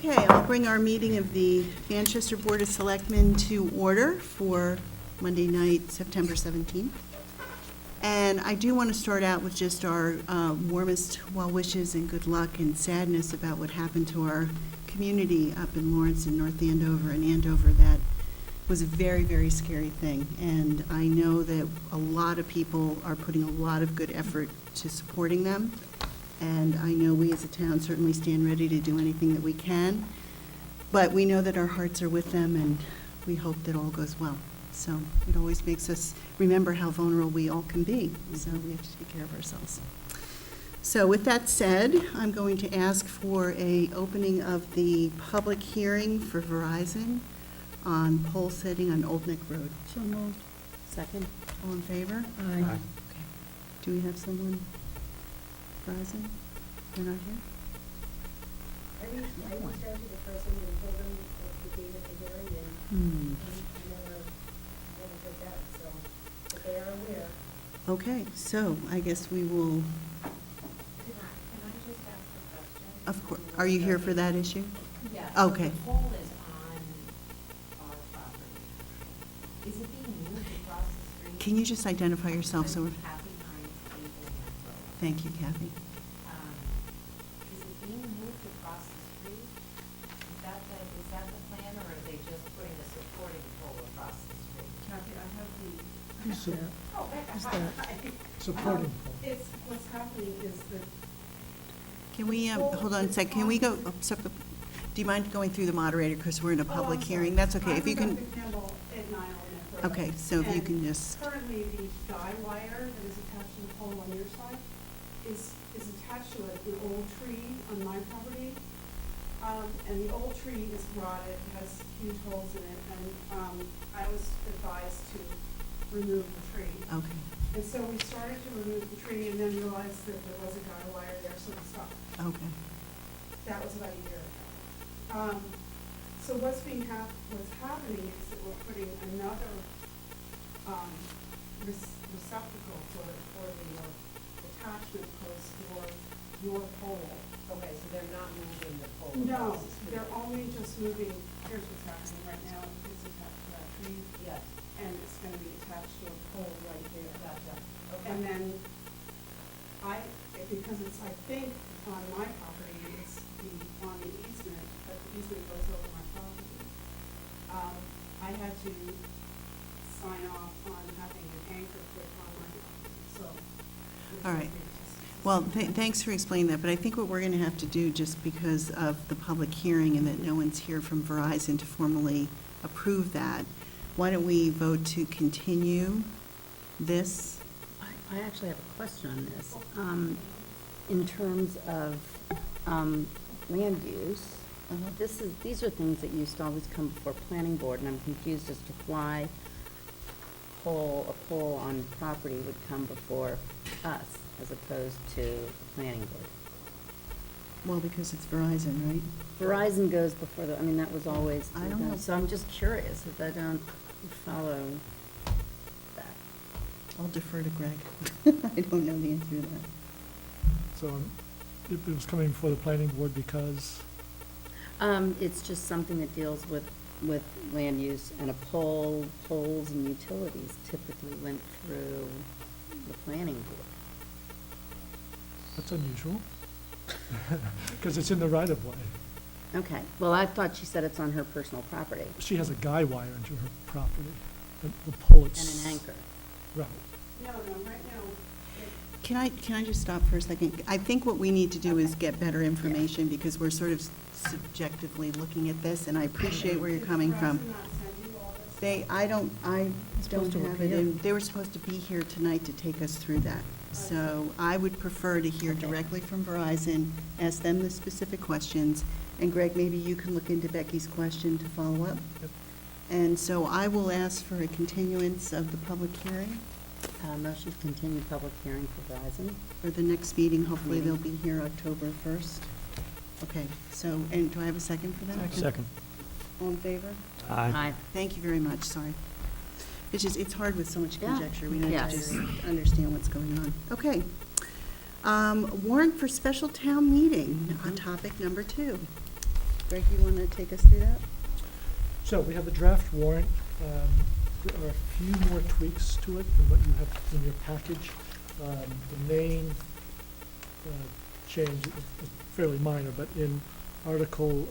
Okay, I'll bring our meeting of the Manchester Board of Selectmen to order for Monday night, September 17th. And I do want to start out with just our warmest well wishes and good luck and sadness about what happened to our community up in Lawrence and North Andover and Andover. That was a very, very scary thing. And I know that a lot of people are putting a lot of good effort to supporting them. And I know we as a town certainly stand ready to do anything that we can. But we know that our hearts are with them, and we hope that all goes well. So it always makes us remember how vulnerable we all can be. So we have to take care of ourselves. So with that said, I'm going to ask for a opening of the public hearing for Verizon on pole setting on Old Neck Road. So moved. Second. All in favor? Aye. Okay. Do we have someone? Verizon? They're not here? I reached out to the person and told them the date of the hearing, and I never heard that, so, but they are aware. Okay, so I guess we will, Can I just ask a question? of course, are you here for that issue? Yeah. Okay. The pole is on our property. Is it being moved across the street? Can you just identify yourself? So, I'm Kathy Hines, 8 Road. thank you, Kathy. Is it being moved across the street? Is that the plan, or are they just putting a supporting pole across the street? Kathy, I have the, Oh, Supporting pole. it's, what's happening is that, Can we, hold on a sec, can we go, do you mind going through the moderator, because we're in a public hearing? That's okay, if you can, Campbell at 9 Old Neck Road. okay, so if you And can just, currently, the guy wire that is attached to the pole on your side is attached to an old tree on my property. And the old tree is rotted, has huge holes in it, and I was advised to remove the tree. okay, And so we started to remove the tree and then realized that there was a guy wire there, so we stopped. okay, That was about a year ago. So what's happening is that we're putting another, receptacle for the attachment post for your pole. Okay, so they're not moving the pole No, across the street? they're only just moving, here's what's happening right now, it's attached to that tree, Yes, and it's gonna be attached to a pole right there. gotcha. Okay. And then because it's, I think, on my property, it's on the easement, but the easement goes over my property. I had to sign off on having an anchor put on my property, so. all right. Well, thanks for explaining that, but I think what we're going to have to do, just because of the public hearing and that no one's here from Verizon to formally approve that, why don't we vote to continue this? I actually have a question on this. In terms of land use, these are things that used to always come before planning board, and I'm confused as to why a pole on property would come before us as opposed to the planning board. Well, because it's Verizon, right? Verizon goes before that was always I don't know. So I'm just curious if I don't follow that. I'll defer to Greg. I don't know the answer to that. So it was coming before the planning board because, It's just something that deals with land use, and poles and utilities typically went through the planning board. that's unusual. Because it's in the right of way. Okay, well, I thought she said it's on her personal property, She has a guy wire into her property. The pole and it's. an anchor. Right. No, right now, Can I just stop for a second? I think what we need to do is get better information, because we're sort of subjectively looking at this, and I appreciate where you're coming from. Verizon not send you all this? I don't supposed to have it appear. in, they were supposed to be here tonight to take us through that. So I would prefer to hear directly from Verizon, ask them the specific questions, and Greg, maybe you can look into Becky's question to follow up. Yep. And so I will ask for a continuance of the public hearing Motion to continue public hearing for Verizon. for the next meeting. Hopefully they'll be here October 1st. Okay, so, and do I have a second for that? Second. All in favor? Aye. Thank you very much, sorry. It's hard with so much Yeah. conjecture, we need to Yes. just understand what's going on. Okay. Warrant for special town meeting, on topic number 2. Greg, you want to take us through that? So we have a draft warrant. There are a few more tweaks to it than what you have in your package. The main change is fairly minor, but in Article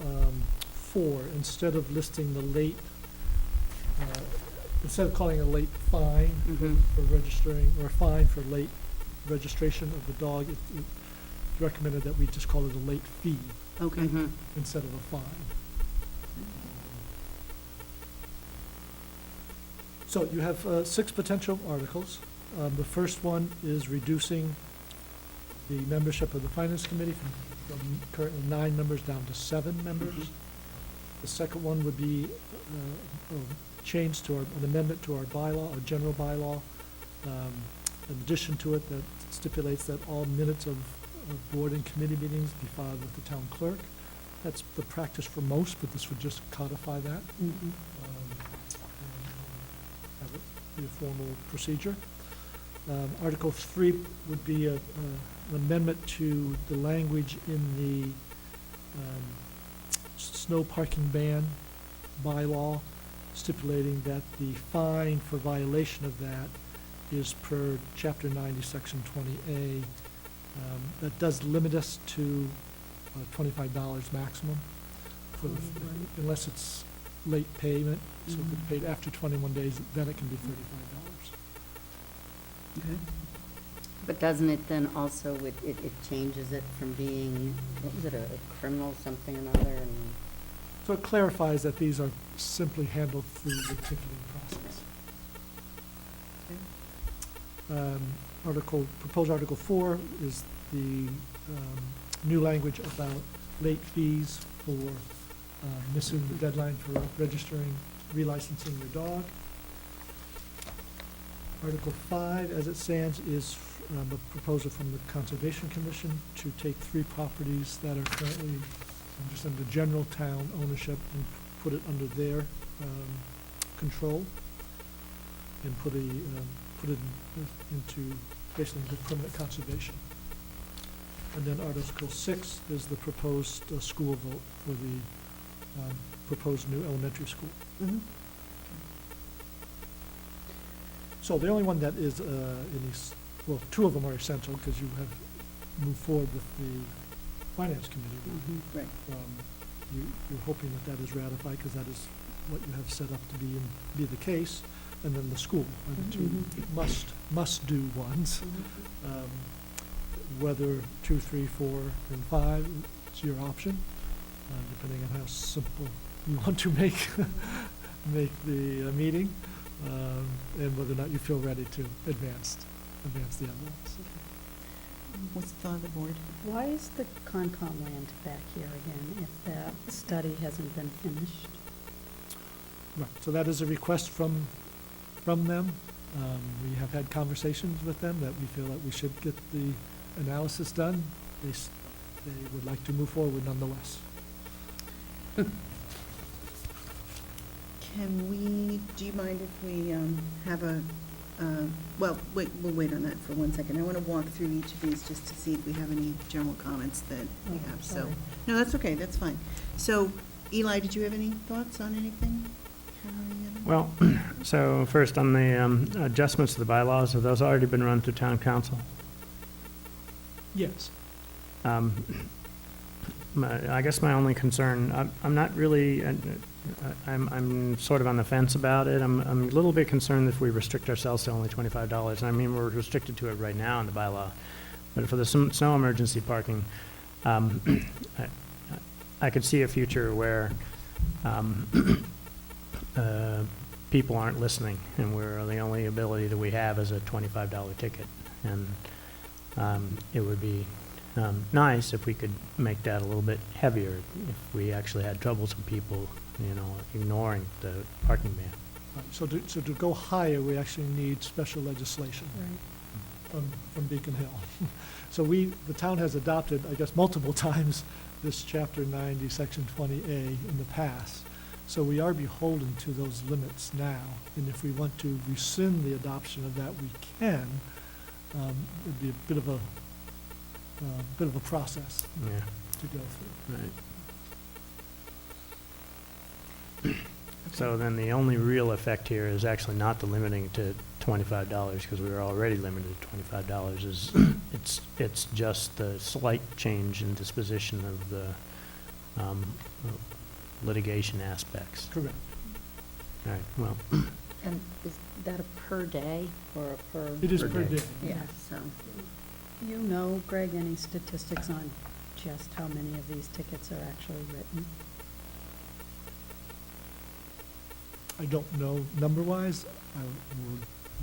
4, instead of listing the late, instead of calling a late fine for registering, or a fine for late registration of the dog, it's recommended that we just call it a late fee Okay. instead of a fine. So you have 6 potential articles. The first one is reducing the membership of the Finance Committee from currently 9 members down to 7 members. The second one would be a change to an amendment to our bylaw, our general bylaw, in addition to it that stipulates that all minutes of board and committee meetings be filed with the town clerk. That's the practice for most, but this would just codify that. And have it be a formal procedure. Article 3 would be an amendment to the language in the snow parking ban bylaw, stipulating that the fine for violation of that is per Chapter 90, Section 20A. That does limit us to $25 maximum for the, unless it's late payment. So if it's paid after 21 days, then it can be $35. Okay. But doesn't it then also, it changes it from being, what was it, a criminal something or another, and So it clarifies that these are simply handled through the ticketing process. Proposed Article 4 is the new language about late fees for missing the deadline for registering, relicensing your dog. Article 5, as it stands, is a proposal from the Conservation Commission to take 3 properties that are currently just under general town ownership and put it under their control and put it into basically the permanent conservation. And then Article 6 is the proposed school vote for the proposed new elementary school. So the only one that is in these, well, 2 of them are essential because you have moved forward with the Finance Committee. Right. You're hoping that that is ratified because that is what you have set up to be the case. And then the school are the 2 must-do ones. Whether 2, 3, 4, and 5, it's your option, depending on how simple you want to make the meeting, and whether or not you feel ready to advance the other ones. What's the thought of the board? why is the Concom land back here again if that study hasn't been finished? Right, so that is a request from them. We have had conversations with them that we feel that we should get the analysis done. They would like to move forward nonetheless. Do you mind if we have well, we'll wait on that for 1 second. I want to walk through each of these just to see if we have any general comments that we have, so. sorry. No, that's okay, that's fine. So, Eli, did you have any thoughts on anything? Well, so first on the adjustments to the bylaws, have those already been run through town council? Yes. I guess my only concern, I'm not really, I'm sort of on the fence about it. I'm a little bit concerned if we restrict ourselves to only $25. I mean, we're restricted to it right now in the bylaw. But for the snow emergency parking, I could see a future where people aren't listening, and we're the only ability that we have is a $25 ticket. And it would be nice if we could make that a little bit heavier if we actually had troublesome people, ignoring the parking ban. Right, so to go higher, we actually need special legislation from Beacon Hill. So the town has adopted, I guess, multiple times this Chapter 90, Section 20A in the past. So we are beholden to those limits now, and if we want to rescind the adoption of that, we can. It'd be a bit of a process Yeah, to go through. right. So then the only real effect here is actually not the limiting to $25, because we were already limited to $25, is, it's just the slight change in disposition of the litigation aspects. Correct. All right, well, And is that a per day or a per? It is Per per day. day. Yeah, so, You know, Greg, any statistics on just how many of these tickets are actually written? I don't know number-wise. I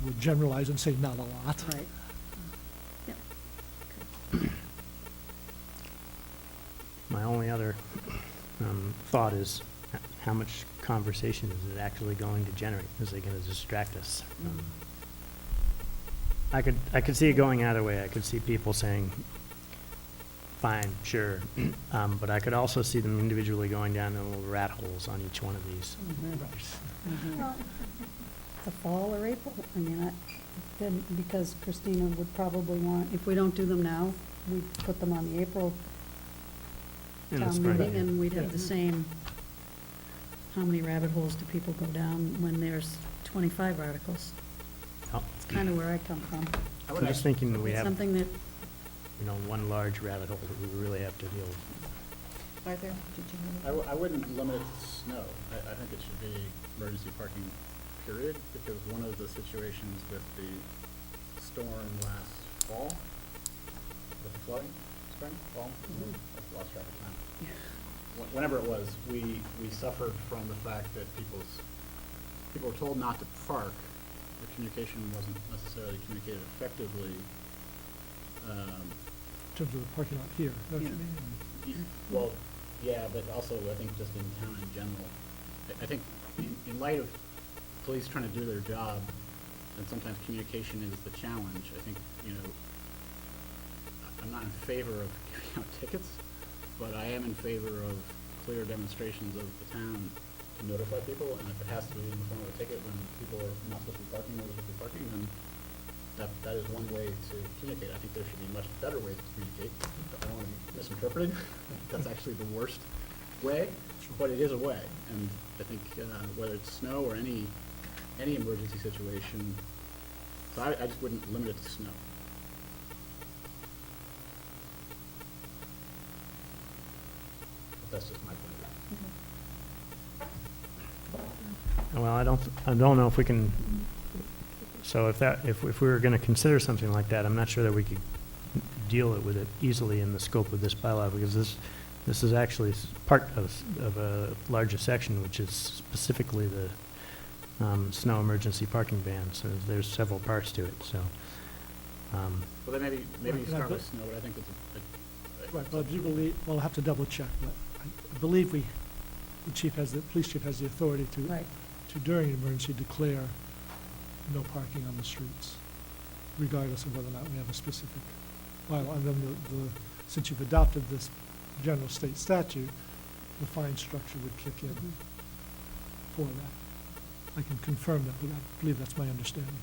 would generalize and say not a lot. Right. my only other thought is, how much conversation is it actually going to generate? Is it going to distract us? I could see it going either way. I could see people saying, fine, sure. But I could also see them individually going down the little rat holes on each one of these. Well, The fall or April, I mean, then, because Christina would probably want, if we don't do them now, we put them on the April In the town spring, meeting, yeah. and we'd have the Yeah. same, how many rabbit holes do people go down when there's 25 articles? Oh. It's kind of where I come from. I'm just thinking that we It's have, something that, one large rabbit hole that we really have to deal with. Arthur, did you have any? I wouldn't limit it to snow. I think it should be emergency parking, period, because one of the situations with the storm last fall, with the flooding, spring, fall, I've lost track of time. Whenever it was, we suffered from the fact that people were told not to park. The communication wasn't necessarily communicated effectively. In terms of the parking lot here, is that what you Yeah. mean? Well, yeah, but also I think just in town in general. I think in light of police trying to do their job, and sometimes communication is the challenge, I think, I'm not in favor of giving out tickets, but I am in favor of clear demonstrations of the town to notify people, and if it has to be in the form of a ticket when people are not supposed to be parking or supposed to be parking, then that is one way to communicate. I think there should be much better ways to communicate. I don't want to be misinterpreted. That's actually the worst way, but it is a way. And I think whether it's snow or any emergency situation, so I just wouldn't limit it to snow. But that's just my point of view. Well, I don't know if we can, so if we were going to consider something like that, I'm not sure that we could deal with it easily in the scope of this bylaw, because this is actually part of a larger section, which is specifically the snow emergency parking ban. So there's several parts to it, so. Well, then maybe Right, you and I start bet- with snow, but I think it's Right, but I do believe, well, I'll have to double check, but I believe the police chief has the authority right, to during an emergency declare no parking on the streets, regardless of whether or not we have a specific bylaw. And then since you've adopted this general state statute, the fine structure would kick in for that. I can confirm that, but I believe that's my understanding.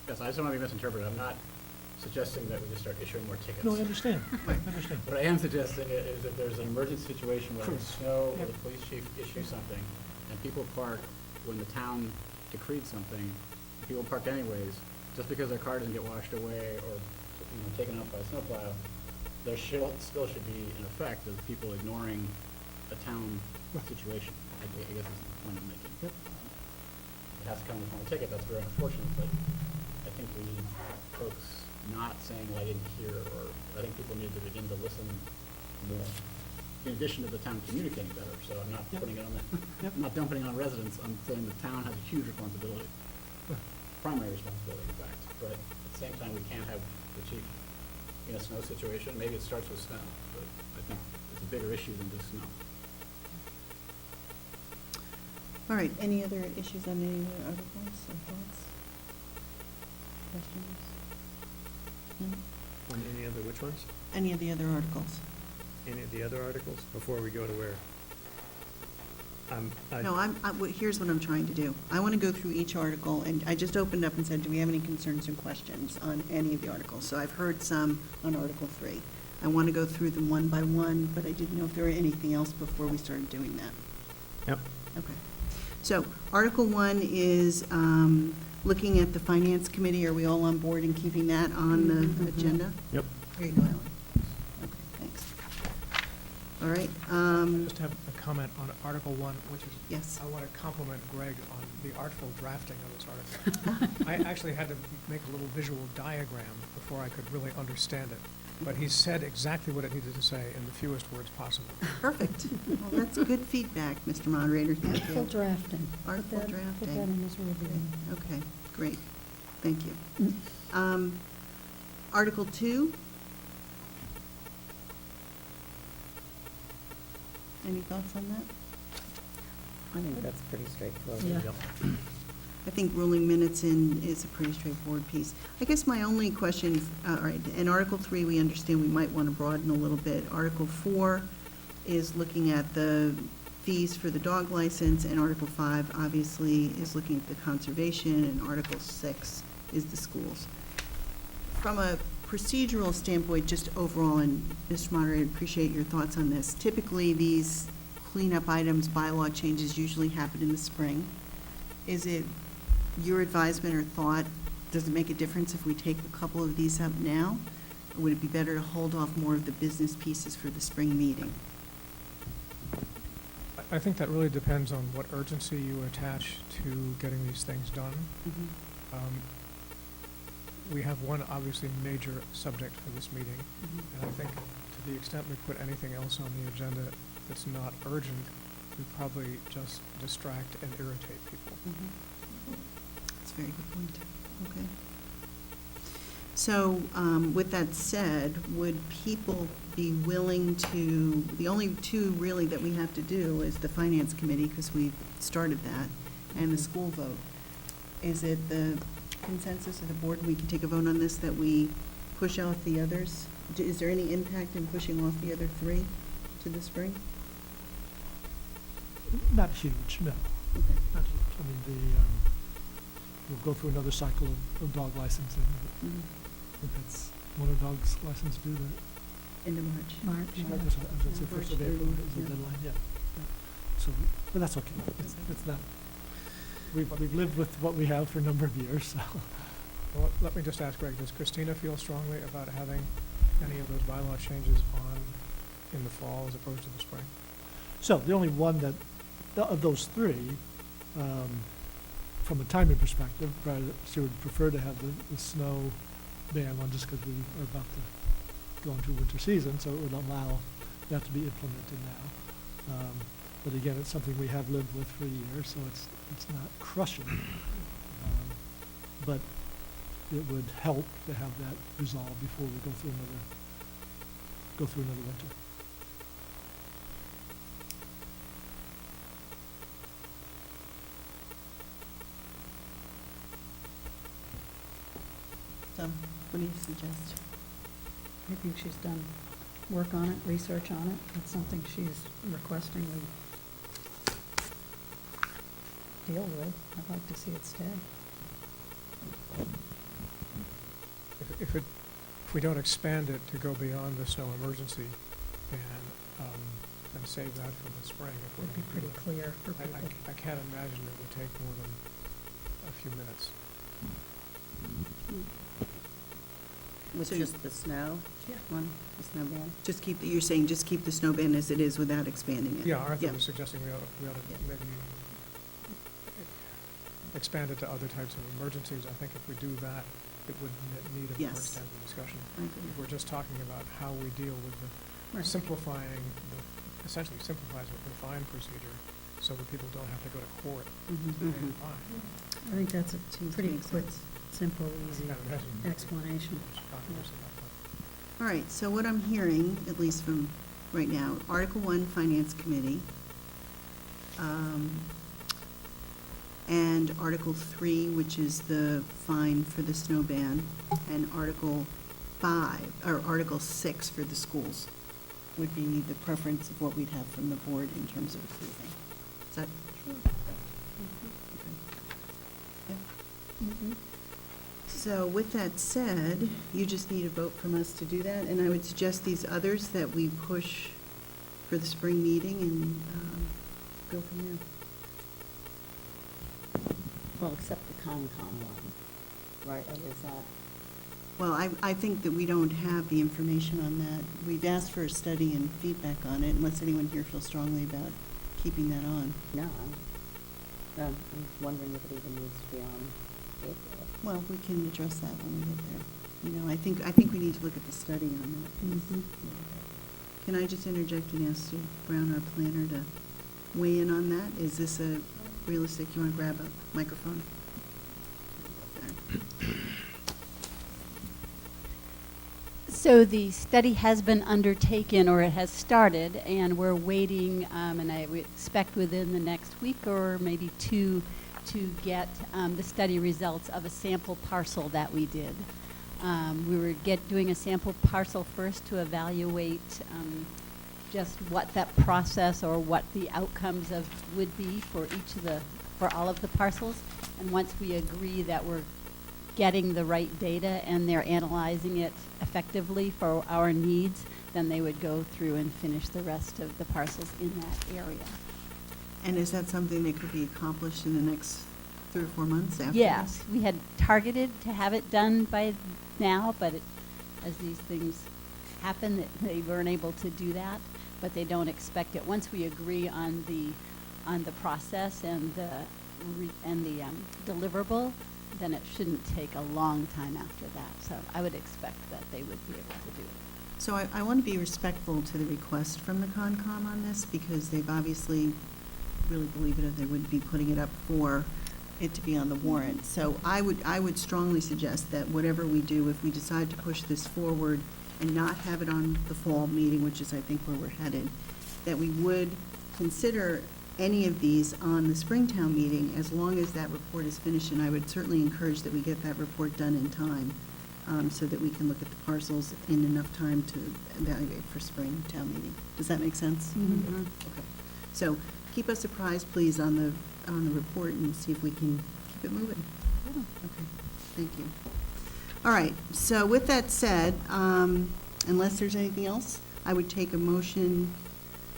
Yes, I just don't want to be misinterpreted. I'm not suggesting that we just start issuing more tickets. No, I understand, I understand. What I am suggesting is if there's an emergency situation, whether it's snow or the police chief issues something, and people park when the town decreed something, and people park anyways, just because their car doesn't get washed away or, taken out by a snowplow, there still should be an effect of people ignoring a town situation. I guess that's the point I'm making. Yep. It has to come in the form of a ticket, that's very unfortunate, but I think we need folks not saying, well, I didn't hear, or I think people need to begin to listen more, in addition to the town communicating better. So I'm not Yep. putting it on Yep. I'm not dumping it on residents, I'm saying the town has a huge responsibility, Right. primary responsibility, in fact. But at the same time, we can't have the chief in a snow situation. Maybe it starts with snow, but I think it's a bigger issue than just snow. All right, any other issues on any other articles or thoughts? Questions? No? On any other, which ones? Any of the other articles? Any of the other articles, before we go to where? No, here's what I'm trying to do. I want to go through each article, and I just opened up and said, do we have any concerns or questions on any of the articles? So I've heard some on Article 3. I want to go through them one by one, but I didn't know if there were anything else before we started doing that. Yep. Okay. So Article 1 is looking at the Finance Committee. Are we all on board in keeping that on the agenda? Yep. There you go, Ellen. Okay, thanks. All right. I just have a comment on Article 1, which is, Yes. I want to compliment Greg on the artful drafting of this article. I actually had to make a little visual diagram before I could really understand it, but he said exactly what it needed to say in the fewest words possible. Perfect. Well, that's good feedback, Mr. Moderator. Thank Artful you. drafting. Artful Put that drafting. in his review. Okay, great. Thank you. Article 2. Any thoughts on that? I think that's pretty straightforward. Yeah. Yep. I think ruling minutes in is a pretty straightforward piece. I guess my only question, all right, in Article 3, we understand we might want to broaden a little bit. Article 4 is looking at the fees for the dog license, and Article 5, obviously, is looking at the conservation, and Article 6 is the schools. From a procedural standpoint, just overall, and Mr. Moderator, appreciate your thoughts on this. Typically, these cleanup items, bylaw changes usually happen in the spring. Is it your advisement or thought, does it make a difference if we take a couple of these up now? Or would it be better to hold off more of the business pieces for the spring meeting? I think that really depends on what urgency you attach to getting these things done. We have one obviously major subject for this meeting, and I think to the extent we put anything else on the agenda that's not urgent, we probably just distract and irritate people. That's a very good point. Okay. So, with that said, would people be willing to, the only two really that we have to do is the Finance Committee, because we started that, and the school vote. Is it the consensus of the board, we can take a vote on this, that we push out the others? Is there any impact in pushing off the other three to the spring? Not huge, no, Okay. not huge. I mean, we'll go through another cycle of dog licensing. Mhm. I think that's, when a dog's license due, the, End of March. March. I was gonna say March 1st of April 30, is the yeah. deadline, yeah. So, but that's okay. It's not, we've lived with what we have for a number of years, so. Well, let me just ask Greg, does Christina feel strongly about having any of those bylaw changes on in the fall as opposed to the spring? So the only one that, of those three, from a timing perspective, she would prefer to have the snow ban one just because we are about to go into winter season, so it would allow that to be implemented now. But again, it's something we have lived with for years, so it's not crushing. But it would help to have that resolved before we go through another winter. So, what do you suggest? I think she's done work on it, research on it. It's something she's requesting we deal with. I'd like to see it stay. If we don't expand it to go beyond the snow emergency and save that for the spring, if we're It'd be gonna do pretty it, clear for I people. can't imagine it would take more than a few minutes. With So- just the snow one, the snow ban? Just keep, you're saying just keep the snow ban as it is without expanding it? Yeah, Arthur Yeah. was suggesting we ought Yeah. to maybe expand it to other types of emergencies. I think if we do that, it would need a more Yes. extended discussion. I agree. If we're just talking about how we deal with the Right. essentially simplifies the fine procedure so that people don't have to go to court Mhm. to pay the Mhm. fine. I think that's a Seems to pretty make quick, sense. simple, easy Can't imagine explanation. much controversy about that. All right, so what I'm hearing, at least from right now, Article 1, Finance Committee, and Article 3, which is the fine for the snow ban, and Article 5, or Article 6 for the schools, would be the preference of what we'd have from the board in terms of approving. Is that true? Okay. So with that said, you just need a vote from us to do that, and I would suggest these others that we push for the spring meeting and go from there. Well, except the Concom one, right, or is that? Well, I think that we don't have the information on that. We've asked for a study and feedback on it, unless anyone here feels strongly about keeping that on. No, I'm wondering if it even needs to be on April. Well, we can address that when we get there. You know, I think we need to look at the study on that. Mhm. Can I just interject and ask Sue Brown, our planner, to weigh in on that? Is this a realistic, you want to grab a microphone? So the study has been undertaken, or it has started, and we're waiting, and I would expect within the next week or maybe two to get the study results of a sample parcel that we did. We were doing a sample parcel first to evaluate just what that process or what the outcomes of would be for all of the parcels. And once we agree that we're getting the right data and they're analyzing it effectively for our needs, then they would go through and finish the rest of the parcels in that area. And is that something that could be accomplished in the next 3 or 4 months after Yes, this? we had targeted to have it done by now, but as these things happen, they weren't able to do that, but they don't expect it. Once we agree on the process and the deliverable, then it shouldn't take a long time after that. So I would expect that they would be able to do it. So I want to be respectful to the request from the Concom on this, because they've obviously really believe it, or they wouldn't be putting it up for it to be on the warrant. So I would strongly suggest that whatever we do, if we decide to push this forward and not have it on the fall meeting, which is I think where we're headed, that we would consider any of these on the Springtown meeting as long as that report is finished. And I would certainly encourage that we get that report done in time, so that we can look at the parcels in enough time to evaluate for Springtown meeting. Does that make sense? Mm-hmm. Okay. So keep us apprised, please, on the report, and see if we can keep it moving. Okay, thank you. All right, so with that said, unless there's anything else, I would take a motion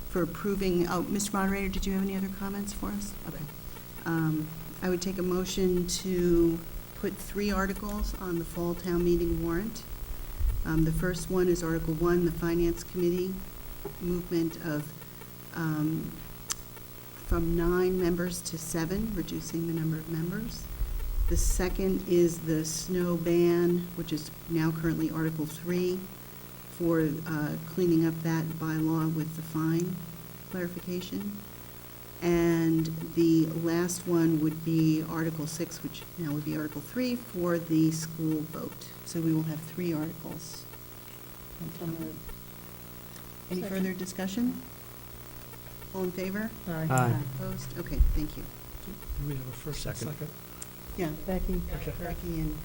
for approving, Mr. Moderator, did you have any other comments for us? Okay. I would take a motion to put 3 articles on the fall town meeting warrant. The first one is Article 1, the Finance Committee movement of from 9 members to 7, reducing the number of members. The second is the snow ban, which is now currently Article 3, for cleaning up that bylaw with the fine clarification. And the last one would be Article 6, which now would be Article 3, for the school vote. So we will have 3 articles. Any Second. further discussion? All in favor? Aye. Opposed? Okay, thank you. Do we have a first and Second. second? Yeah, Becky? Okay. Becky and,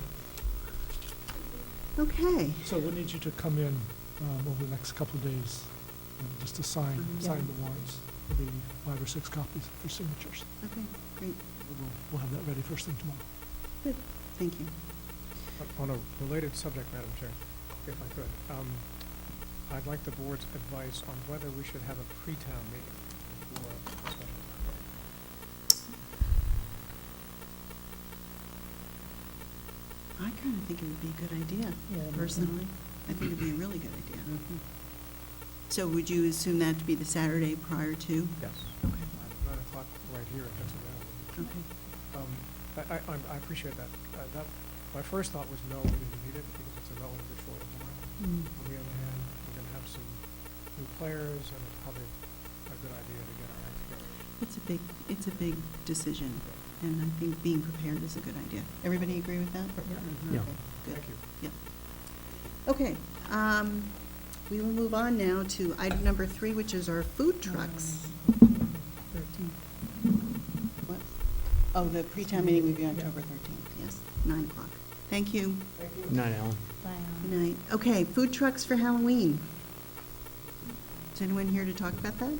okay. So we'll need you to come in over the next couple of days, just to sign Yeah. the warrants. There'll be 5 or 6 copies for signatures. Okay, great. We'll have that ready first thing tomorrow. Good, thank you. On a related subject, Madam Chair, if I could, I'd like the board's advice on whether we should have a pre-town meeting for a special permit. I kind of think it would be a good idea, personally. I think it'd be a really good idea. Mhm. So would you assume that to be the Saturday prior to? Yes. Okay. 9 o'clock right here, if that's available. Okay. I appreciate that. My first thought was no, we didn't need it because it's a relatively short amount. On the other hand, we're going to have some new players, and it's probably a good idea to get our act together. It's a big decision, and I think being prepared is a good idea. Everybody agree with that? Mhm. Yeah. Okay, good. Thank you. Okay, we will move on now to item number 3, which is our food trucks. 13. What? Oh, the pre-town meeting will be October 13th, yes, 9 o'clock. Thank you. Night, Alan. Good night. Okay, food trucks for Halloween. Is anyone here to talk about that?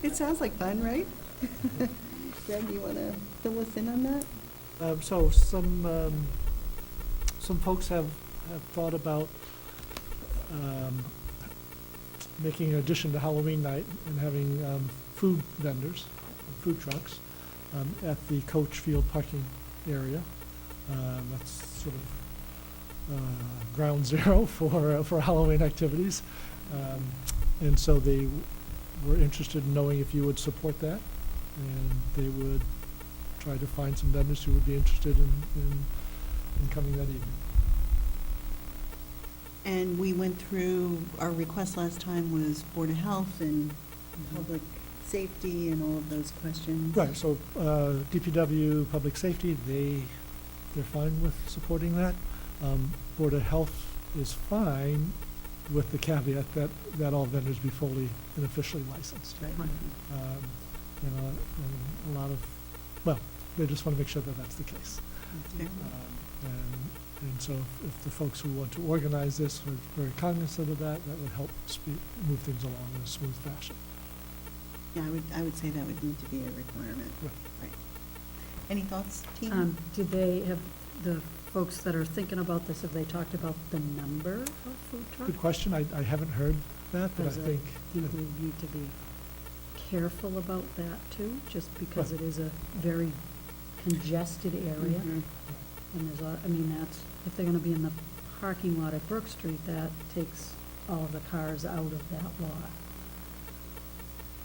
It sounds like fun, right? Greg, do you want to fill us in on that? So some folks have thought about making an addition to Halloween night and having food vendors, food trucks. at the coach field parking area. That's sort of ground zero for Halloween activities. And so they were interested in knowing if you would support that, and they would try to find some vendors who would be interested in coming that evening. And we went through, our request last time was Board of Health and public safety and all of those questions. Right, so DPW, Public Safety, they're fine with supporting that. Board of Health is fine with the caveat that all vendors be fully and officially licensed. Right. And a lot of, well, they just want to make sure that that's the case. That's fair. And so if the folks who want to organize this are very cognizant of that, that would help move things along in a smooth fashion. Yeah, I would say that would need to be a requirement. Right. Right. Any thoughts, team? Did they have, the folks that are thinking about this, have they talked about the number of food trucks? Good question. I haven't heard that, but I Does it- think. Do we need to be careful about that too, just because it is a very congested area? Mhm. And there's, I mean, that's, if they're gonna be in the parking lot at Brook Street, that takes all of the cars out of that lot,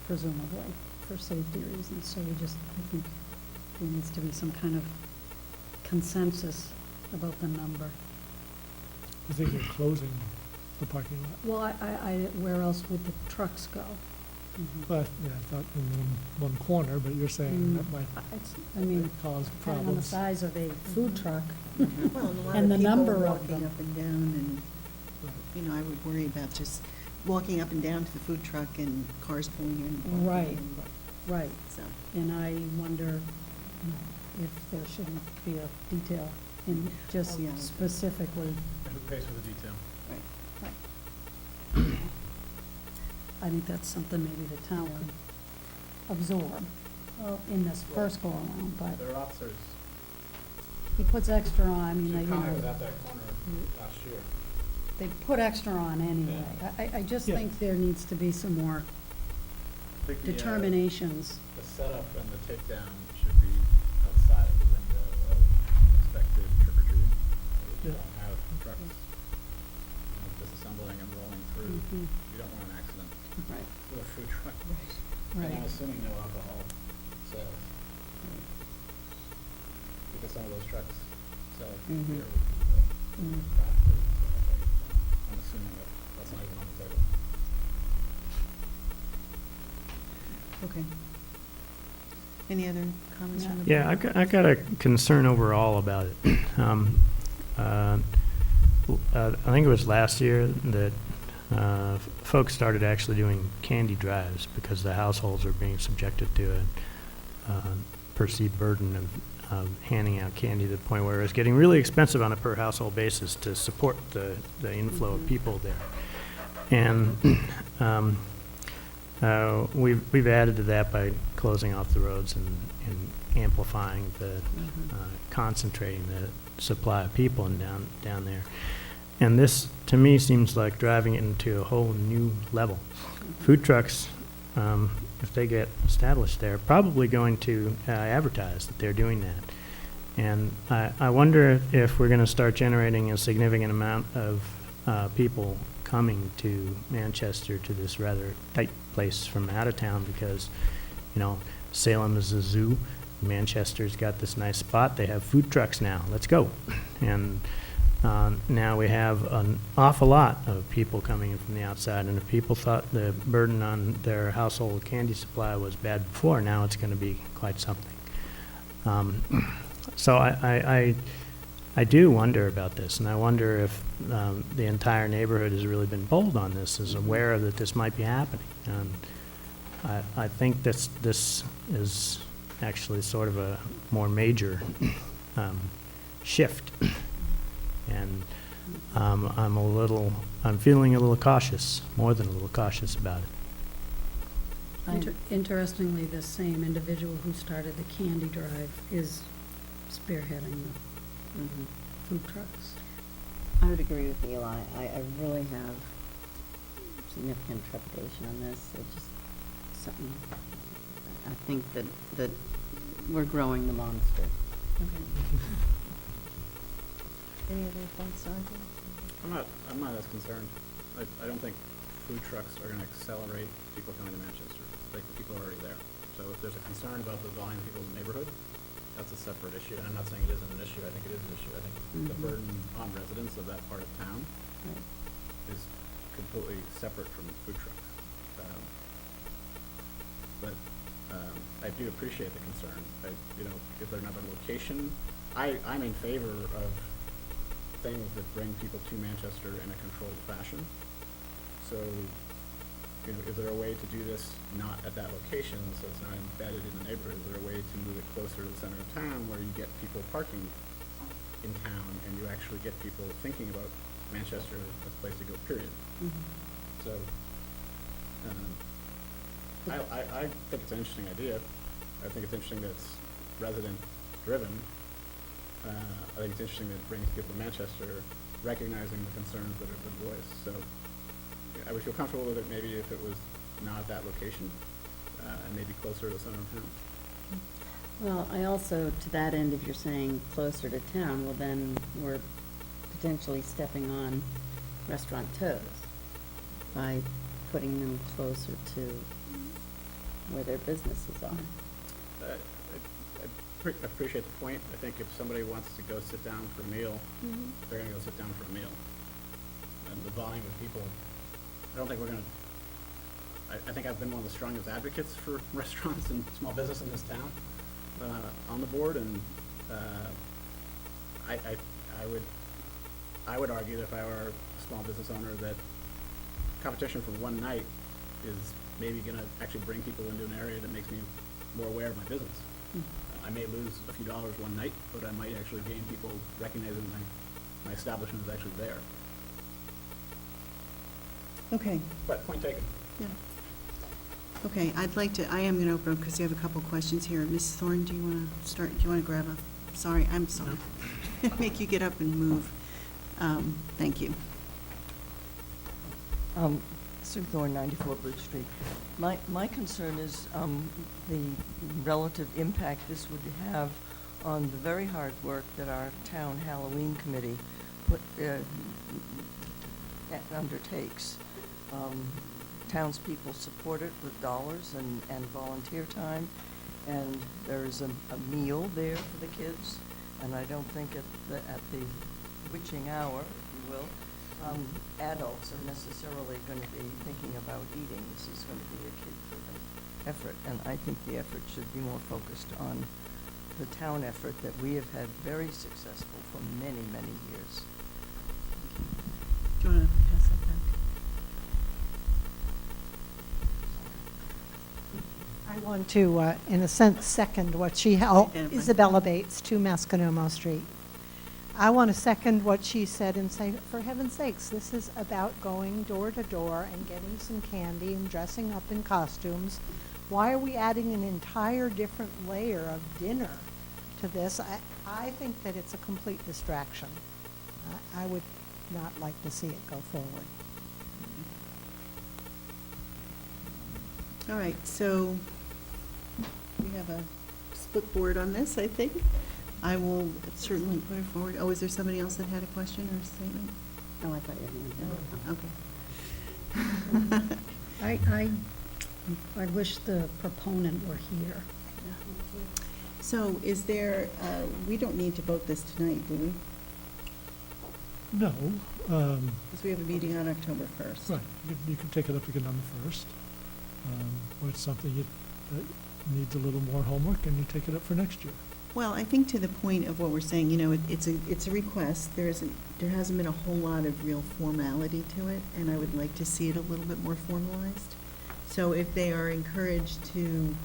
presumably, for safety reasons. So we just, I think there needs to be some kind of consensus about the number. I think they're closing the parking lot. Well, where else would the trucks go? But, yeah, I thought in one corner, but you're saying that might I mean, cause depending on the problems. size of a food truck. Well, and a lot And of the people number of walking them. up and down, and, I would worry about just walking up and down to the food truck and cars pulling in. and Right. walking in, Right. So, And I wonder if there shouldn't be a detail in just Oh, yeah. specifically. Who pays for the detail? right. I think that's something maybe the town could absorb in this first go around, but Their officers, he puts extra on, I mean, Chief you Conley was know, at that corner last year. they put extra on anyway. I just Yeah. think there needs to be some more I think determinations. The setup and the takedown should be outside of the window of expected trick or treating. You Yeah. don't have trucks, disassembling and rolling through. Mhm. You don't want an accident Right. with a food truck. And I'm Right. assuming no alcohol sales. Because some of those trucks sell Mhm. beer, which is craft beer and stuff like that. I'm assuming that's not even on the table. Okay. Any other comments from the board? Yeah, I got a concern overall about it. I think it was last year that folks started actually doing candy drives because the households were being subjected to a perceived burden of handing out candy to the point where it was getting really expensive on a per household basis to support the inflow of people there. And we've added to that by closing off the roads and amplifying concentrating the supply of people down there. And this, to me, seems like driving it into a whole new level. Food trucks, if they get established there, are probably going to advertise that they're doing that. And I wonder if we're going to start generating a significant amount of people coming to Manchester, to this rather tight place from out of town, because, Salem is a zoo. Manchester's got this nice spot. They have food trucks now. Let's go. And now we have an awful lot of people coming in from the outside. And if people thought the burden on their household candy supply was bad before, now it's going to be quite something. So I do wonder about this, and I wonder if the entire neighborhood has really been polled on this, is aware that this might be happening. And I think this is actually sort of a more major shift. And I'm feeling a little cautious, more than a little cautious about it. Interestingly, the same individual who started the candy drive is spearheading the food trucks. I would agree with Eli. I really have significant trepidation on this. It just, something, I think that we're growing the monster. Any other thoughts, Arthur? I'm not as concerned. I don't think food trucks are gonna accelerate people coming to Manchester. Like, the people are already there. So if there's a concern about the volume of people in the neighborhood, that's a separate issue. And I'm not saying it isn't an issue. I think it is an issue. I think the Mhm. burden on residents of that part of town Right. is completely separate from food trucks. But I do appreciate the concern. If there's another location, I'm in favor of things that bring people to Manchester in a controlled fashion. So, is there a way to do this not at that location, so it's not embedded in the neighborhood? Is there a way to move it closer to the center of town where you get people parking in town and you actually get people thinking about Manchester as a place to go, period? So, I think it's an interesting idea. I think it's interesting that it's resident-driven. I think it's interesting that it brings people to Manchester, recognizing the concerns that have been voiced. So I would feel comfortable with it maybe if it was not at that location, and maybe closer to the center of town. Well, I also, to that end, if you're saying closer to town, well, then we're potentially stepping on restaurateurs by putting them closer to where their businesses are. I appreciate the point. I think if somebody wants to go sit down for a meal, they're gonna go sit down for a meal. And the volume of people, I don't think we're gonna, I think I've been one of the strongest advocates for restaurants and small business in this town, on the board, and, I would argue that if I were a small business owner, that competition for one night is maybe gonna actually bring people into an area that makes me more aware of my business. I may lose a few dollars one night, but I might actually gain people recognizing my establishment is actually there. Okay, But point taken. yeah. Okay, I am going to open up because you have a couple of questions here. Ms. Thorne, do you want to start? Do you want to grab I'm sorry. Make you get up and move. Thank you. Sue Thorne, 94 Bridge Street. My concern is the relative impact this would have on the very hard work that our town Halloween committee undertakes. Townspeople support it with dollars and volunteer time, and there is a meal there for the kids, and I don't think at the witching hour, if you will, adults are necessarily going to be thinking about eating. This is going to be a kid-driven effort, and I think the effort should be more focused on the town effort that we have had very successful for many, many years. Do you want to pass that back? I want to, in a sense, second what Identify. Isabella Bates, 2 Masconomo Street. I want to second what she said and say, for heaven's sakes, this is about going door to door and getting some candy and dressing up in costumes. Why are we adding an entire different layer of dinner to this? I think that it's a complete distraction. I would not like to see it go forward. All right, so we have a split board on this, I think. I will certainly put it forward. Oh, is there somebody else that had a question or a statement? Oh, I thought you were going to. Okay. I wish the proponent were here. So is there, we don't need to vote this tonight, do we? No, Because we have a meeting on October 1st. right, you can take it up again on the 1st. Or it's something that needs a little more homework, and you take it up for next year. Well, I think to the point of what we're saying, it's a request. There hasn't been a whole lot of real formality to it, and I would like to see it a little bit more formalized. So if they are encouraged to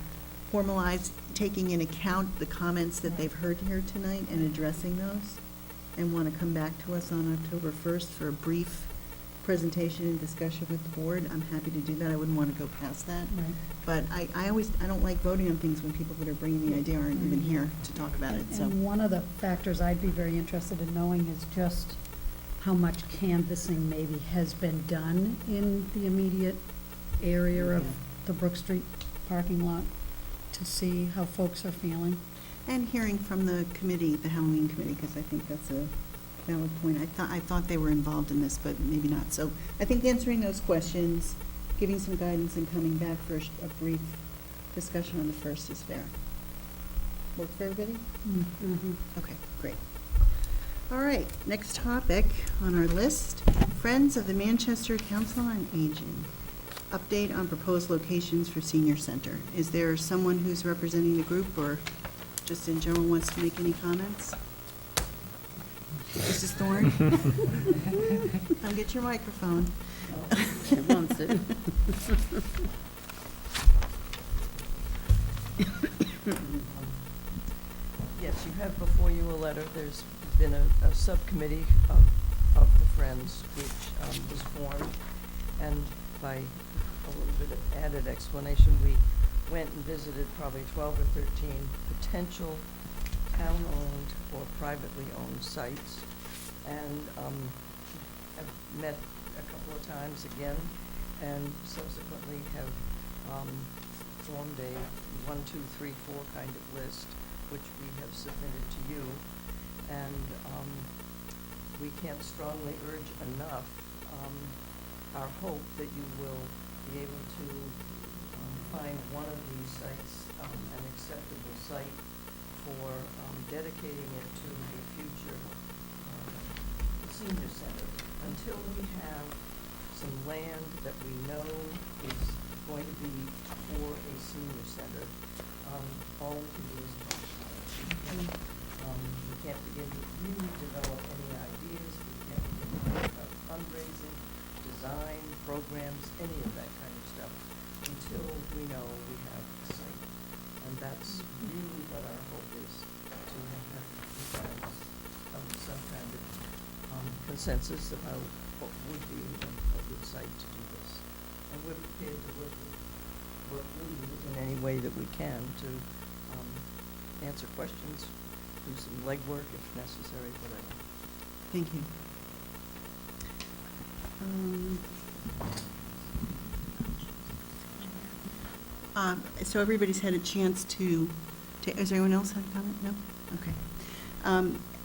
formalize, taking in account the comments that they've heard here tonight and addressing those, and want to come back to us on October 1st for a brief presentation and discussion with the board, I'm happy to do that. I wouldn't want to go past that. Right. But I don't like voting on things when people that are bringing the idea aren't even here to talk about it, so. And one of the factors I'd be very interested in knowing is just how much canvassing maybe has been done in the immediate area of the Brook Street parking lot to see how folks are feeling. And hearing from the committee, the Halloween committee, because I think that's a valid point. I thought they were involved in this, but maybe not. So I think answering those questions, giving some guidance, and coming back for a brief discussion on the first is fair. Work for everybody? Mm-hmm. Okay, great. All right, next topic on our list, Friends of the Manchester Council on Aging. Update on proposed locations for senior center. Is there someone who's representing the group or just in general wants to make any comments? Mrs. Thorne? Come get your microphone. She wants it. Yes, you have before you a letter. There's been a subcommittee of the Friends, which was formed, and by a little bit of added explanation, we went and visited probably 12 or 13 potential town-owned or privately owned sites, and have met a couple of times again, and subsequently have formed a 1, 2, 3, 4 kind of list, which we have submitted to you, and we can't strongly urge enough our hope that you will be able to find one of these sites an acceptable site for dedicating it to a future senior center. Until we have some land that we know is going to be for a senior center, all we can do is talk about it. We can't begin to really develop any ideas, we can't begin to think about fundraising, design, programs, any of that kind of stuff, until we know we have a site. And that's really what our hope is, to have some kind of consensus about what would be a good site to do this. And we're prepared to work with you in any way that we can to answer questions, do some legwork if necessary, whatever. Thank you. So everybody's had a chance to, has anyone else had a comment? No? Okay.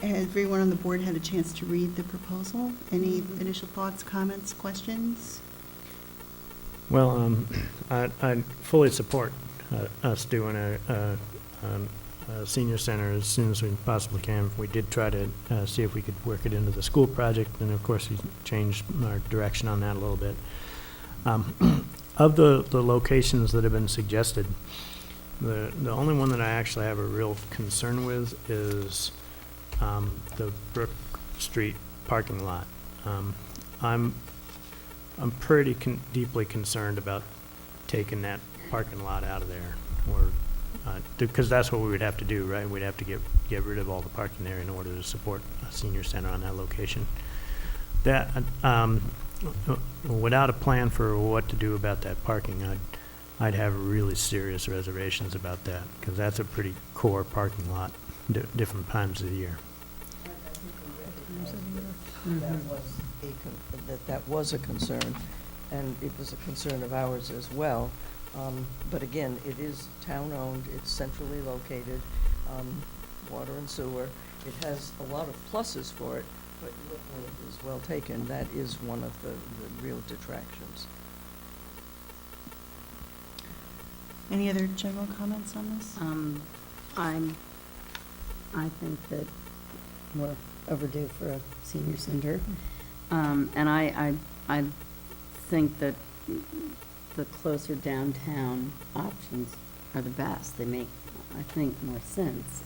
Has everyone on the board had a chance to read the proposal? Any initial thoughts, comments, questions? Well, I fully support us doing a senior center as soon as we possibly can. We did try to see if we could work it into the school project, and of course we changed our direction on that a little bit. Of the locations that have been suggested, the only one that I actually have a real concern with is the Brook Street parking lot. I'm pretty deeply concerned about taking that parking lot out of there, or because that's what we would have to do, right? We'd have to get rid of all the parking there in order to support a senior center on that location. That without a plan for what to do about that parking, I'd have really serious reservations about that, because that's a pretty core parking lot, different times of the year. That was a concern, and it was a concern of ours as well. But again, it is town-owned, it's centrally located, water and sewer. It has a lot of pluses for it, but your point is well taken. That is one of the real detractions. Any other general comments on this? I think that we're overdue for a senior center. And I think that the closer downtown options are the best. They make, I think, more sense.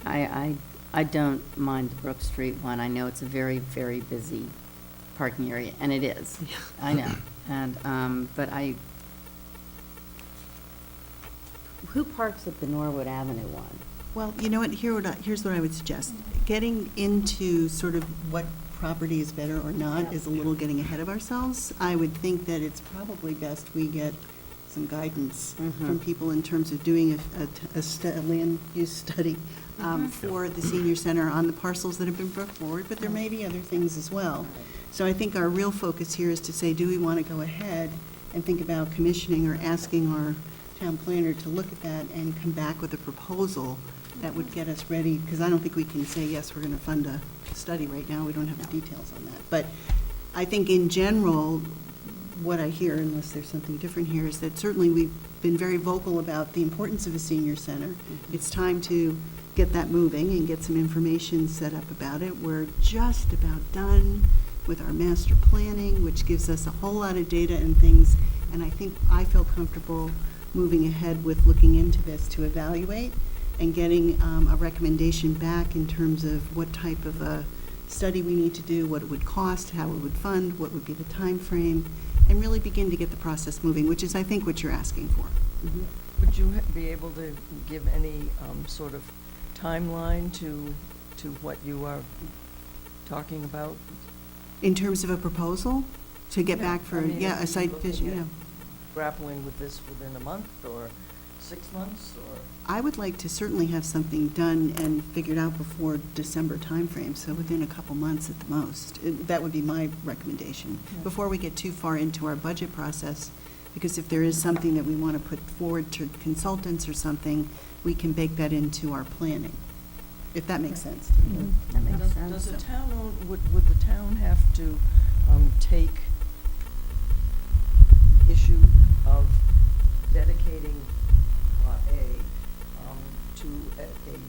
I don't mind the Brook Street one. I know it's a very, very busy parking area, and it is. I know. And, but who parks at the Norwood Avenue one? Well, you know what, here's what I would suggest. Getting into sort of what property is better or not is a little getting ahead of ourselves. I would think that it's probably best we get some guidance from people in terms of doing a land use study for the senior center on the parcels that have been brought forward, but there may be other things as well. So I think our real focus here is to say, do we want to go ahead and think about commissioning or asking our town planner to look at that and come back with a proposal that would get us ready, because I don't think we can say, yes, we're going to fund a study right now. We don't have the details on that. But I think in general, what I hear, unless there's something different here, is that certainly we've been very vocal about the importance of a senior center. It's time to get that moving and get some information set up about it. We're just about done with our master planning, which gives us a whole lot of data and things, and I think I feel comfortable moving ahead with looking into this to evaluate and getting a recommendation back in terms of what type of a study we need to do, what it would cost, how it would fund, what would be the time frame, and really begin to get the process moving, which is, I think, what you're asking for. Would you be able to give any sort of timeline to what you are talking about? In terms of a proposal, to get back for, I mean, yeah, a if site you're vision, looking yeah. at grappling with this within a month or 6 months or? I would like to certainly have something done and figured out before December timeframe, so within a couple months at the most. That would be my recommendation, before we get too far into our budget process, because if there is something that we want to put forward to consultants or something, we can bake that into our planning, if that makes sense. That makes sense. Does the town own, would the town have to take issue of dedicating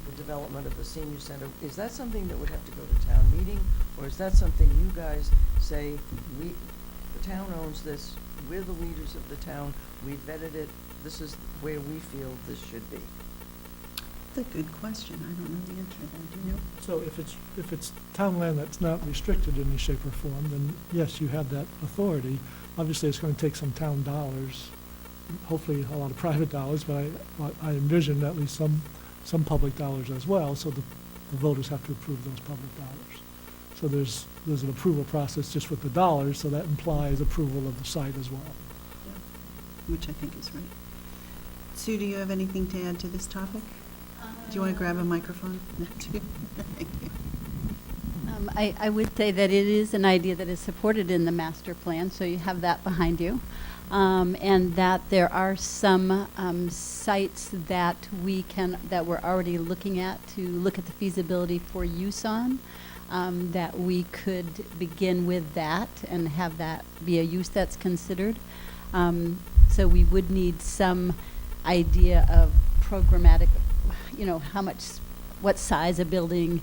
the development of the senior center? Is that something that would have to go to town meeting, or is that something you guys say, the town owns this, we're the leaders of the town, we vetted it, this is where we feel this should be? That's a good question. I don't know the answer to that. Do you know? So if it's town land that's not restricted in any shape or form, then yes, you have that authority. Obviously, it's going to take some town dollars, hopefully a lot of private dollars, but I envision at least some public dollars as well, so the voters have to approve those public dollars. So there's an approval process just with the dollars, so that implies approval of the site as well. Which I think is right. Sue, do you have anything to add to this topic? Do you want to grab a microphone? Thank you. I would say that it is an idea that is supported in the master plan, so you have that behind you. And that there are some sites that we're already looking at to look at the feasibility for use on, that we could begin with that and have that be a use that's considered. So we would need some idea of programmatic, what size of building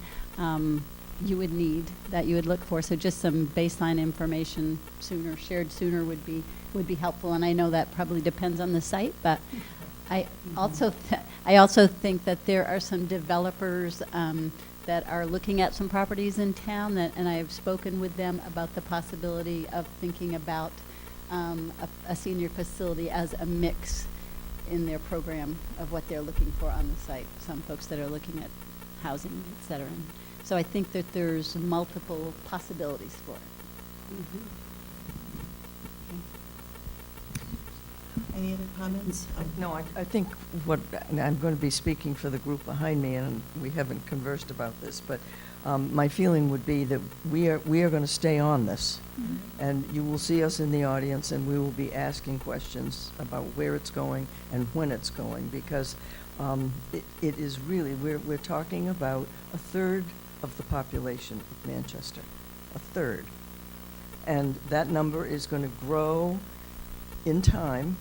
you would need, that you would look for. So just some baseline information shared sooner would be helpful. And I know that probably depends on the site, but I also think that there are some developers that are looking at some properties in town and I have spoken with them about the possibility of thinking about a senior facility as a mix in their program of what they're looking for on the site. Some folks that are looking at housing, et cetera. And so I think that there's multiple possibilities for it. Any other comments? No, I think and I'm going to be speaking for the group behind me, and we haven't conversed about this, but my feeling would be that we are going to stay on this. And you will see us in the audience, and we will be asking questions about where it's going and when it's going, because it is really, we're talking about a third of the population of Manchester, a third. And that number is going to grow in time.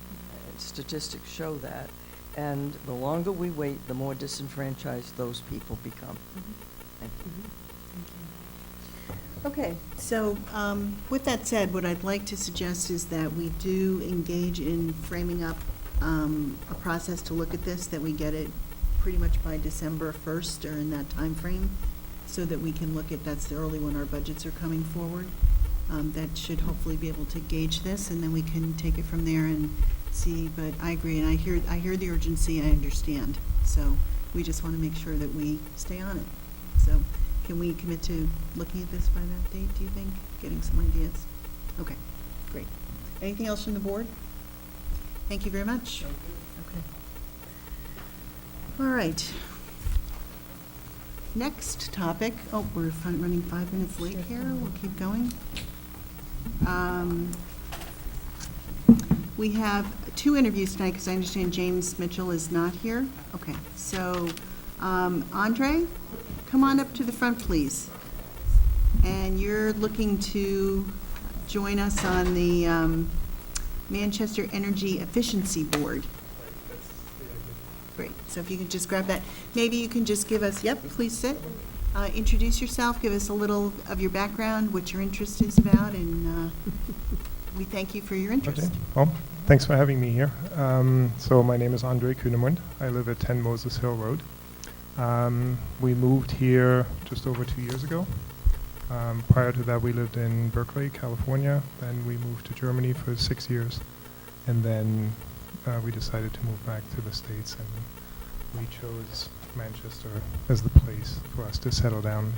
Statistics show that. And the longer we wait, the more disenfranchised those people become. Thank you. Okay, so with that said, what I'd like to suggest is that we do engage in framing up a process to look at this, that we get it pretty much by December 1st or in that time frame, so that we can look at, that's the early when our budgets are coming forward. That should hopefully be able to gauge this, and then we can take it from there and see. But I agree, and I hear the urgency, I understand. So we just want to make sure that we stay on it. So can we commit to looking at this by that date, do you think? Getting some ideas? Okay, great. Anything else from the board? Thank you very much. Okay. All right. Next topic. Oh, we're running 5 minutes late here. We'll keep going. We have 2 interviews tonight, because I understand James Mitchell is not here. Okay, so, Andre, come on up to the front, please. And you're looking to join us on the Manchester Energy Efficiency Board. Great, so if you could just grab that. Maybe you can just give us, yep, please sit. Introduce yourself, give us a little of your background, what your interest is about, and we thank you for your interest. Okay. Well, thanks for having me here. So my name is Andre Kuhnemund. I live at 10 Moses Hill Road. We moved here just over 2 years ago. Prior to that, we lived in Berkeley, California. Then we moved to Germany for 6 years. And then we decided to move back to the States, and we chose Manchester as the place for us to settle down.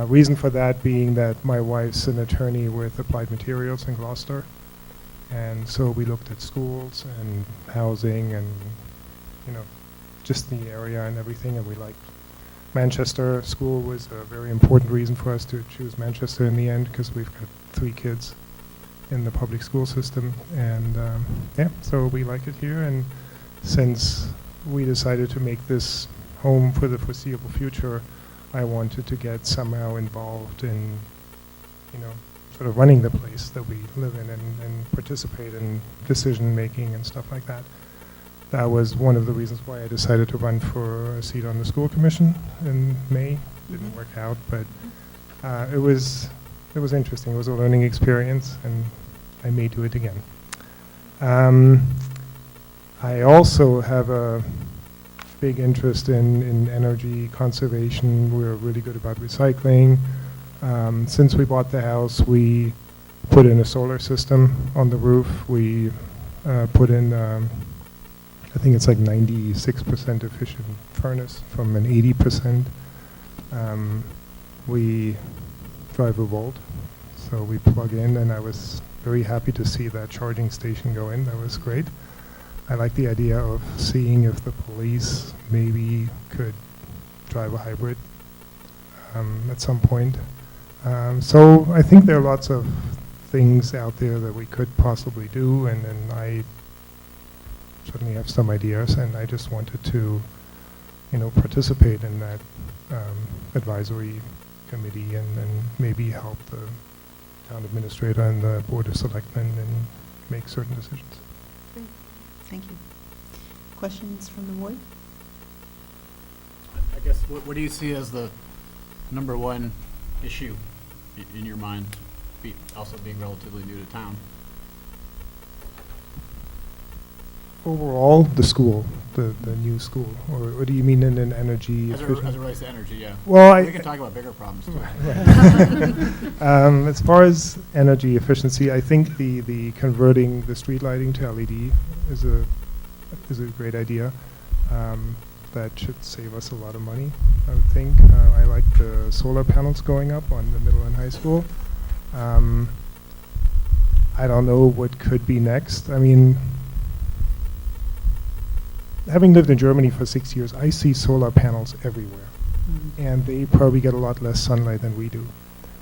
Reason for that being that my wife's an attorney with Applied Materials in Gloucester. And so we looked at schools and housing and, just the area and everything, and we liked Manchester. School was a very important reason for us to choose Manchester in the end, because we've got 3 kids in the public school system, and so we like it here. And since we decided to make this home for the foreseeable future, I wanted to get somehow involved in, sort of running the place that we live in, and participate in decision making and stuff like that. That was one of the reasons why I decided to run for a seat on the school commission in May. Didn't work out, but it was interesting. It was a learning experience, and I may do it again. I also have a big interest in energy conservation. We're really good about recycling. Since we bought the house, we put in a solar system on the roof. We put in, I think it's like 96% efficient furnace from an 80%. We drive a Volt, so we plug in, and I was very happy to see that charging station go in. That was great. I like the idea of seeing if the police maybe could drive a hybrid at some point. So I think there are lots of things out there that we could possibly do, and I certainly have some ideas, and I just wanted to, participate in that advisory committee, and maybe help the town administrator and the Board of Selectmen and make certain decisions. Great. Thank you. Questions from the board? I guess, what do you see as the number one issue in your mind, also being relatively new to town? Overall, the school, the new school, or what do you mean in an energy As it efficient? relates to energy, yeah. Well, We can talk about bigger problems, too. As far as energy efficiency, I think the converting the street lighting to LED is a great idea. That should save us a lot of money, I would think. I like the solar panels going up on the middle and high school. I don't know what could be next. I mean, having lived in Germany for 6 years, I see solar panels everywhere, and they probably get a lot less sunlight than we do.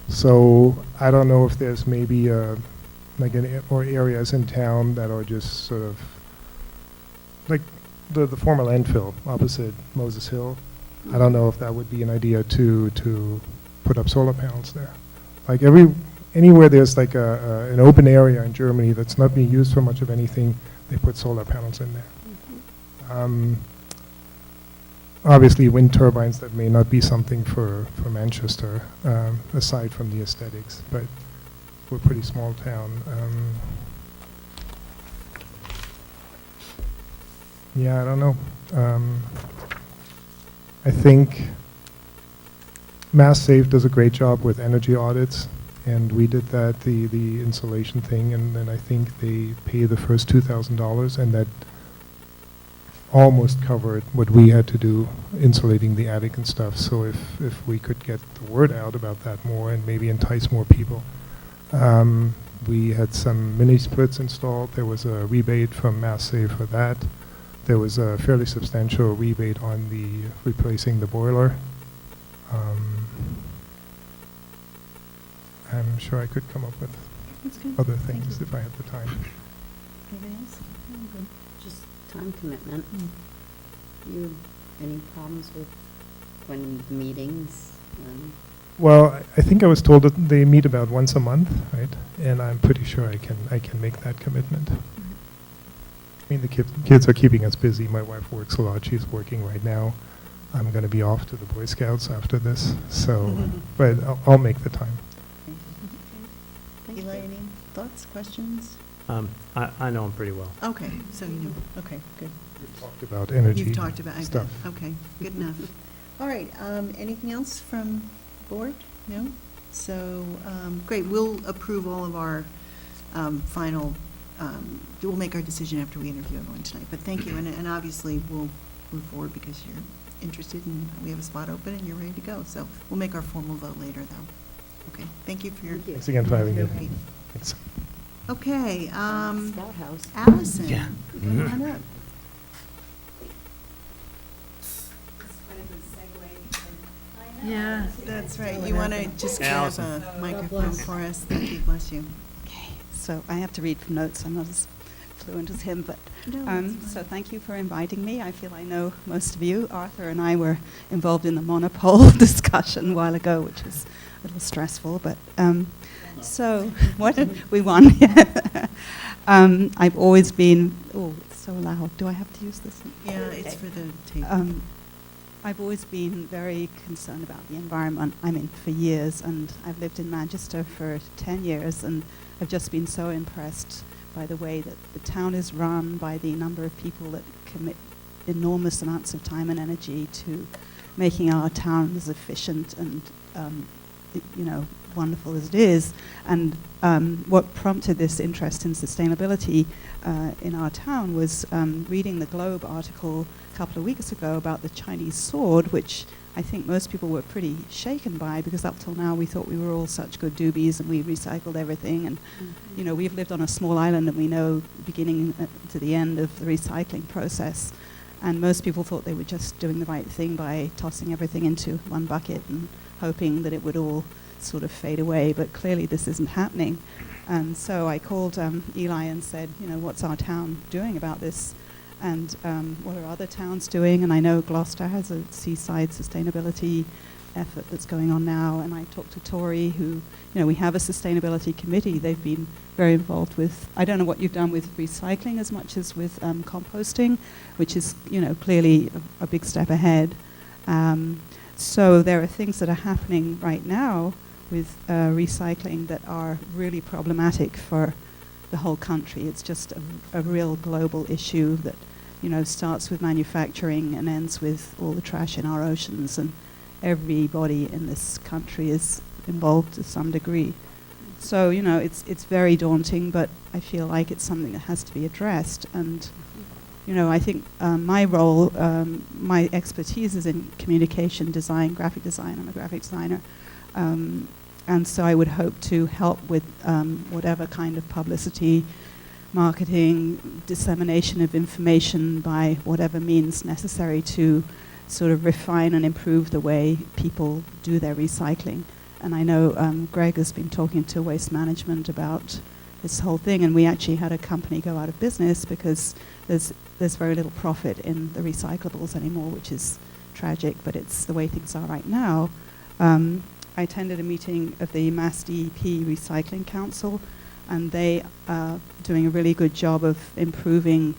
So I don't know if there's maybe or areas in town that are just sort of like the former landfill opposite Moses Hill. I don't know if that would be an idea to put up solar panels there. Like anywhere there's like an open area in Germany that's not being used for much of anything, they put solar panels in there. Obviously, wind turbines, that may not be something for Manchester, aside from the aesthetics, but we're a pretty small town. Yeah, I don't know. I think Mass Save does a great job with energy audits, and we did that, the insulation thing, and then I think they pay the first $2,000, and that almost covered what we had to do insulating the attic and stuff. So if we could get the word out about that more and maybe entice more people. We had some mini splits installed. There was a rebate from Mass Save for that. There was a fairly substantial rebate on the replacing the boiler. I'm sure I could come up with other things if I had the time. Anybody else? Just time commitment. You, any problems with when meetings? Well, I think I was told that they meet about once a month, right? And I'm pretty sure I can make that commitment. I mean, the kids are keeping us busy. My wife works a lot. She's working right now. I'm going to be off to the Boy Scouts after this, so, but I'll make the time. Eli, any thoughts, questions? I know him pretty well. Okay, so you know, okay, good. We've talked about energy You've talked about stuff. Okay, good enough. All right, anything else from board? No? So, great, we'll approve all of our final, we'll make our decision after we interview everyone tonight. But thank you, and obviously we'll move forward because you're interested and we have a spot open and you're ready to go. So we'll make our formal vote later, though. Okay, thank you for your. Thanks again for having me. Great. Thanks. Okay, Scout House. Allison. Yeah. Come on up. It's quite a good segue. Yeah, that's right. You want to just grab Allison. a microphone for us? Thank you, bless you. Okay, so I have to read from notes. I'm not as fluent as him, but No, that's fine. so thank you for inviting me. I feel I know most of you. Arthur and I were involved in the monopole discussion a while ago, which was a little stressful, but so what we won. I've always been. Oh, it's so loud. Do I have to use this? Yeah, it's for the tape. I've always been very concerned about the environment. I mean, for years, and I've lived in Manchester for 10 years, and I've just been so impressed by the way that the town is run, by the number of people that commit enormous amounts of time and energy to making our town as efficient and, wonderful as it is. And what prompted this interest in sustainability in our town was reading the Globe article a couple of weeks ago about the Chinese sword, which I think most people were pretty shaken by, because up till now we thought we were all such good doobies and we recycled everything. And, we've lived on a small island and we know beginning to the end of the recycling process. And most people thought they were just doing the right thing by tossing everything into one bucket and hoping that it would all sort of fade away. But clearly this isn't happening. And so I called Eli and said, what's our town doing about this? And what are other towns doing? And I know Gloucester has a seaside sustainability effort that's going on now. And I talked to Tori, who, we have a sustainability committee. They've been very involved with, I don't know what you've done with recycling as much as with composting, which is, clearly a big step ahead. So there are things that are happening right now with recycling that are really problematic for the whole country. It's just a real global issue that, starts with manufacturing and ends with all the trash in our oceans, and everybody in this country is involved to some degree. So, it's very daunting, but I feel like it's something that has to be addressed. And, I think my role, my expertise is in communication design, graphic design. I'm a graphic designer. And so I would hope to help with whatever kind of publicity, marketing, dissemination of information by whatever means necessary to sort of refine and improve the way people do their recycling. And I know Greg has been talking to Waste Management about this whole thing, and we actually had a company go out of business because there's very little profit in the recyclables anymore, which is tragic, but it's the way things are right now. I attended a meeting of the Mass DEP Recycling Council, and they are doing a really good job of improving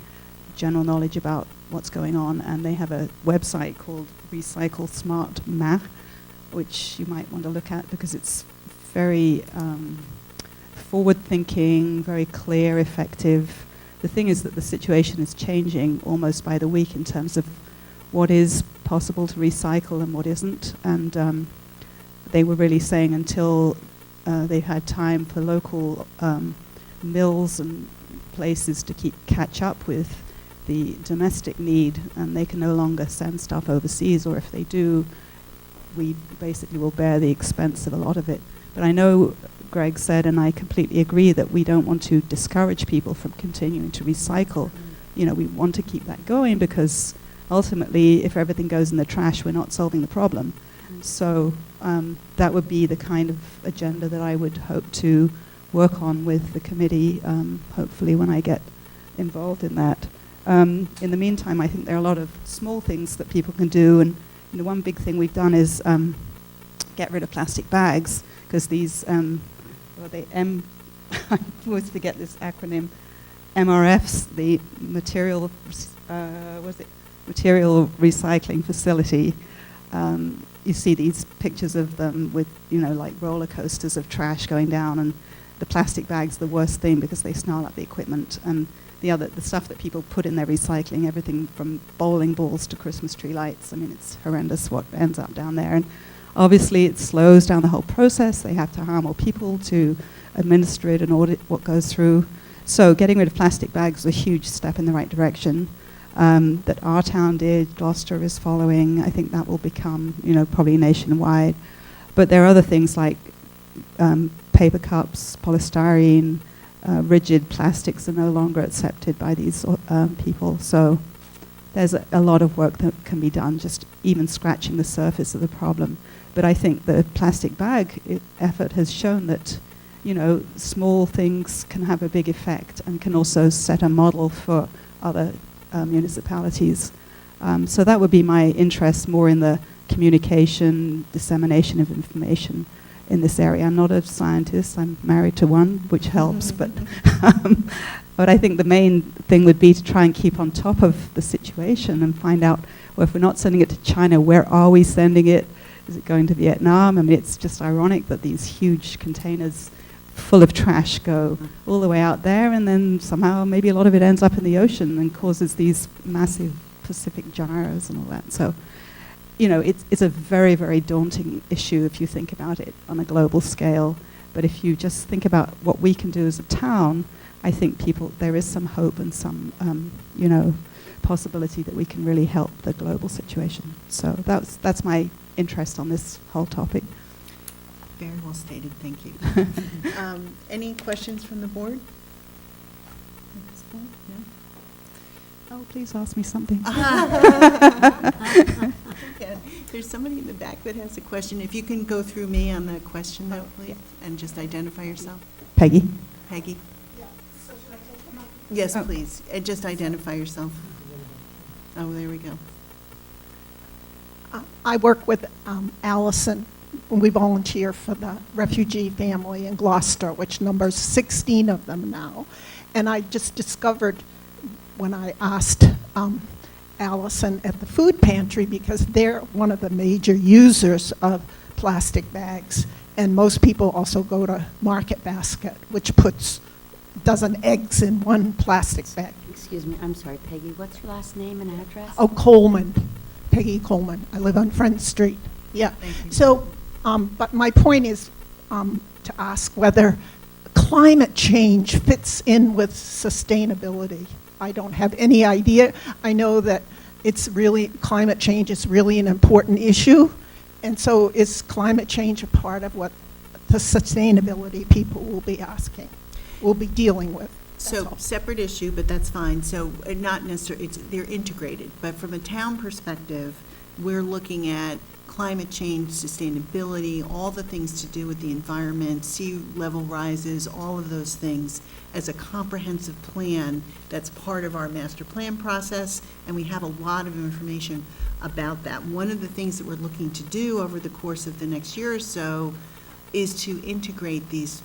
general knowledge about what's going on, and they have a website called Recycle Smart Math, which you might want to look at because it's very forward-thinking, very clear, effective. The thing is that the situation is changing almost by the week in terms of what is possible to recycle and what isn't, and they were really saying until they've had time for local mills and places to catch up with the domestic need, and they can no longer send stuff overseas, or if they do, we basically will bear the expense of a lot of it. But I know Greg said, and I completely agree, that we don't want to discourage people from continuing to recycle. We want to keep that going because ultimately, if everything goes in the trash, we're not solving the problem. So that would be the kind of agenda that I would hope to work on with the committee, hopefully when I get involved in that. In the meantime, I think there are a lot of small things that people can do, and one big thing we've done is get rid of plastic bags, because these, I always forget this acronym, MRFs, the material recycling facility. You see these pictures of them with, like roller coasters of trash going down, and the plastic bag's the worst thing because they snarl up the equipment, and the stuff that people put in their recycling, everything from bowling balls to Christmas tree lights. I mean, it's horrendous what ends up down there. And obviously it slows down the whole process. They have to hire more people to administer it and audit what goes through. So getting rid of plastic bags is a huge step in the right direction. That our town did, Gloucester is following. I think that will become, probably nationwide. But there are other things like paper cups, polystyrene, rigid plastics are no longer accepted by these people. So there's a lot of work that can be done, just even scratching the surface of the problem. But I think the plastic bag effort has shown that, small things can have a big effect and can also set a model for other municipalities. So that would be my interest more in the communication, dissemination of information in this area. I'm not a scientist, I'm married to one, which helps, but I think the main thing would be to try and keep on top of the situation and find out, well, if we're not sending it to China, where are we sending it? Is it going to Vietnam? I mean, it's just ironic that these huge containers full of trash go all the way out there, and then somehow maybe a lot of it ends up in the ocean and causes these massive Pacific gyres and all that. So, it's a very, very daunting issue if you think about it on a global scale. But if you just think about what we can do as a town, I think there is some hope and some, possibility that we can really help the global situation. So that's my interest on this whole topic. Very well stated, thank you. Any questions from the board at this point? No? Oh, please ask me something. Okay. There's somebody in the back that has a question. If you can go through me on the question, though, please, and just identify yourself. Peggy. Peggy. Yeah, so should I take them up? Yes, please. And just identify yourself. Oh, there we go. I work with Allison. We volunteer for the refugee family in Gloucester, which numbers 16 of them now. And I just discovered when I asked Allison at the food pantry, because they're one of the major users of plastic bags, and most people also go to Market Basket, which puts a dozen eggs in one plastic bag. Excuse me, I'm sorry, Peggy, what's your last name and address? Oh, Coleman, Peggy Coleman. I live on Friend Street. Yeah. Thank you. So, but my point is to ask whether climate change fits in with sustainability. I don't have any idea. I know that climate change is really an important issue. And so is climate change a part of what the sustainability people will be dealing with? So separate issue, but that's fine. So not necessarily, they're integrated. But from a town perspective, we're looking at climate change, sustainability, all the things to do with the environment, sea level rises, all of those things as a comprehensive plan that's part of our master plan process, and we have a lot of information about that. One of the things that we're looking to do over the course of the next year or so is to integrate these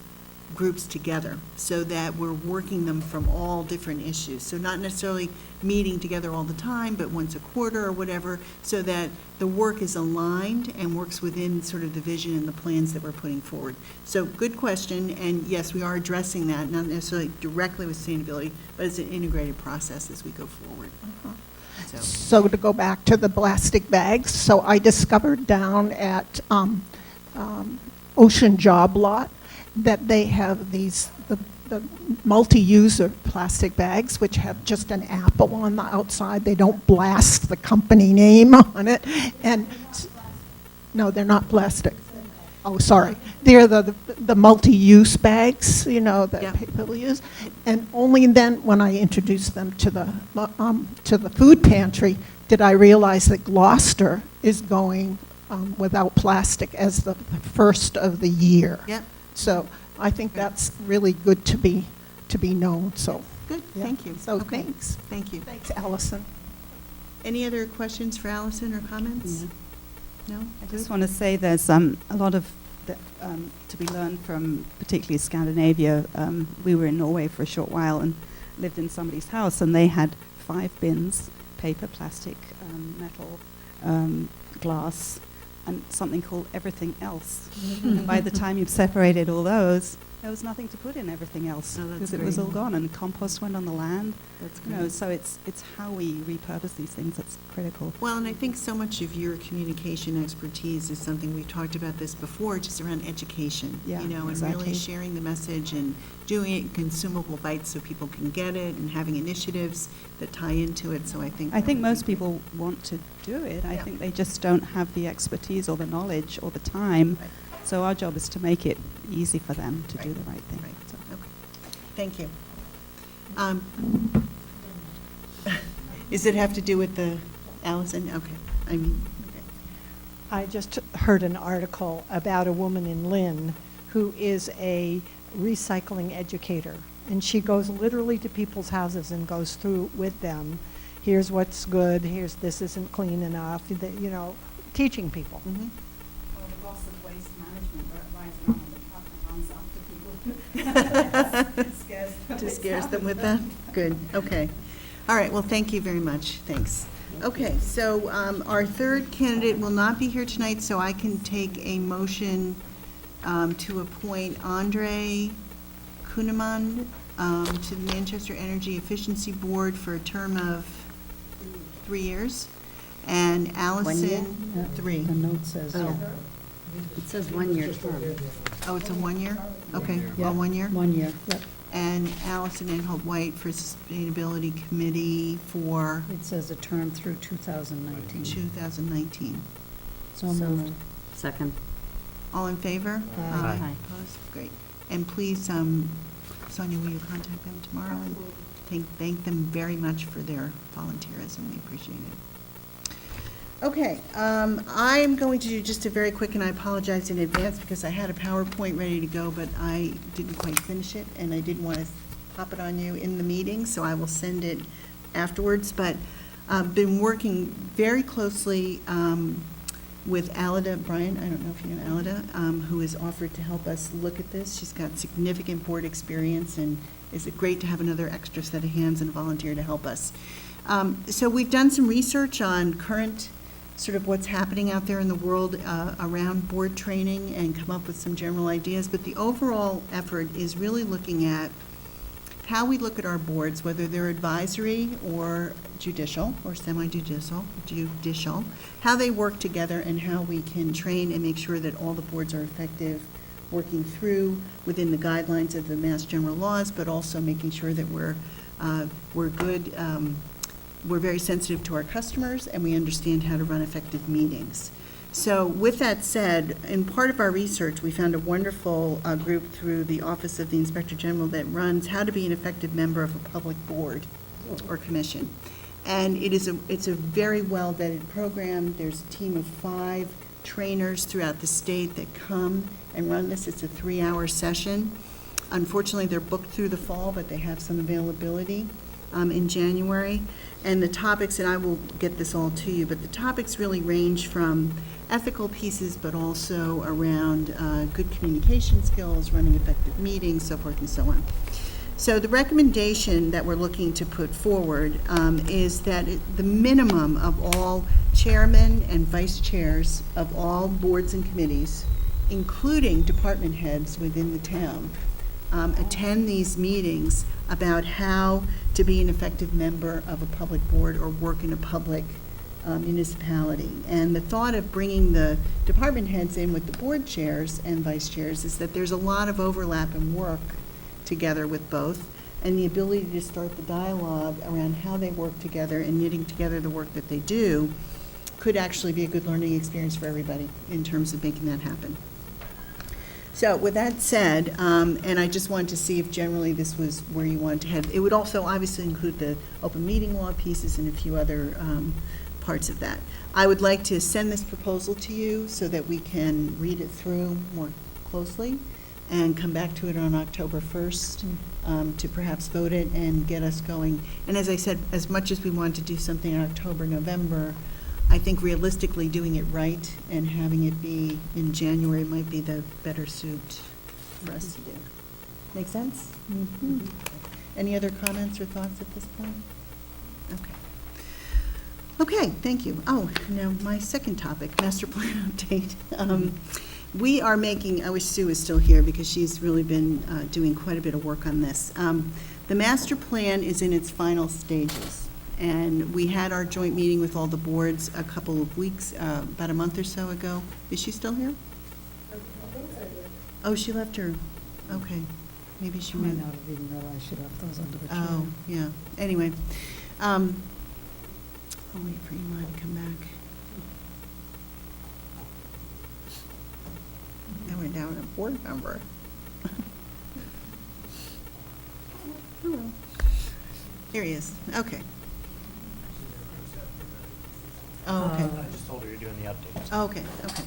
groups together so that we're working them from all different issues. So not necessarily meeting together all the time, but once a quarter or whatever, so that the work is aligned and works within sort of the vision and the plans that we're putting forward. So good question, and yes, we are addressing that, not necessarily directly with sustainability, but it's an integrated process as we go forward. So to go back to the plastic bags, so I discovered down at Ocean Job Lot that they have the multi-user plastic bags, which have just an apple on the outside. They don't blast the company name on it. And no, they're not plastic. Oh, sorry. They're the multi-use bags, that people use. And only then, when I introduced them to the food pantry, did I realize that Gloucester is going without plastic as the first of the year. Yep. So I think that's really good to be known. So good, Yeah. thank you. So Okay, thanks. Thank you. Thanks, Allison. Any other questions for Allison or comments? No? I Good? just want to say there's a lot of to be learned from particularly Scandinavia. We were in Norway for a short while and lived in somebody's house, and they had 5 bins: paper, plastic, metal, glass, and something called everything else. And by the time you've separated all those, there was nothing to put in everything else Oh, that's because it was great. all gone, and compost went on the land. That's You know, great. so it's how we repurpose these things that's critical. Well, and I think so much of your communication expertise is something, we've talked about this before, just around education. Yeah, You know, and exactly. really sharing the message and doing it in consumable bites so people can get it, and having initiatives that tie into it, so I think. I that think would be most great. people want to do it. I Yeah. think they just don't have the expertise or the knowledge or the time. Right. So our job is to make it easy for them to do Right. the right thing. Right. So. Okay, thank you. Does it have to do with the, Allison? Okay, I mean, okay. I just heard an article about a woman in Lynn who is a recycling educator. And she goes literally to people's houses and goes through with them. Here's what's good, here's this isn't clean enough, you know, teaching people. Mhm. Well, the boss of waste management rides around with a truck and runs after people. Scares them. Just scares them with that? Good, okay. All right, well, thank you very much, thanks. Okay, so our third candidate will not be here tonight, so I can take a motion to appoint Andre Kuhneman to the Manchester Energy Efficiency Board for a term of 3 years, and Allison, Yeah. 3. The note says, Oh. it says 1-year term. Oh, it's a 1 year? Okay, Yeah. well, 1 year? 1 year, yep. And Allison Anholt White for Sustainability Committee for It says a term through 2019. 2019. So moved. Second. All in favor? Aye. Aye. Opposed? Great. And please, Sonia, will you contact them tomorrow and thank them very much for their volunteerism? We appreciate it. Okay, I am going to do just a very quick, and I apologize in advance because I had a PowerPoint ready to go, but I didn't quite finish it, and I didn't want to pop it on you in the meeting, so I will send it afterwards. But I've been working very closely with Alida Bryan, I don't know if you know Alida, who has offered to help us look at this. She's got significant board experience, and is it great to have another extra set of hands and a volunteer to help us. So we've done some research on current sort of what's happening out there in the world around board training and come up with some general ideas. But the overall effort is really looking at how we look at our boards, whether they're advisory or judicial or semi-judicial, how they work together and how we can train and make sure that all the boards are effective, working through within the guidelines of the Mass General laws, but also making sure that we're good, we're very sensitive to our customers, and we understand how to run effective meetings. So with that said, in part of our research, we found a wonderful group through the Office of the Inspector General that runs how to be an effective member of a public board or commission. And it's a very well-vetted program. There's a team of 5 trainers throughout the state that come and run this. It's a 3-hour session. Unfortunately, they're booked through the fall, but they have some availability in January. And the topics, and I will get this all to you, but the topics really range from ethical pieces, but also around good communication skills, running effective meetings, so forth and so on. So the recommendation that we're looking to put forward is that the minimum of all chairmen and vice chairs of all boards and committees, including department heads within the town, attend these meetings about how to be an effective member of a public board or work in a public municipality. And the thought of bringing the department heads in with the board chairs and vice chairs is that there's a lot of overlap and work together with both, and the ability to start the dialogue around how they work together and knitting together the work that they do could actually be a good learning experience for everybody in terms of making that happen. So with that said, and I just wanted to see if generally this was where you wanted to head. It would also obviously include the open meeting law pieces and a few other parts of that. I would like to send this proposal to you so that we can read it through more closely. and come back to it on October 1st to perhaps vote it and get us going. And as I said, as much as we want to do something in October, November, I think realistically doing it right and having it be in January might be the better suit for us to do. Make sense? Mhm. Any other comments or thoughts at this point? Okay. Okay, thank you. Oh, now my second topic, master plan update. We are making, I wish Sue was still here because she's really been doing quite a bit of work on this. The master plan is in its final stages, and we had our joint meeting with all the boards a couple of weeks, about a month or so ago. Is she still here? Oh, she left her, okay. Maybe she I might went. not have even realized she left those under the chair. Oh, yeah. Anyway, I'll wait for Iman to come back. Now we're down a board member. Hello. Here he is. Okay. Oh, okay. I just told her you're doing the updates. Okay, okay.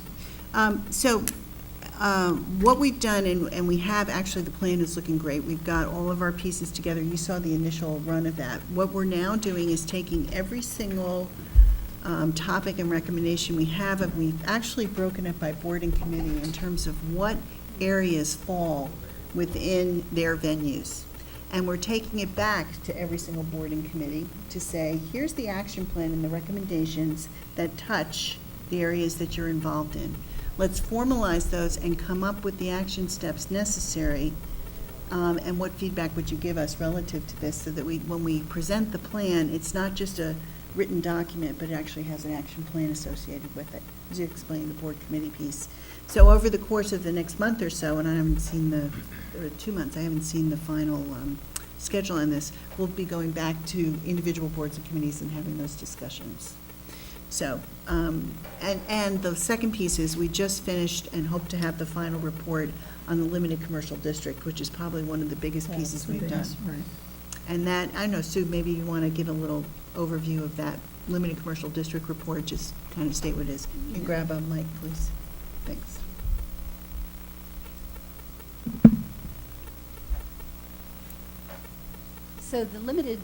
What we've done, and we have, actually, the plan is looking great. We've got all of our pieces together. You saw the initial run of that. What we're now doing is taking every single topic and recommendation we have, and we've actually broken it by board and committee in terms of what areas fall within their venues. And we're taking it back to every single board and committee to say, here's the action plan and the recommendations that touch the areas that you're involved in. Let's formalize those and come up with the action steps necessary, and what feedback would you give us relative to this, so that when we present the plan, it's not just a written document, but it actually has an action plan associated with it, as you explained, the board committee piece. So over the course of the next month or so, and I haven't seen or 2 months, I haven't seen the final schedule on this, we'll be going back to individual boards and committees and having those discussions. So, and the second piece is, we just finished and hope to have the final report on the limited commercial district, which is probably one of the biggest pieces we've done. Right. And that, I don't know, Sue, maybe you want to give a little overview of that limited commercial district report, just kind of state what it is. You can grab a mic, please. Thanks. So the limited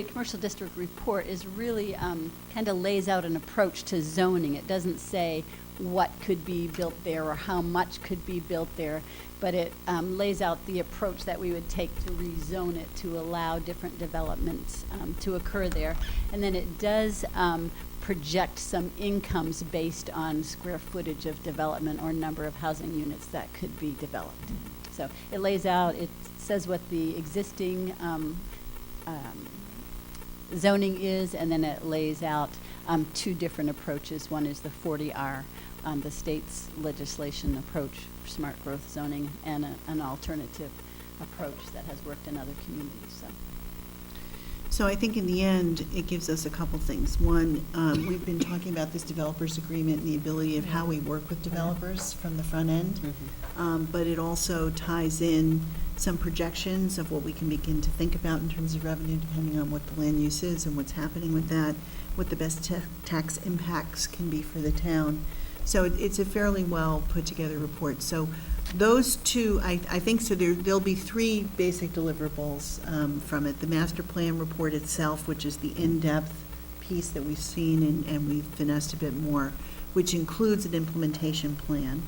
commercial district report is really, kind of lays out an approach to zoning. It doesn't say what could be built there or how much could be built there, but it lays out the approach that we would take to rezone it to allow different developments to occur there. And then it does project some incomes based on square footage of development or number of housing units that could be developed. So it lays out, it says what the existing zoning is, and then it lays out two different approaches. One is the 40R, the state's legislation approach for smart growth zoning, and an alternative approach that has worked in other communities. So I think in the end, it gives us a couple things. One, we've been talking about this developers agreement and the ability of how we work with developers from the front end. But it also ties in some projections of what we can begin to think about in terms of revenue, depending on what the land use is and what's happening with that, what the best tax impacts can be for the town. So it's a fairly well put together report. So those two, I think, so there'll be three basic deliverables from it. The master plan report itself, which is the in-depth piece that we've seen and we've finessed a bit more, which includes an implementation plan.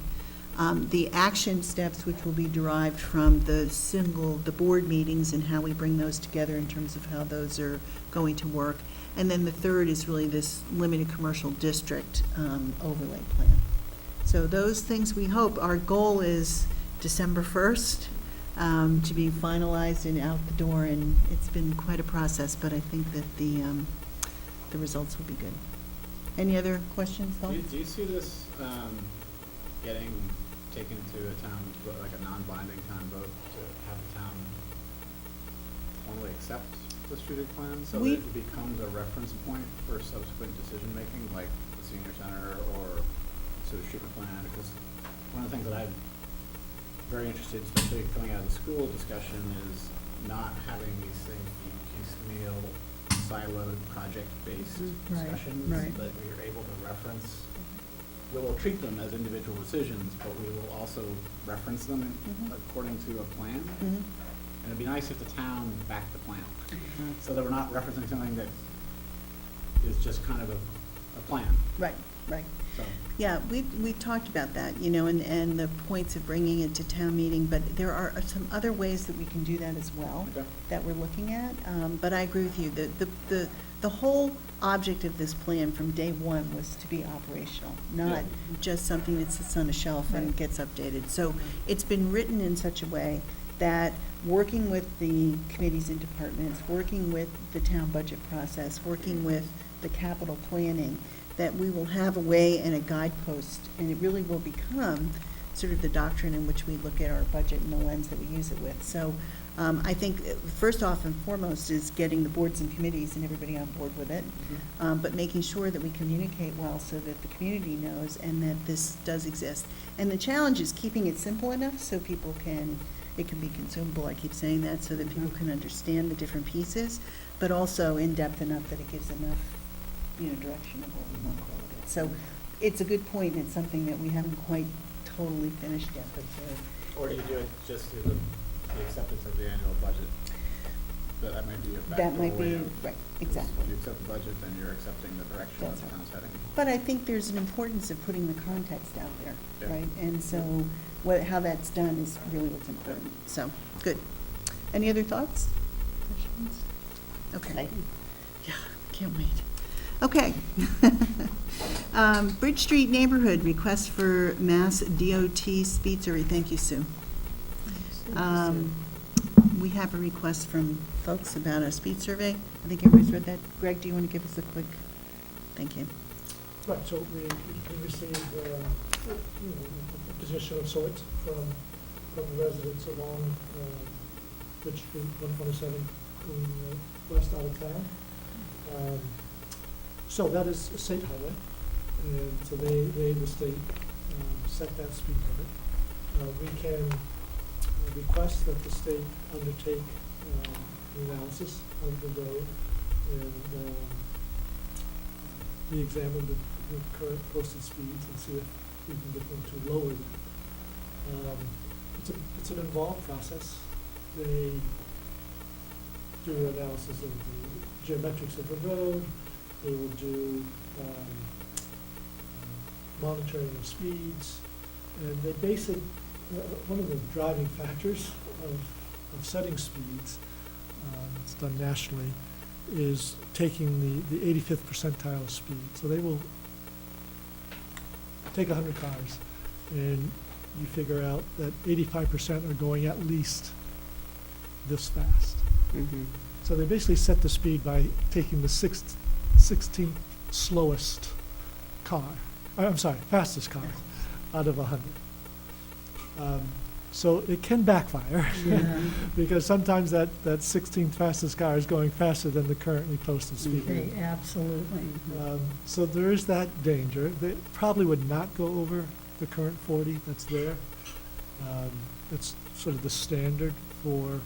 The action steps, which will be derived from the board meetings and how we bring those together in terms of how those are going to work. And then the third is really this limited commercial district overlay plan. So those things, we hope, our goal is December 1st to be finalized and out the door, and it's been quite a process, but I think that the results will be good. Any other questions, Paul? Do you see this getting taken to a town, like a non-binding town vote, to have the town formally accept the strategic plan, so that it becomes a reference point for subsequent decision-making, like the senior center or sewage treatment plan? Because one of the things that I'm very interested, especially coming out of the school discussion, is not having these things be piecemeal, siloed, project-based discussions, that we are able to reference we will treat them as individual decisions, but we will also reference them Mhm. according to a plan. Mhm. And it'd be nice if the town backed the plan, so that we're not referencing something that is just kind of a plan, Right, right. so. Yeah, we talked about that, you know, and the points of bringing it to town meeting, but there are some other ways that we can do that as well, Okay. that we're looking at. But I agree with you, the whole object of this plan from day one was to be operational, not Yeah. just something that sits on a shelf and Right. gets updated. So it's been written in such a way that working with the committees and departments, working with the town budget process, working with the capital planning, that we will have a way and a guidepost, and it really will become sort of the doctrine in which we look at our budget and the lens that we use it with. So I think first off and foremost is getting the boards and committees and everybody on board with it, but making sure that we communicate well so that the community knows and that this does exist. And the challenge is keeping it simple enough so people can, it can be consumable, I keep saying that, so that people can understand the different pieces, but also in-depth enough that it gives enough, you know, direction of where we want to go with it. So it's a good point, and it's something that we haven't quite totally finished yet, but Or do you do it just through the acceptance of the annual budget? That might be a that backdoor might way be, of- right, exactly. If you accept the budget, then you're accepting the direction that That's the right. town's heading. But I think there's an importance of putting the context out there, Yeah. right? And so how that's done is really what's important. So, good. Any other thoughts? Questions? Okay. Yeah, can't wait. Okay. Bridge Street Neighborhood, request for Mass DOT speed survey. Thank you, Sue. We have a request from folks about a speed survey. I think everybody's read that. Greg, do you want to give us a quick, thank you. Right, so we received, a position of sorts from the residents along Bridge Street, 127, going west out of town. So that is a state highway, and so they, the state, set that speed limit. We can request that the state undertake an analysis of the road and re-examine the current posted speeds and see if we can get them to lower them. It's an involved process. They do analysis of the geometrics of the road. They will do monitoring of speeds, and they base it, one of the driving factors of setting speeds, it's done nationally, is taking the 85th percentile of speed. So they will take 100 cars, and you figure out that 85% are going at least this fast. So they basically set the speed by taking the 16th slowest car, fastest car out of 100. So it can backfire, because sometimes that 16th fastest car is going faster than the currently posted speed limit. Absolutely. So there is that danger. They probably would not go over the current 40 that's there. It's sort of the standard for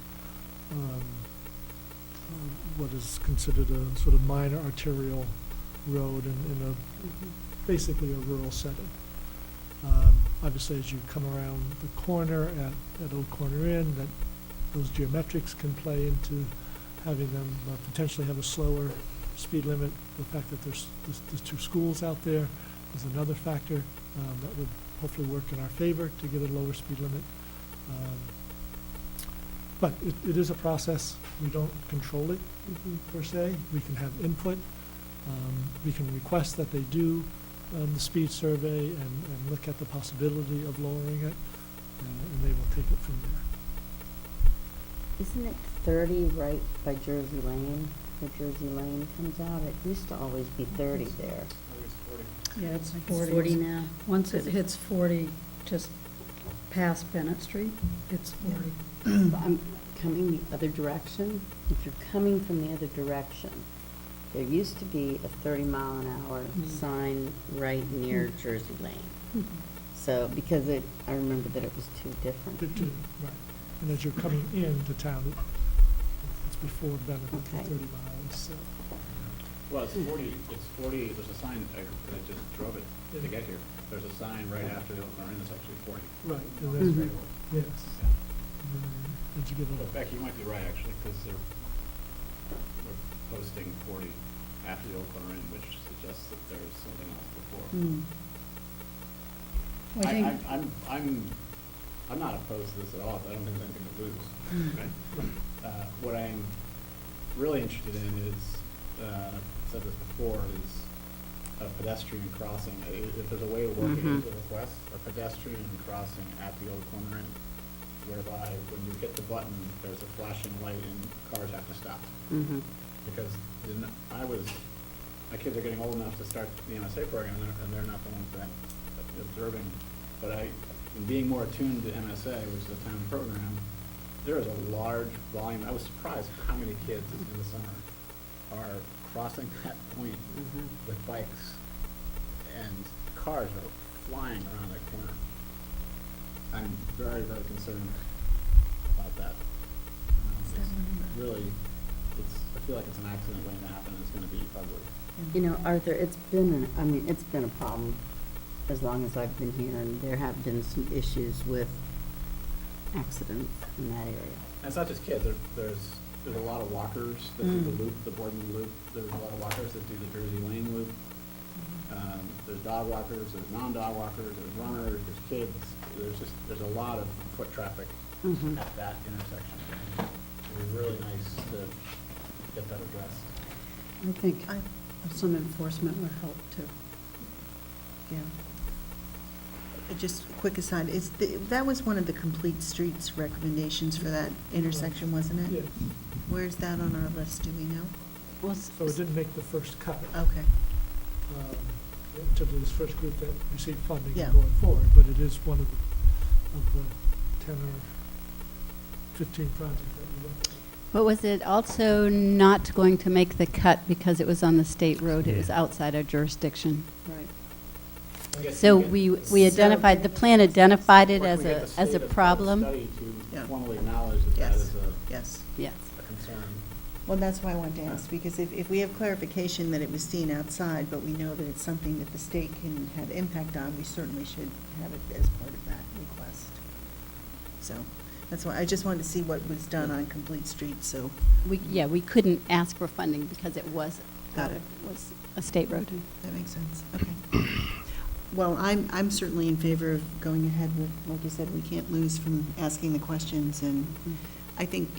what is considered a sort of minor arterial road in basically a rural setting. Obviously, as you come around the corner at Old Corner Inn, that those geometrics can play into having them potentially have a slower speed limit. The fact that there's two schools out there is another factor that would hopefully work in our favor to get a lower speed limit. But it is a process. We don't control it per se. We can have input. We can request that they do the speed survey and look at the possibility of lowering it, and they will take it from there. Isn't it 30 right by Jersey Lane, where Jersey Lane comes out? It used to always be 30 there. Yeah, it's It's 40. 40 now. Once it hits 40, just past Bennett Street, it's 40. But I'm coming the other direction. If you're coming from the other direction, there used to be a 30-mile-an-hour sign right near Jersey Lane. So, because I remember that it was two different. Right. And as you're coming into town, it's before Bennett, Okay. 30 miles. So. Well, it's 40, there's a sign, I just drove it to get here. There's a sign right after the Oakland Inn that's actually 40. Right, and It's that's, very low. yes. Yeah. Did you get But Becky, you might be right, actually, because they're posting 40 after the Oakland Inn, which suggests that there's something else before. I think, I'm not opposed to this at all. I don't think there's anything to lose. Right? What I'm really interested in is, I've said this before, is a pedestrian crossing. If there's a way to work it into the request, a pedestrian crossing at the old corner inn, whereby when you hit the button, there's a flashing light and cars have to stop. Because my kids are getting old enough to start the MSA program, and they're not the ones that I'm observing. But in being more attuned to MSA, which is a town program, there is a large volume. I was surprised how many kids in the summer are crossing that point with bikes, and cars are flying around that corner. I'm very, very concerned about that. I feel like it's an accident waiting to happen, and it's going to be ugly. You know, Arthur, it's been a problem as long as I've been here, and there have been some issues with accidents in that area. And it's not just kids. There's a lot of walkers that do the loop, the Boardman loop. There's a lot of walkers that do the Jersey Lane loop. There's dog walkers, there's non-dog walkers, there's runners, there's kids. There's a lot of foot traffic at that intersection. It'd be really nice to get that addressed. I think some enforcement would help too. Yeah. Just a quick aside, that was one of the Complete Streets recommendations for that intersection, wasn't it? Yes. Where's that on our list, do we know? So it didn't make the first cut. Okay. In terms of this first group that received funding Yeah. going forward, but it is one of the 10 or 15 projects that we looked at. But was it also not going to make the cut because it was on the state road? It was Yeah. outside our jurisdiction. Right. So we identified, the plan identified it as a problem? Study Yeah. to formally acknowledge that that Yes. is Yes. Yes. a concern. Well, that's why I wanted to ask, because if we have clarification that it was seen outside, but we know that it's something that the state can have impact on, we certainly should have it as part of that request. So, that's why, I just wanted to see what was done on Complete Street, so. We couldn't ask for funding because it was Got it. was a state road. That makes sense, okay. Well, I'm certainly in favor of going ahead with, like you said, we can't lose from asking the questions, and I think,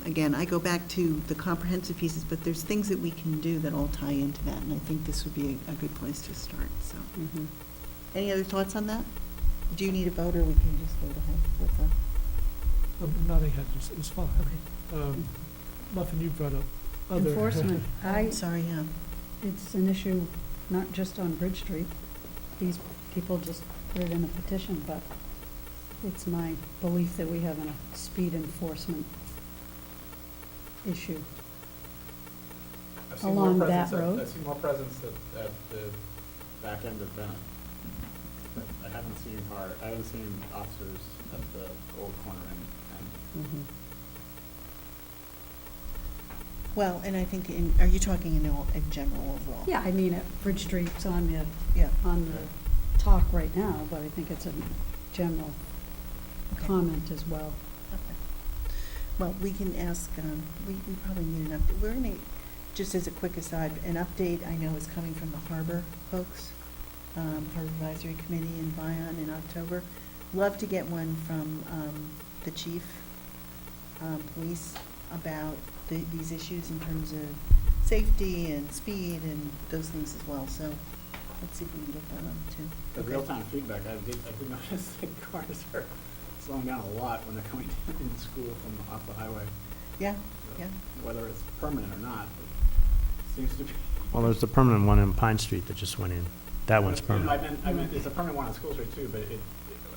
again, I go back to the comprehensive pieces, but there's things that we can do that all tie into that, and I think this would be a good place to start, so. Any other thoughts on that? Do you need a vote, or we can just go ahead with the? Nodding head is fine. Muffin, you brought up other. Enforcement, I'm sorry, yeah. it's an issue not just on Bridge Street. These people just put it in a petition, but it's my belief that we have a speed enforcement issue. I've seen more Along that presence road? I've seen more presence at the back end of Bennett. But I haven't seen officers at the old corner end. Well, and I think, are you talking in general overall? Yeah, I mean, Bridge Street's on the Yeah. talk right now, but I think it's a general Okay. comment as well. Okay. Well, we can ask, we probably need an update. We're going to, just as a quick aside, an update I know is coming from the harbor folks, Harbor Advisory Committee in Vion in October. Love to get one from the chief, police, about these issues in terms of safety and speed and those things as well. So let's see if we can get that on too. The Okay. real-time feedback, I did notice that cars are slowing down a lot when they're coming into school from off the highway. Yeah, yeah. Whether it's permanent or not, it seems to be. Well, there's the permanent one in Pine Street that just went in. That one's permanent. I meant, it's a permanent one on School Street too, but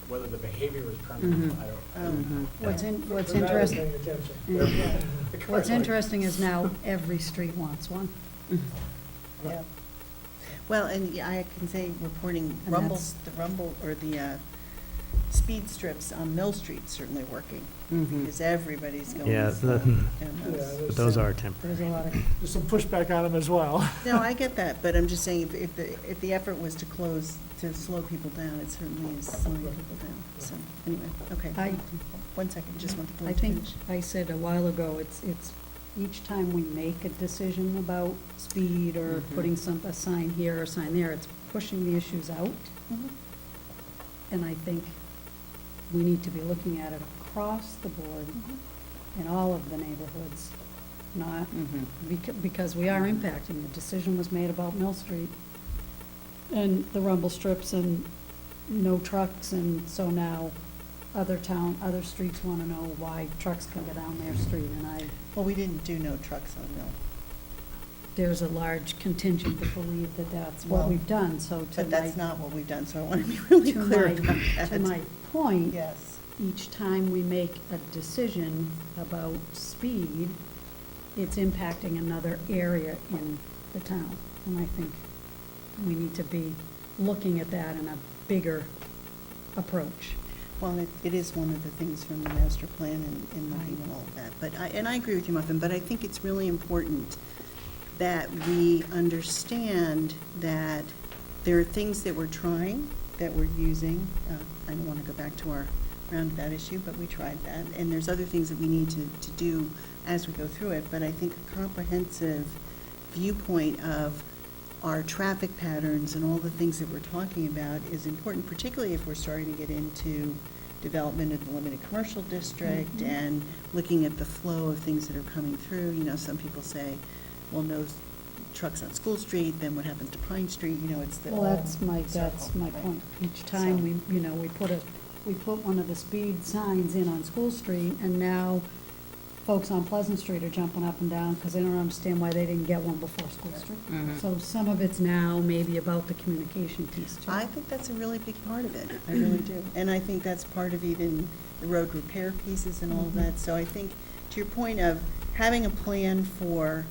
whether the behavior is permanent, I don't. What's We're not interesting, paying attention. The car's what's like- interesting is now every street wants one. Yeah. Well, and yeah, I can say reporting And rumbles, the rumble, or the speed strips on Mill Street certainly working, Mhm. because everybody's going Yeah, slow. the- and Yeah, those- But those so- are temporary. There's a lot of, There's some pushback on them as well. No, I get that, but I'm just saying, if the effort was to slow people down, it certainly is slowing people down. So, anyway, okay. I- 1 second, just want the I board to think finish. I said a while ago, it's each time we make a decision about speed or Mhm. putting a sign here or a sign there, it's pushing the issues out. Mhm. And I think we need to be looking at it across the board in all of the neighborhoods, not, because we are impacting. The decision was made about Mill Street and the rumble strips and no trucks, and so now other streets want to know why trucks can get down their street, and Well, we didn't do no trucks on Mill, there's a large contingent that believe that that's Well, what we've done, so to but that's my, not what we've done, so I want to be really to clear my, about that. to my point, Yes. each time we make a decision about speed, it's impacting another area in the town. And I think we need to be looking at that in a bigger approach. Well, it is one of the things from the master plan and looking at all of that. But I agree with you, Muffin, but I think it's really important that we understand that there are things that we're trying, that we're using. I don't want to go back to our roundabout issue, but we tried that. And there's other things that we need to do as we go through it. But I think a comprehensive viewpoint of our traffic patterns and all the things that we're talking about is important, particularly if we're starting to get into development of the limited commercial district and looking at the flow of things that are coming through. You know, some people say, well, no trucks on School Street, then what happens to Pine Street? You know, it's the. Well, that's my Right. point. Each time we put one of the speed signs in on School Street, and now folks on Pleasant Street are jumping up and down because they don't understand why they didn't get one before School Street. Mhm. So some of it's now maybe about the communication piece too. I think that's a really big part of it. I really do. And I think that's part of even the road repair pieces and all of that. So I think, to your point of having a plan for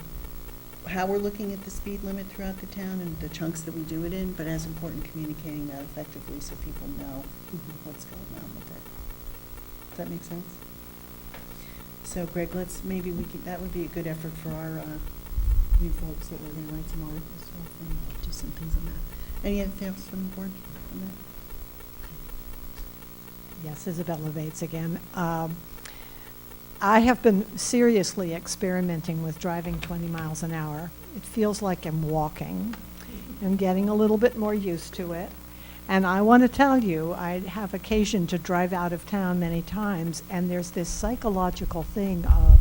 how we're looking at the speed limit throughout the town and the chunks that we do it in, but as important, communicating that effectively so people know what's going on with it. Does that make sense? So Greg, that would be a good effort for our new folks that we're going to write some articles for and do some things on that. Anything else from the board on that? Yes, Isabella Bates again. I have been seriously experimenting with driving 20 miles an hour. It feels like I'm walking. I'm getting a little bit more used to it. And I want to tell you, I have occasion to drive out of town many times, and there's this psychological thing of,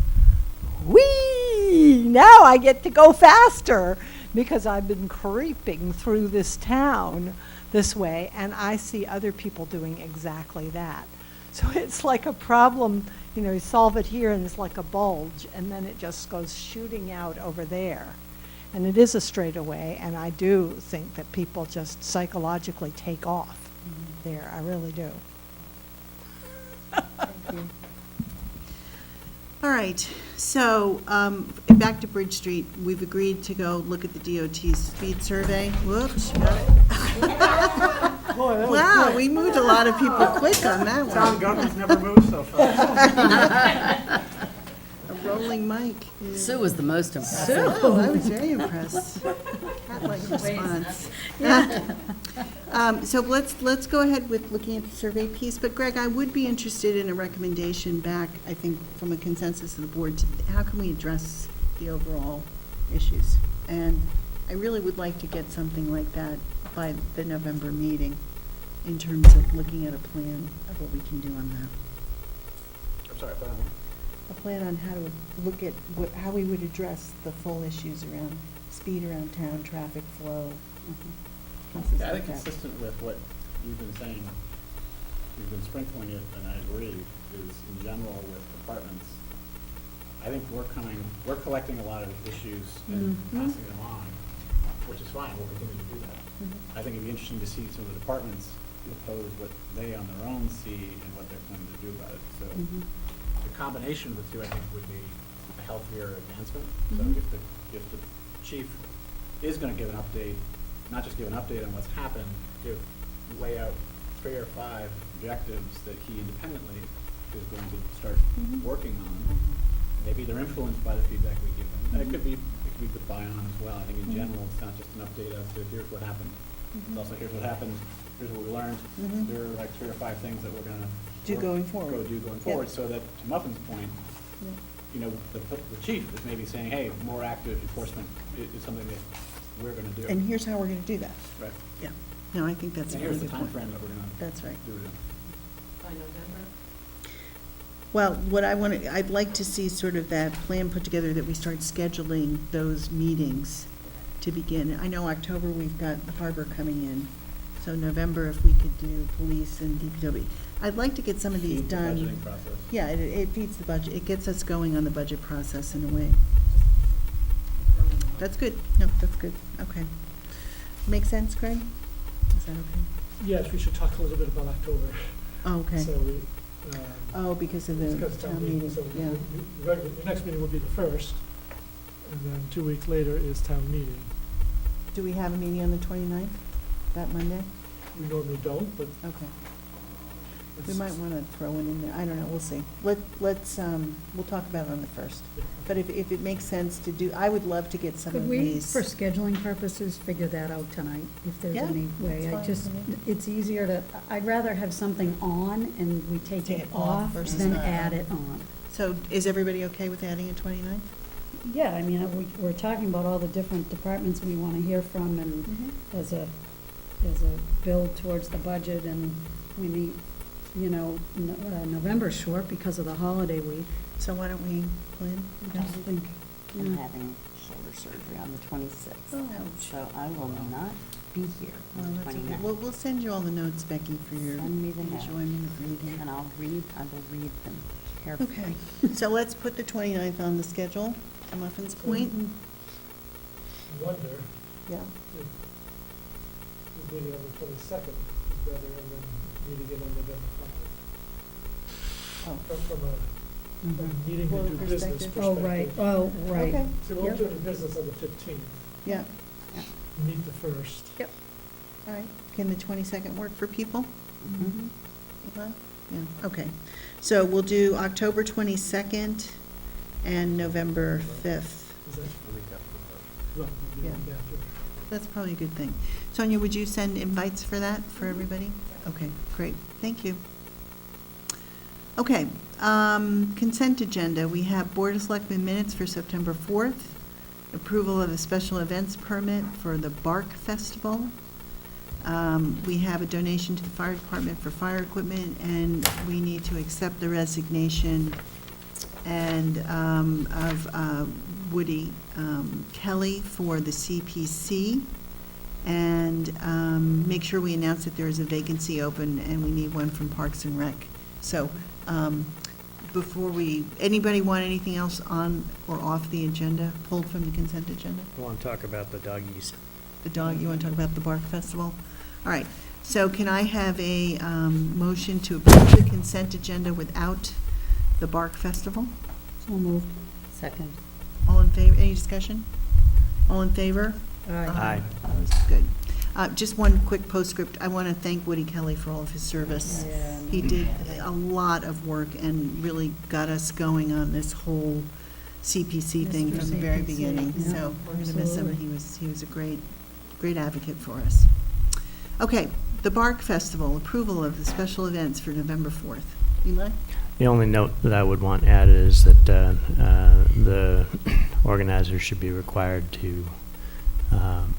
whee, now I get to go faster because I've been creeping through this town this way, and I see other people doing exactly that. So it's like a problem, you solve it here and it's like a bulge, and then it just goes shooting out over there. And it is a straightaway, and I do think that people just psychologically take off there. I really do. Thank you. All right, so back to Bridge Street. We've agreed to go look at the DOT's speed survey. Whoops, you got it. Boy, that was Wow, quick. we moved a lot of people quick on that Town one. government's never moved so fast. A rolling mic. Sue was the most impressive. Oh, I was very impressed. Cat-like response. So let's go ahead with looking at the survey piece, but Greg, I would be interested in a recommendation back, I think, from a consensus of the board, to how can we address the overall issues? And I really would like to get something like that by the November meeting, in terms of looking at a plan of what we can do on that. I'm sorry, I thought A plan on how to look at how we would address the full issues around speed around town, traffic flow. pieces Yeah, I like think that. consistent with what you've been saying, you've been sprinkling it, and I agree, is in general with departments, I think we're collecting a lot of issues and passing them on, which is fine, we'll continue to do that. I think it'd be interesting to see some of the departments propose what they on their own see and what they're planning to do about it. So the combination of the two, I think, would be a healthier advancement. So if the chief is going to give an update, not just give an update on what's happened, lay out 3 or 5 objectives that he independently is going to start working on. Maybe they're influenced by the feedback we give them. It could be with buy-on as well. I think in general, it's not just an update as to here's what happened. It's also here's what happened, here's what we learned. There are like 3 or 5 things that we're gonna Do going forward. do going Yep. forward, so that, to Muffin's point, you know, the chief is maybe saying, hey, more active enforcement is something that we're gonna do. And here's how we're gonna do that. Right. Yeah. No, I think that's a And really here's the good point. timeframe that we're gonna That's right. do it in. By November? Well, what I want to, I'd like to see sort of that plan put together that we start scheduling those meetings to begin. I know October, we've got the harbor coming in, so November, if we could do police and DPW. I'd like to get some of these Feed the done. budgeting process. Yeah, it feeds the budget, it gets us going on the budget process in a way. That's good, no, that's good, okay. Make sense, Craig? Is that okay? Yes, we should talk a little bit about October. Oh, okay. So we, Oh, because of the because town meeting, so yeah. the next meeting will be the 1st, and then 2 weeks later is town meeting. Do we have a meeting on the 29th, that Monday? We normally don't, but Okay. We it's- might want to throw one in there, I don't know, we'll see. Let's, we'll talk about it on the 1st. But if it makes sense to do, I would love to get some Could of we, these. for scheduling purposes, figure that out tonight, if there's Yeah, any way? that's I fine just, with me. it's easier to, I'd rather have something on and we take Take it it off off versus than not add on. it on. So is everybody okay with adding a 29th? Yeah, I mean, we're talking about all the different departments we want to hear from and Mm-hmm. as a build towards the budget, and we need, you know, November's short because of the holiday week. So why don't we plan? I just think, I'm yeah. having shoulder surgery on the 26th, Oh. so I will not be here Well, on the that's okay. 29th. We'll send you all the notes, Becky, for your Send me the notes. enjoyment of reading. And I will read them carefully. Okay, so let's put the 29th on the schedule, to Muffin's point. wonder Yeah. if the meeting on the 22nd is better than meeting it on November 5. Oh. From a meeting Well, to do business perspective. perspective. Oh, right, oh, right. Okay. So we'll Yep. do the business on the 15th, Yeah, meet the 1st. all right. Can the 22nd work for people? Mhm. Eva? Yeah, okay. So we'll do October 22nd and November 5th. Is that, A week after the well, the Yeah. week after. That's probably a good thing. Sonia, would you send invites for that, for everybody? Okay, great, thank you. Okay, consent agenda. We have Board of Selectmen minutes for September 4th, approval of a special events permit for the Bark Festival. We have a donation to the fire department for fire equipment, and we need to accept the resignation and of Woody Kelly for the CPC, and make sure we announce that there is a vacancy open, and we need one from Parks and Rec. So before anybody want anything else on or off the agenda, pulled from the consent agenda? I want to talk about the doggies. The dog, you want to talk about the Bark Festival? All right, so can I have a motion to approve the consent agenda without the Bark Festival? So moved. Second. All in favor, any discussion? All in favor? Aye. That was good. Just one quick postscript. I want to thank Woody Kelly for all of his service. Yeah. He did a lot of work and really got us going on this whole CPC thing Mr. from the very CPC, beginning. yeah, So we're going to miss him. absolutely. He was a great advocate for us. Okay, the Bark Festival, approval of the special events for November 4th. Eli? The only note that I would want added is that the organizers should be required to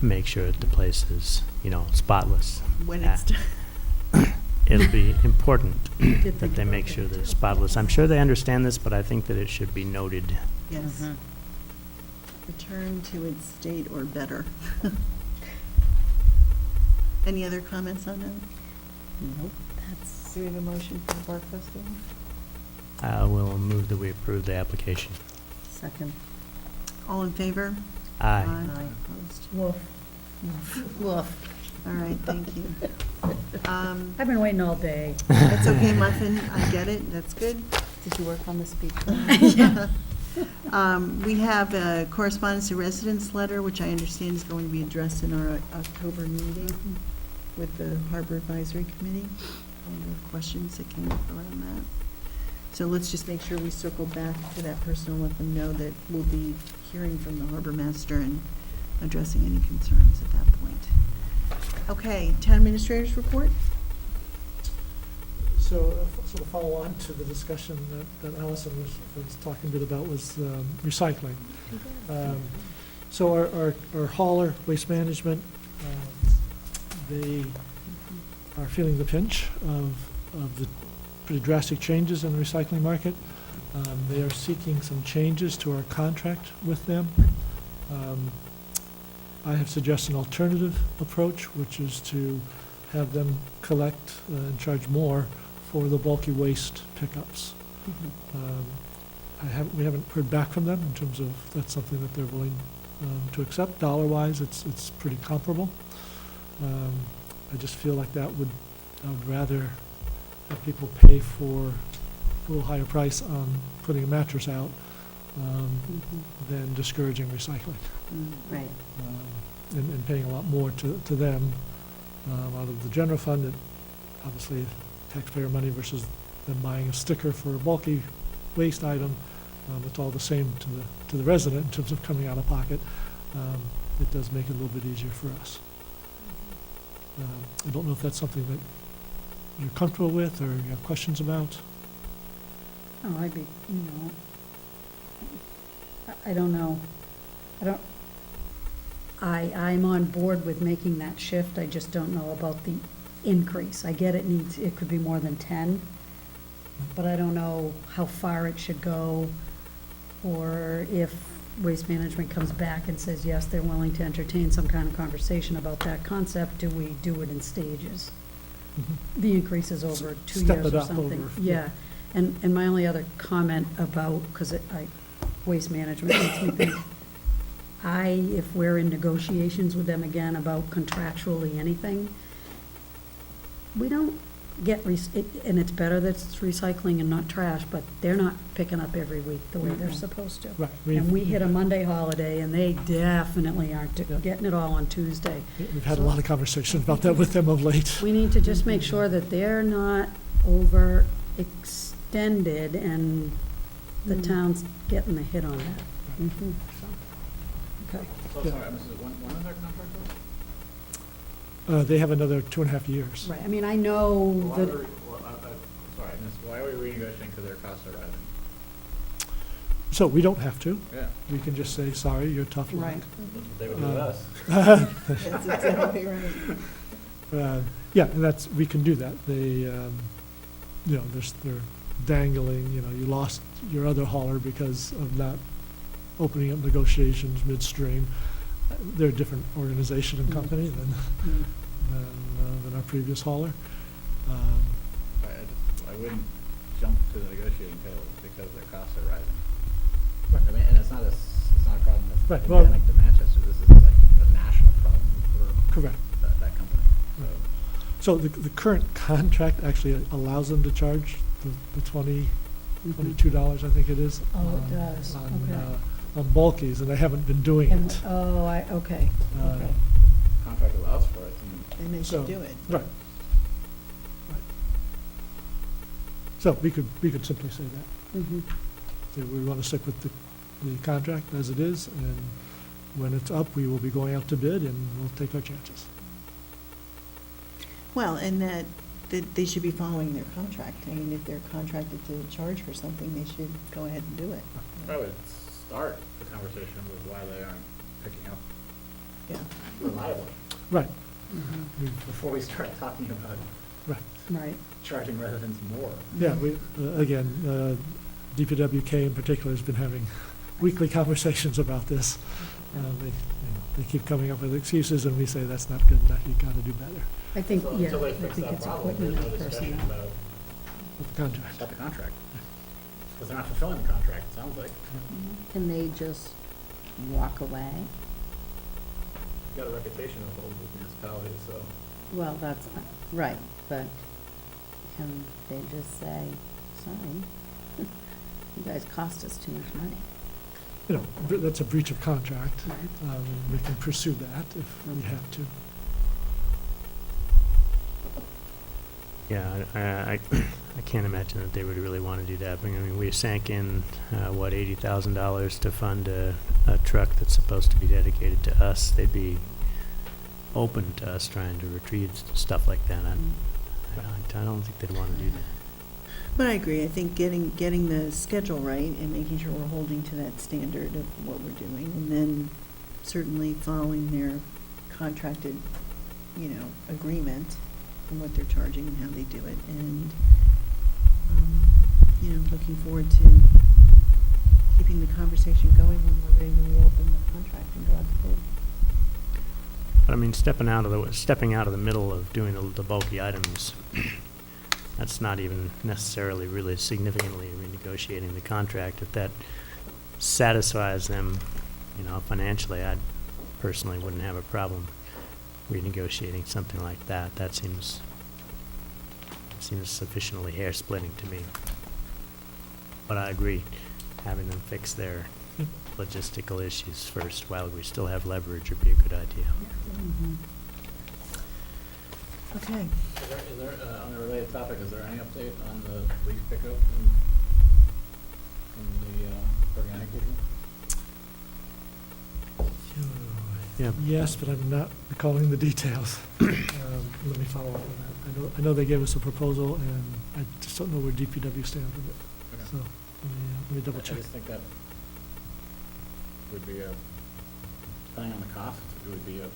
make sure that the place is, spotless. When it's done. It'll be important Did that think they about make that sure that too. it's spotless. I'm sure they understand this, but I think that it should be noted. Yes. Mhm. Return to its state or better. Any other comments on that? Nope, that's, Do we have a motion for the Bark Festival? I will move that we approve the application. second. All in favor? Aye. Opposed? Woof. Woof. All right, thank you. I've been waiting all day. That's okay, Muffin, I get it, that's good. Did you work on the speech? We have a correspondence to residence letter, which I understand is going to be addressed in our October meeting. with the Harbor Advisory Committee. Any other questions that came up around that? So let's just make sure we circle back to that person and let them know that we'll be hearing from the harbor master and addressing any concerns at that point. Okay, town administrators report? So, sort of follow on to the discussion that Allison was talking a bit about was recycling. So our hauler, Waste Management, they are feeling the pinch of the pretty drastic changes in the recycling market. They are seeking some changes to our contract with them. I have suggested an alternative approach, which is to have them collect and charge more for the bulky waste pickups. We haven't heard back from them in terms of that's something that they're willing to accept. Dollar-wise, it's pretty comparable. I just feel like I would rather have people pay for a little higher price on putting a mattress out than discouraging recycling. Right. And paying a lot more to them out of the general fund. It, obviously, taxpayer money versus them buying a sticker for a bulky waste item. It's all the same to the resident in terms of coming out of pocket. It does make it a little bit easier for us. I don't know if that's something that you're comfortable with or you have questions about. Oh, I don't know. I'm on board with making that shift. I just don't know about the increase. I get it could be more than 10, but I don't know how far it should go, or if Waste Management comes back and says, yes, they're willing to entertain some kind of conversation about that concept, do we do it in stages? The increase is over 2 Step years it or up something. over, Yeah, and my only other comment about, because Waste Management makes me think, if we're in negotiations with them again about contractually anything, we don't get, and it's better that it's recycling and not trash, but they're not picking up every week the way they're supposed to. Right. And we hit a Monday holiday, and they definitely aren't getting it all on Tuesday. We've had a lot of conversations about that with them of late. We need to just make sure that they're not overextended and the town's getting the hit on that. Okay. So, sorry, Mrs. When is their contract up? They have another 2.5 years. Right, I mean, I know Why that, are we, sorry, I missed, why are we renegotiating because their costs are rising? So we don't have to. Yeah. We can just say, sorry, you're tough luck. right. That's what they would do with us. That's exactly right. Yeah, and we can do that. They, they're dangling, you lost your other hauler because of not opening up negotiations midstream. They're a different organization and company than our previous hauler. I wouldn't jump to the negotiating table because their costs are rising. I mean, and it's not a problem that's endemic to Manchester. This is like a national problem for Correct. that company. So the current contract actually allows them to charge the $22, I think it is. Oh, it does, on bulkies, and they haven't been doing And, it. okay. Contract allows for it. And they So- should do it. Right. So we could simply say that. Say we want to stick with the contract as it is, and when it's up, we will be going out to bid, and we'll take our chances. Well, and that they should be following their contract. I mean, if they're contracted to charge for something, they should go ahead and do it. I would start the conversation with why they aren't picking up Yeah. reliably Right. before we start talking about Right. charging residents more. Yeah, again, DPWK in particular has been having weekly conversations about this. They keep coming up with excuses, and we say that's not good enough, you've got to do better I think, So yeah, until they I fix think that it's problem, equipment there's no and discussion personnel. with the contract. about the contract. Because they're not fulfilling the contract, it sounds like. Can they just walk away? You've got a reputation of old municipalities, so. Well, that's, right, but can they just say, sorry, you guys cost us too much money? That's a breach of contract. Right. We can pursue that if we have to. Yeah, I can't imagine that they would really want to do that. I mean, we sank in, $80,000 to fund a truck that's supposed to be dedicated to us. They'd be open to us trying to retrieve stuff like that. I don't think they'd want to do that. But I agree, I think getting the schedule right and making sure we're holding to that standard of what we're doing, and then certainly following their contracted, agreement and what they're charging and how they do it, and, looking forward to keeping the conversation going when we're ready to reopen the contract and go out to bid. But I mean, stepping out of the middle of doing the bulky items, that's not even necessarily really significantly renegotiating the contract. If that satisfies them, financially, I personally wouldn't have a problem renegotiating something like that. That seems sufficiently hair-splitting to me. But I agree, having them fix their logistical issues first while we still have leverage would be a good idea. Okay. Is there, on a related topic, is there any update on the leaf pickup from the organic people? Yeah. Yes, but I'm not recalling the details. Let me follow up on that. I know they gave us a proposal, and I just don't know where DPW stands with it. Okay. So let me double check. I just think that would be depending on the cost, it would be a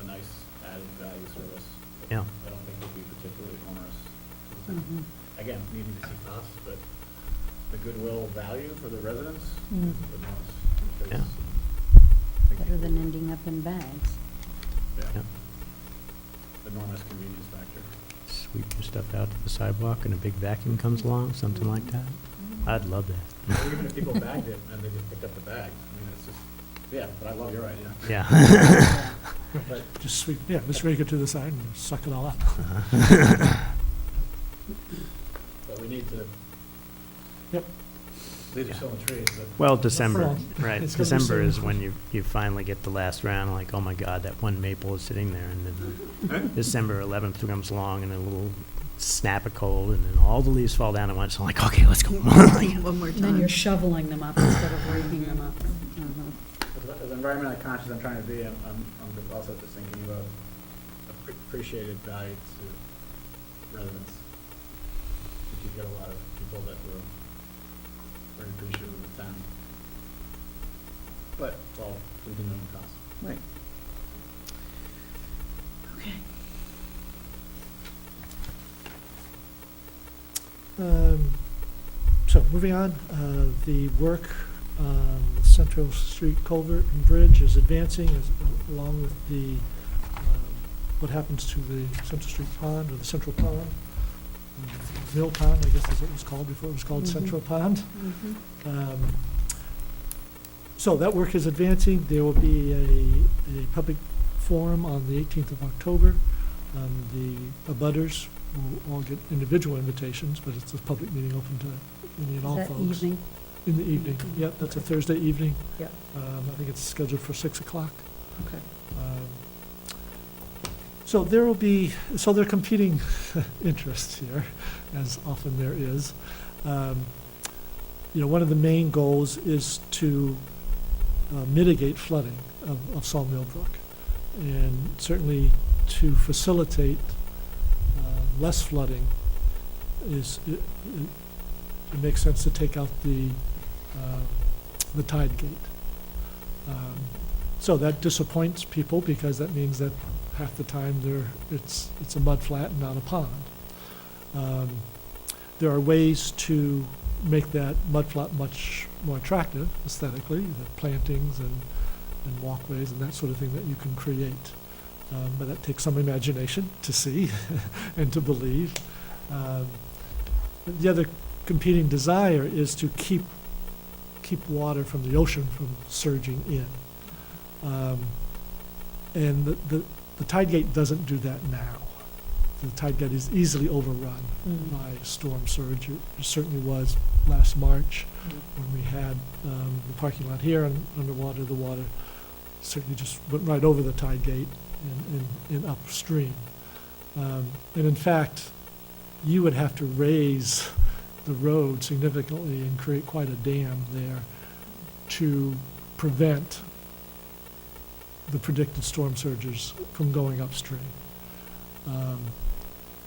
nice added value service. Yeah. I don't think it would be particularly onerous to the town. Again, needing to see costs, but the goodwill value for the residents is enormous. because Yeah. I think Better than people- ending up in bags. Yeah. Yeah. Enormous convenience factor. Sweep your stuff out to the sidewalk and a big vacuum comes along, something like that. I'd love that. Or even if people bagged it and they just picked up the bag, I mean, it's just, yeah, but I love your idea. Yeah. But Just sweep, yeah, just rake it to the side and suck it all up. But we need to. Yep. Leaves are still in trees, but. Well, December, Well, right, it's gonna be December soon. is when you finally get the last round, like, oh my God, that one maple is sitting there, and then December 11th comes along, and a little snap of cold, and then all the leaves fall down at once, I'm like, okay, let's go. One more And then time. you're shoveling them up instead of raking them up. As environmentally conscious I'm trying to be, I'm also just thinking about appreciated value to residents. I think you've got a lot of people that were very appreciative of the town. But it's all continuing costs. Right. Okay. So, moving on, the work on the Central Street Culvert and Bridge is advancing, along with the, what happens to the Central Street Pond, or the Central Pond, Mill Pond, I guess is what it was called before it was called Central Pond. So that work is advancing. There will be a public forum on the 18th of October. The abutters will all get individual invitations, but it's a public meeting open to any and all Is folks. that evening? In the evening, yep, that's a Thursday evening. Yep. I think it's scheduled for 6 o'clock. Okay. So there are competing interests here, as often there is. One of the main goals is to mitigate flooding of Sawmill Brook, and certainly to facilitate less flooding it makes sense to take out the tide gate. So that disappoints people, because that means that half the time it's a mud flat and not a pond. There are ways to make that mud flat much more attractive aesthetically, the plantings and walkways and that sort of thing that you can create. But that takes some imagination to see and to believe. The other competing desire is to keep water from the ocean from surging in. And the tide gate doesn't do that now. The tide gate is easily overrun by storm surge. It certainly was last March when we had the parking lot here underwater. The water certainly just went right over the tide gate and upstream. And in fact, you would have to raise the road significantly and create quite a dam there to prevent the predicted storm surges from going upstream.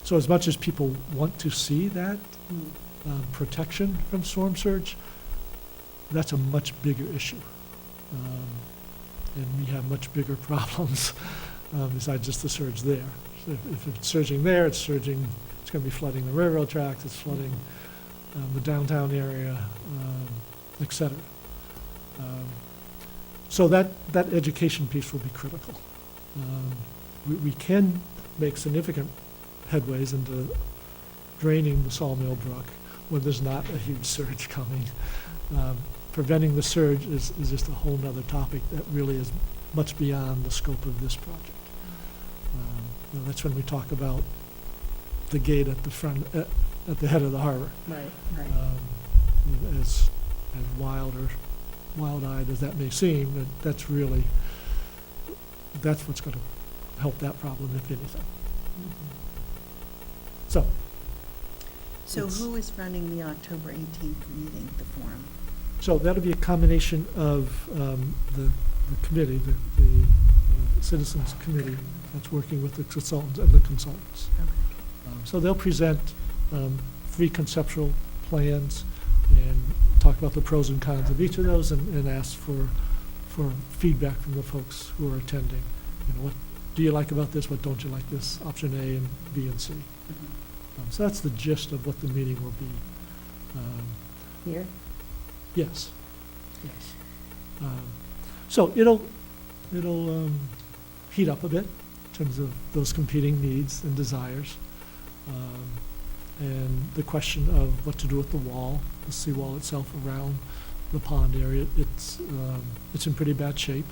So as much as people want to see that protection from storm surge, that's a much bigger issue. And we have much bigger problems besides just the surge there. So if it's surging there, it's going to be flooding the railroad tracks, it's flooding the downtown area, et cetera. So that education piece will be critical. We can make significant headways into draining the Sawmill Brook when there's not a huge surge coming. Preventing the surge is just a whole nother topic that really is much beyond the scope of this project. That's when we talk about the gate at the front, at the head of the harbor. Right, right. As wild-eyed as that may seem, that's what's going to help that problem, if anything. So who is running the October 18th meeting, the forum? So that'll be a combination of the committee, the citizens committee that's working with the consultants and the consultants. Okay. So they'll present 3 conceptual plans and talk about the pros and cons of each of those and ask for feedback from the folks who are attending. What do you like about this? What don't you like this? Option A and B and C. So that's the gist of what the meeting will be. Here? Yes. So it'll heat up a bit in terms of those competing needs and desires. And the question of what to do with the wall, the seawall itself around the pond area, it's in pretty bad shape.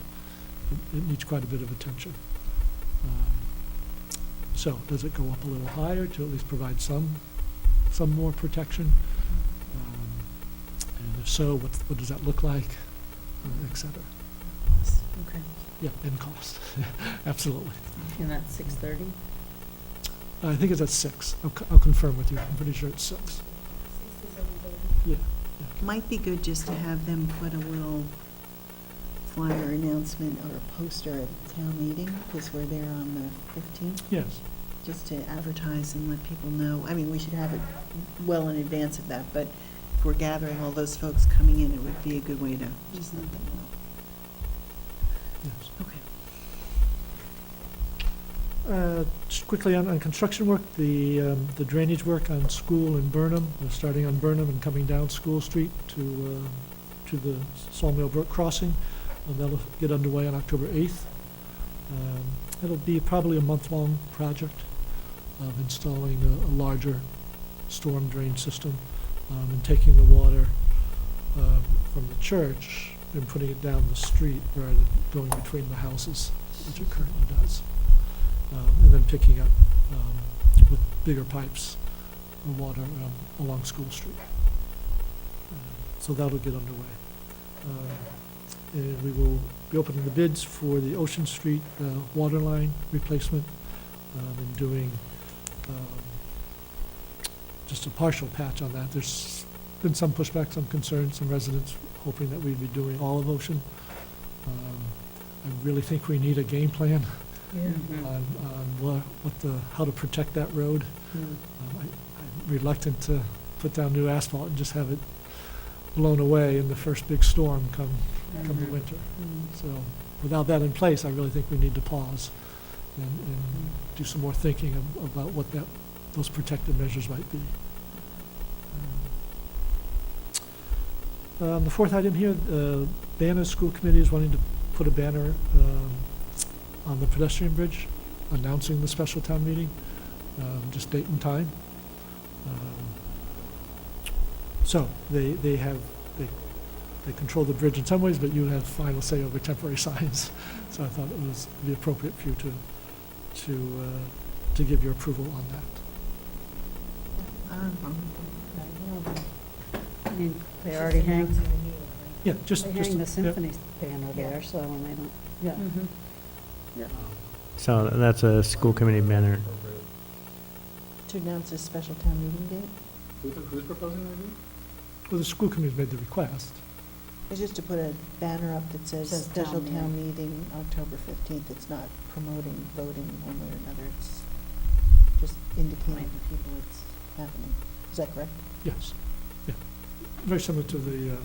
It needs quite a bit of attention. So does it go up a little higher to at least provide some more protection? And if so, what does that look like, et cetera? Okay. Yeah, and cost, absolutely. And that's 6:30? I think it's at 6. I'll confirm with you. I'm pretty sure it's 6. 6 to 7:30. Yeah. Might be good just to have them put a little flyer announcement or a poster at the town meeting, because we're there on the 15th, Yes. just to advertise and let people know. I mean, we should have it well in advance of that, but if we're gathering all those folks coming in, it would be a good way to just let them know. Yes. Okay. Just quickly on construction work, the drainage work on School and Burnham, we're starting on Burnham and coming down School Street to the Sawmill Brook crossing. That'll get underway on October 8th. It'll be probably a month-long project of installing a larger storm drain system and taking the water from the church and putting it down the street rather than going between the houses, which it currently does. And then picking up with bigger pipes the water along School Street. So that'll get underway. And we will be opening the bids for the Ocean Street water line replacement and doing just a partial patch on that. There's been some pushback, some concerns, some residents hoping that we'd be doing all of Ocean. I really think we need a game plan on how to protect that road. I'm reluctant to put down new asphalt and just have it blown away in the first big storm come the winter. So without that in place, I really think we need to pause and do some more thinking about what those protective measures might be. The fourth item here, Banner School Committee is wanting to put a banner on the pedestrian bridge announcing the special town meeting, just date and time. So they control the bridge in some ways, but you have final say over temporary signs. So I thought it was the appropriate for you to give your approval on that. I mean, they already hang, Yeah, just they just hang the yeah. symphony banner there, so when they don't, yeah. So that's a school committee banner. To announce a special town meeting date? Who's proposing that again? Well, the school committee made the request. It's just to put a banner up that says Says town special town meeting. meeting, October 15th. It's not promoting voting one way or another. It's just indicating to people it's happening. Is that correct? Yes, yeah. Very similar to the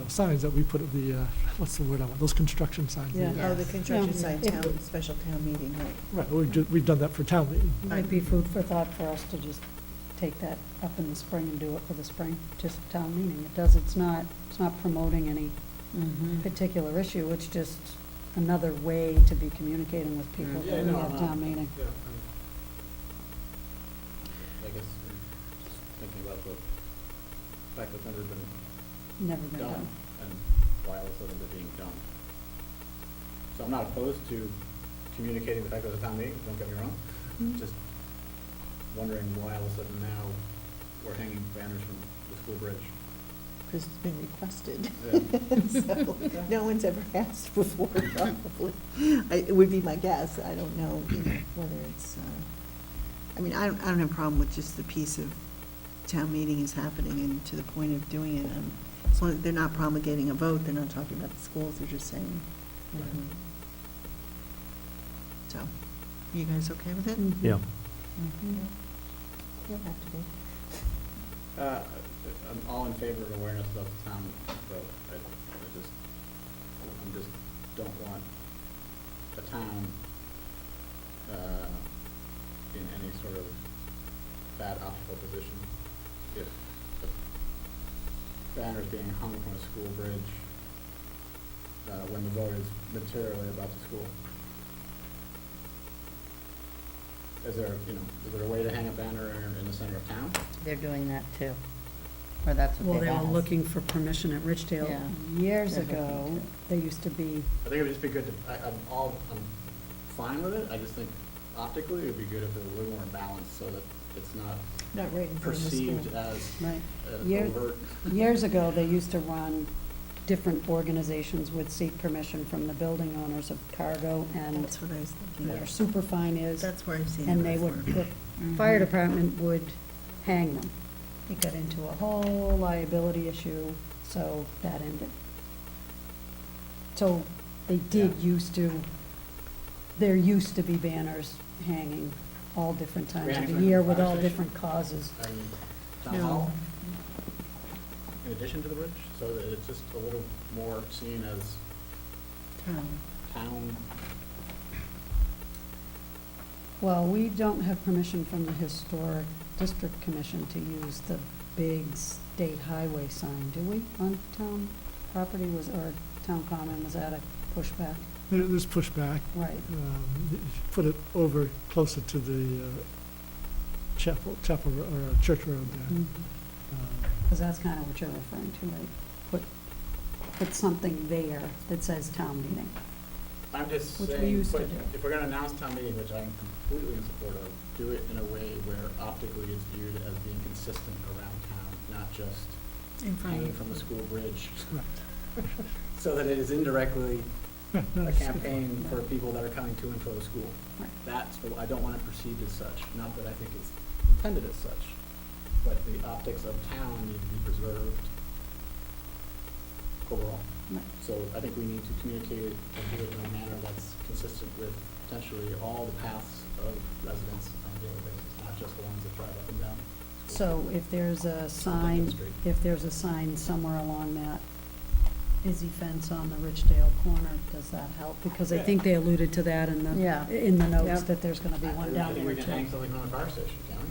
signs that we put at the, what's the word I want, those construction signs. Yeah. Oh, the construction Yeah. sign, If- special town meeting, right. Right, we've done that for town meeting. Might be food for thought for us to just take that up in the spring and do it for the spring, just town meeting. It's not promoting any particular issue, it's just another way to be communicating with people Yeah, when we no, have I'm town not- meeting. Yeah, I guess, just thinking about the fact that it's never been Never been done, done. and why all of a sudden they're being done. So I'm not opposed to communicating the fact that it's a town meeting, don't get me wrong. Just wondering why all of a sudden now we're hanging banners from the school bridge. Because it's been requested. Yeah. So, no one's ever asked before, probably. It would be my guess. I don't know, whether it's, I mean, I don't have a problem with just the piece of town meeting is happening and to the point of doing it. As long as they're not promulgating a vote, they're not talking about the schools, they're just saying. So, you guys okay with it? Yeah. You'll have to be. I'm all in favor of awareness about the town vote. I just don't want the town in any sort of bad optical position if the banner's being hung from a school bridge when the vote is materially about the school. Is there a way to hang a banner in the center of town? They're doing that too, or that's what Well, they've they were asked. looking for permission at Richdale Yeah. years They're looking ago. They used to be, I think it would just be good to, I'm fine with it, I just think optically it would be good if it was a little more balanced so that it's not Not right in front of the school. perceived as right. an Year- overt. Years ago, they used to run, different organizations would seek permission from the building owners of Cargo and That's what I was thinking. where Superfine is. That's where I've seen it And they before. would, the fire department would hang them. It got into a whole liability issue, so that ended. So they did there used to be banners hanging all different times of Hanging the from year the with fire all station? different causes. And town No. hall, in addition to the bridge, so that it's just a little more seen as town. Well, we don't have permission from the Historic District Commission to use the big state highway sign, do we, on town property, or town common, was that a pushback? There's pushback. Right. Put it over closer to the chapel, or church road there. Because that's kind of what you're referring to, right? Put something there that says town meeting. I'm just Which we saying, used to but do. if we're gonna announce town meeting, which I'm completely in support of, do it in a way where optically it's viewed as being consistent around town, not just In front hanging of from the school bridge, Correct. so that it is indirectly Yeah, no, a it's- campaign for people that are coming to and from the school. Right. I don't want it perceived as such, not that I think it's intended as such, but the optics of town need to be preserved overall. Right. So I think we need to communicate it and do it in a manner that's consistent with potentially all the paths of residents on a daily basis, not just the ones that drive up and down. So if there's a Something sign, Street. if there's a sign somewhere along that busy fence on the Richdale corner, does that help? Because I think they alluded to that in Yeah. the notes, Yep. that there's gonna be one I down think there we too. can hang something on the fire station, can't we?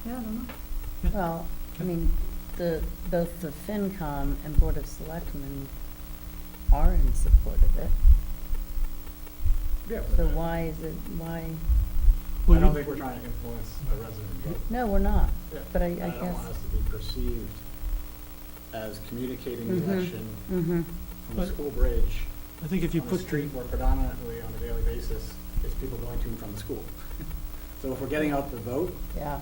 Yeah, I don't know. Well, I mean, both the FinCom and Board of Selectmen are in support of it. Yeah. So why is it, I Well, don't you- think we're trying to influence a resident vote. no, we're not, Yeah. but I I don't guess. want us to be perceived as communicating the Mhm. election Mm-hmm. from the school bridge I think if you on a put, street where predominantly on a daily basis is people going to and from the school. So if we're getting out the vote, Yeah,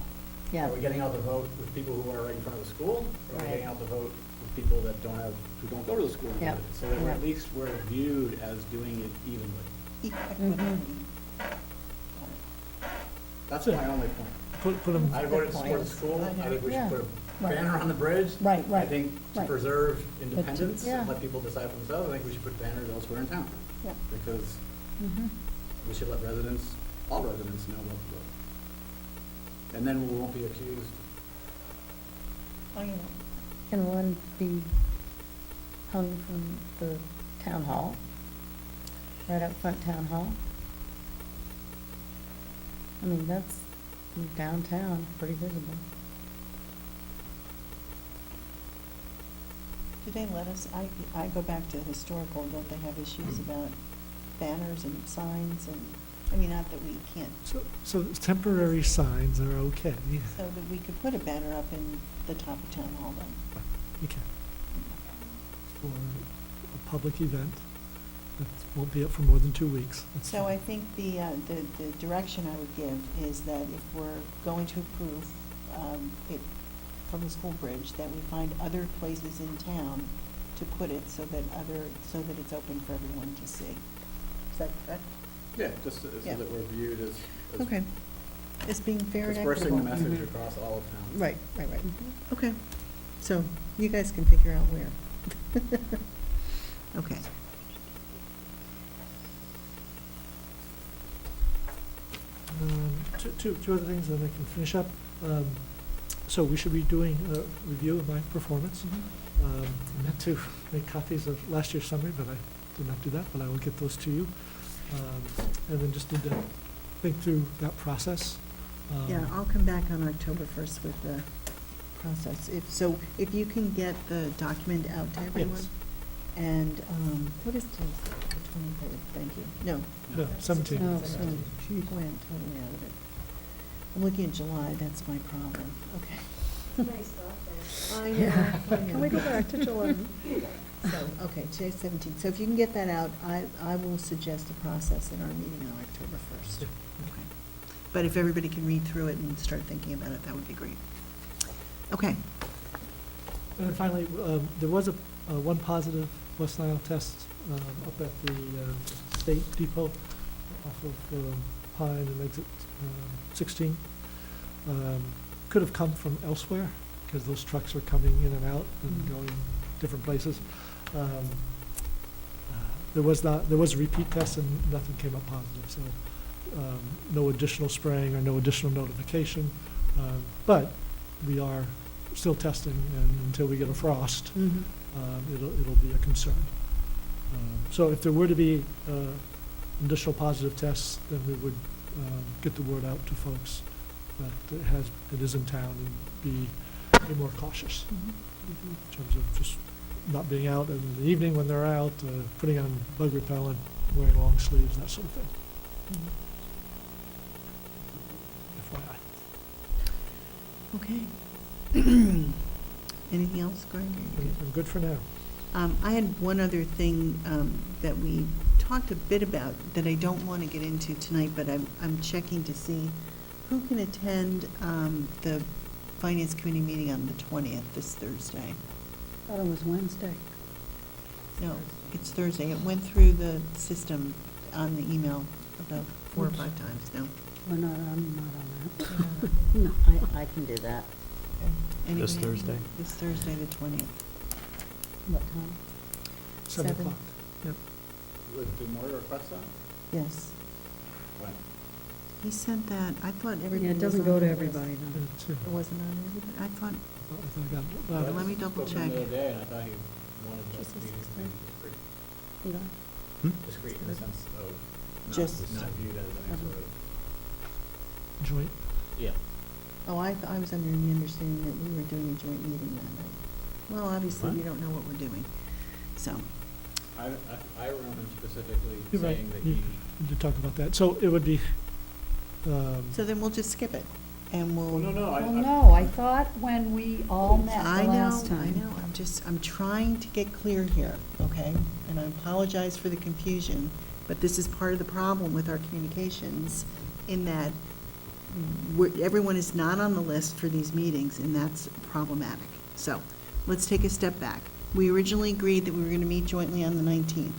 yeah. are we getting out the vote with people who are right in front of the school? Or are we Right. getting out the vote with people that who don't go to the school. and do Yeah. it, So that Yeah. at least we're viewed as doing it evenly. Equity. That's my only point. Put them, I voted to support the school. I think we should put a banner on the bridge. Right, I right, think to right. preserve independence yeah. and let people decide for themselves, I think we should put banners elsewhere in town. Yeah. Because Mhm. we should let all residents know what to vote. And then we won't be accused. Can one be hung from the town hall? Right up front town hall? I mean, that's downtown, pretty visible. Do they let us, I go back to historical, don't they have issues about banners and signs and, I mean, not that we can't, so temporary signs are okay. so that we could put a banner up in the top of town hall then. You can. For a public event, that won't be up for more than 2 weeks. That's So fine. I think the direction I would give is that if we're going to approve it from the school bridge, that we find other places in town to put it so that it's open for everyone to see. Is that correct? Yeah, just so Yeah. that we're viewed as Okay. As being fair and equitable. dispersing the message Mhm. across all of town. Right. Okay, so you guys can figure out where. Okay. Two other things, and then I can finish up. So we should be doing a review of my performance. I meant to make copies of last year's summary, but I did not do that, but I will get those to you. And then just need to think through that process. Yeah, I'll come back on October 1st with the process. If you can get the document out to everyone. Yes. And, what is today, the 23rd, thank you. No. No, 17. Oh, 17. Boy, I'm totally out of it. I'm looking at July, that's my problem. Okay. I know, Yeah. I know. Can we go back to July? So, okay, today's 17th. So if you can get that out, I will suggest a process in our meeting on October 1st. Okay. But if everybody can read through it and start thinking about it, that would be great. Okay. And then finally, there was one positive West Nile test up at the State Depot off of Pine and exit 16. Could have come from elsewhere, because those trucks are coming in and out and going different places. There was a repeat test and nothing came up positive, so no additional spraying or no additional notification. But we are still testing, and until we get a frost, it'll be a concern. So if there were to be additional positive tests, then we would get the word out to folks that it is in town, and be more cautious in terms of just not being out in the evening when they're out, putting on bug repellent, wearing long sleeves, that sort of thing. FYI. Okay. Anything else, Greg? Are you good? I'm good for now. I had one other thing that we talked a bit about that I don't want to get into tonight, but I'm checking to see who can attend the Finance Committee meeting on the 20th, this Thursday. Thought it was Wednesday. No, it's Thursday. It went through the system on the email about 4 or 5 times, no? We're not on that. No, I can do that. Anybody? This Thursday? This Thursday, the 20th. What time? 7 7. o'clock. Yep. Was there more requests on? Yes. When? He sent that, I thought everybody Yeah, it was doesn't on go to the list. everybody, no. It wasn't on everybody? I thought, I got, let me double I spoke to him check. the other day, and I thought he wanted that Just to be this discreet. You know? Discreet in the sense of Just- not viewed as any sort of, joint. yeah. Oh, I was under the understanding that we were doing a joint meeting that night. Well, obviously, we don't know what we're doing, so. I remember him specifically You're right. saying that You- he, We did talk about that. So it would be, So then we'll just skip it, and we'll. well, no, Well, no, I thought when we all met I the know, last I time. know, I'm trying to get clear here, okay? And I apologize for the confusion, but this is part of the problem with our communications, in that everyone is not on the list for these meetings, and that's problematic. So, let's take a step back. We originally agreed that we were going to meet jointly on the 19th.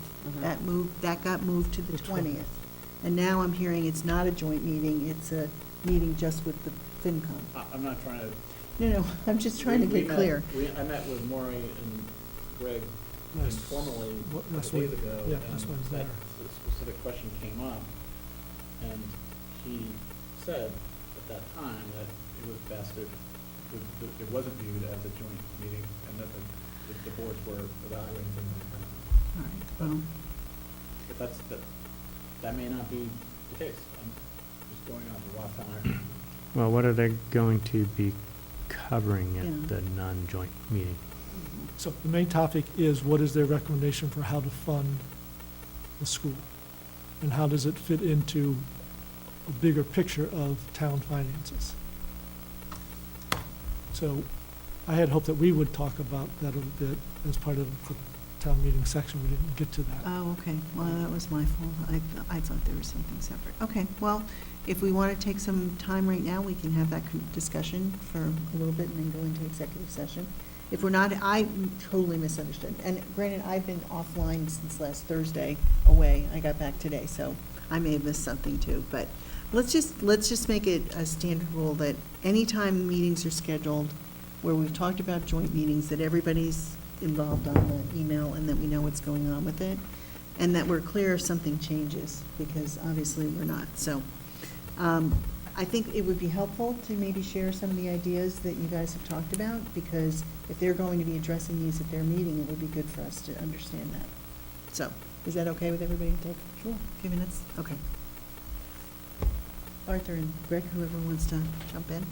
That got moved to the 20th. And now I'm hearing it's not a joint meeting, it's a meeting just with the FinCom. I'm not trying to. No, I'm just trying to We get met- clear. I met with Maury and Greg Last- informally what- a last couple days week. ago. Yeah, and last Wednesday. that specific question came up, and he said at that time that it was best if it wasn't viewed as a joint meeting, and that the boards were evaluating things independently. All right, well, If that may not be the case. I'm just going off of last time. Well, what are they going to be covering Yeah. at the non-joint meeting? So the main topic is, what is their recommendation for how to fund the school? And how does it fit into a bigger picture of town finances? So I had hoped that we would talk about that a little bit as part of the town meeting section. We didn't get to that. oh, okay, well, that was my fault. I thought there was something separate. Okay, well, if we want to take some time right now, we can have that discussion for a little bit and then go into executive session. If we're not, I totally misunderstood. And granted, I've been offline since last Thursday, away. I got back today, so I may have missed something too. But let's just make it a standard rule that anytime meetings are scheduled where we've talked about joint meetings, that everybody's involved on the email and that we know what's going on with it, and that we're clear if something changes, because obviously we're not. So I think it would be helpful to maybe share some of the ideas that you guys have talked about, because if they're going to be addressing these at their meeting, it would be good for us to understand that. So, is that okay with everybody to take a few minutes? Okay. Arthur and Greg, whoever wants to jump in.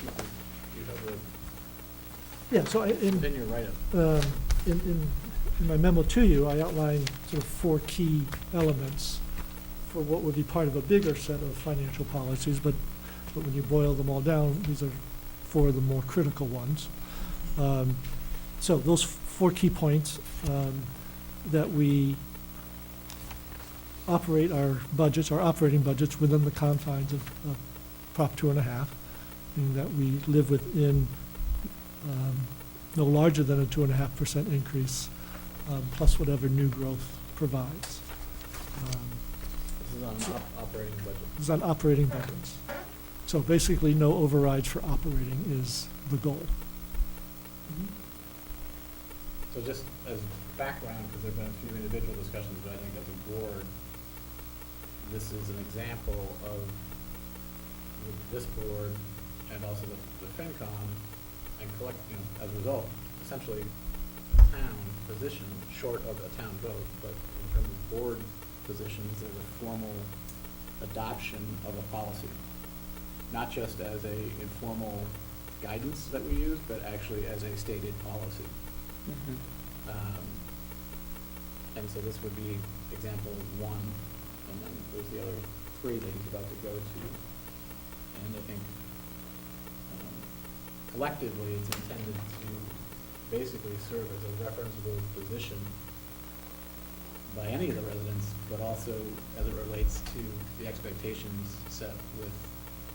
You have Yeah, so in your write-up. in my memo to you, I outlined sort of 4 key elements for what would be part of a bigger set of financial policies, but when you boil them all down, these are 4 of the more critical ones. So those 4 key points, that we operate our budgets, our operating budgets, within the confines of Prop 2.5, meaning that we live within no larger than a 2.5% increase, plus whatever new growth provides. This is on operating budget. This is on operating budgets. So basically, no overrides for operating is the goal. So just as background, because there have been a few individual discussions, but I think as a board, this is an example of with this board and also the FinCom and as a result, essentially a town position short of a town vote, but in terms of board positions, there's a formal adoption of a policy, not just as a informal guidance that we use, but actually as a stated policy. And so this would be example 1, and then there's the other 3 that he's about to go to. And I think collectively, it's intended to basically serve as a referenceable position by any of the residents, but also as it relates to the expectations set with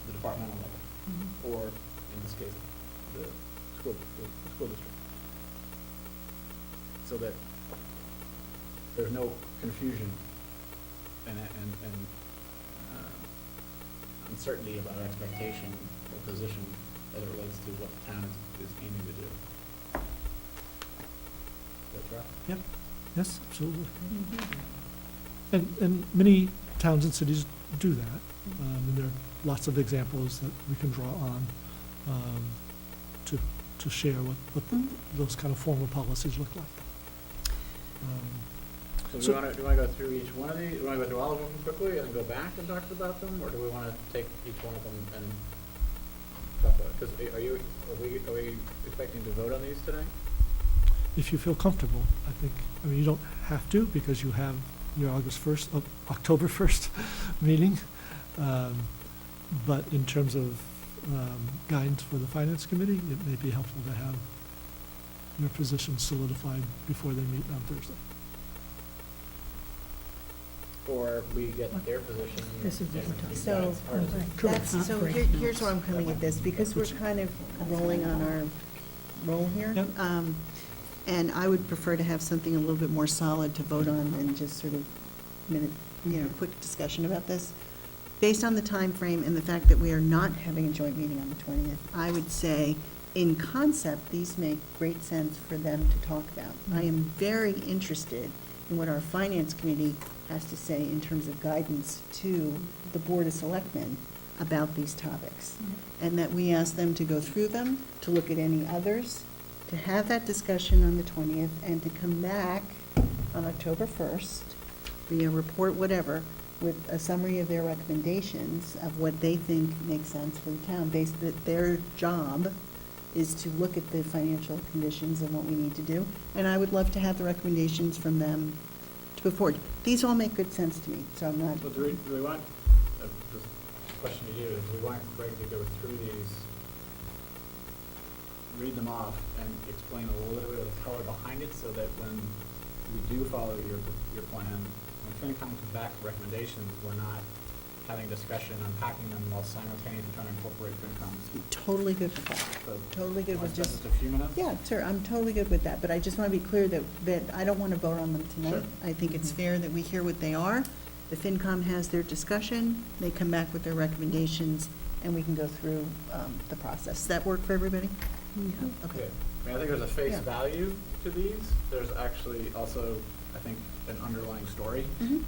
the departmental level, or in this case, the school district. So that there's no confusion and uncertainty about our expectation or position as it relates to what the town is aiming to do. Is that correct? Yep, yes, absolutely. And many towns and cities do that. And there are lots of examples that we can draw on to share what those kind of formal policies look like. So do you want to go through each one of these? Do you want to go through all of them quickly and then go back and talk about them? Or do we want to take each one of them and talk about it? Because are we expecting to vote on these today? If you feel comfortable, I mean, you don't have to, because you have your October 1st meeting. But in terms of guidance for the Finance Committee, it may be helpful to have your position solidified before they meet on Thursday. Or we get their position. This is what we're talking So, Correct. here's where I'm coming at this, because we're kind of rolling on our role here. Yep. And I would prefer to have something a little bit more solid to vote on than just sort of quick discussion about this. Based on the time frame and the fact that we are not having a joint meeting on the 20th, I would say, in concept, these make great sense for them to talk about. I am very interested in what our finance committee has to say in terms of guidance to the Board of Selectmen about these topics. And that we ask them to go through them, to look at any others, to have that discussion on the 20th, and to come back on October 1st, via report, whatever, with a summary of their recommendations of what they think makes sense for the town, based that their job is to look at the financial conditions and what we need to do. And I would love to have the recommendations from them to put forward. These all make good sense to me, so I'm not. Well, do we want, this question to you is, do we want Craig to go through these, read them off, and explain a little bit of the color behind it, so that when we do follow your plan, when FinCom comes back with recommendations, we're not having discussion, unpacking them while simultaneously trying to incorporate FinCom's. Totally good with that. So, Totally good with wanna spend just. a few minutes? Yeah, sure, I'm totally good with that, but I just want to be clear that I don't want to vote on them tonight. Sure. I think it's fair that we hear what they are. The FinCom has their discussion, they come back with their recommendations, and we can go through the process. Does that work for everybody? Okay. Yeah. I mean, I think there's a face Yeah. value to these. There's actually also, I think, an underlying story Mhm.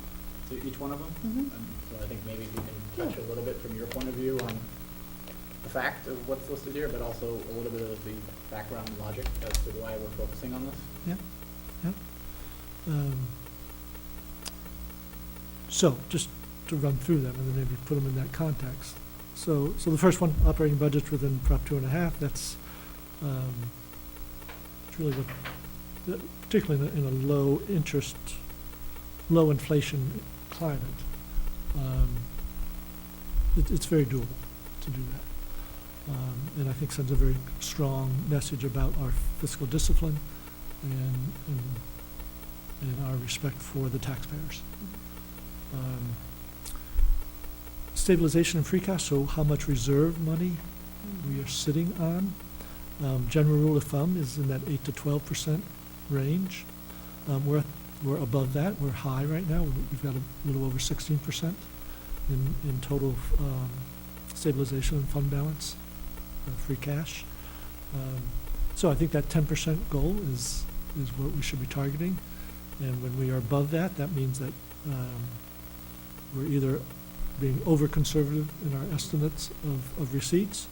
to each one of them. Mhm. And so I think maybe you can touch Yeah. a little bit from your point of view on the fact of what's listed here, but also a little bit of the background logic as to why we're focusing on this. Yeah, yeah. So, just to run through them and then maybe put them in that context. So the first one, operating budgets within Prop 2.5, that's it's really what, particularly in a low interest, low inflation climate, it's very doable to do that. And I think sends a very strong message about our fiscal discipline and our respect for the taxpayers. Stabilization and free cash, so how much reserve money we are sitting on. General rule of thumb is in that 8 to 12% range. We're above that. We're high right now. We've got a little over 16% in total stabilization and fund balance, free cash. So I think that 10% goal is what we should be targeting. And when we are above that, that means that we're either being over-conservative in our estimates of receipts,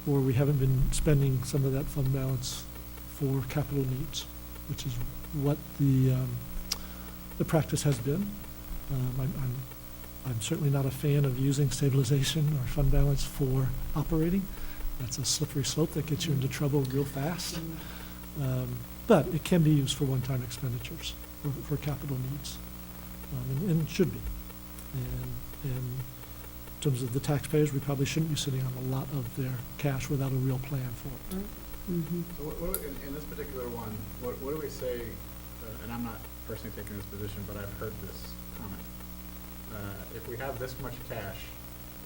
or we haven't been spending some of that fund balance for capital needs, which is what the practice has been. I'm certainly not a fan of using stabilization or fund balance for operating. That's a slippery slope that gets you into trouble real fast. But it can be used for one-time expenditures, for capital needs, and it should be. And in terms of the taxpayers, we probably shouldn't be sitting on a lot of their cash without a real plan for it. Mm-hmm. So in this particular one, what do we say, and I'm not personally taking this position, but I've heard this comment. If we have this much cash,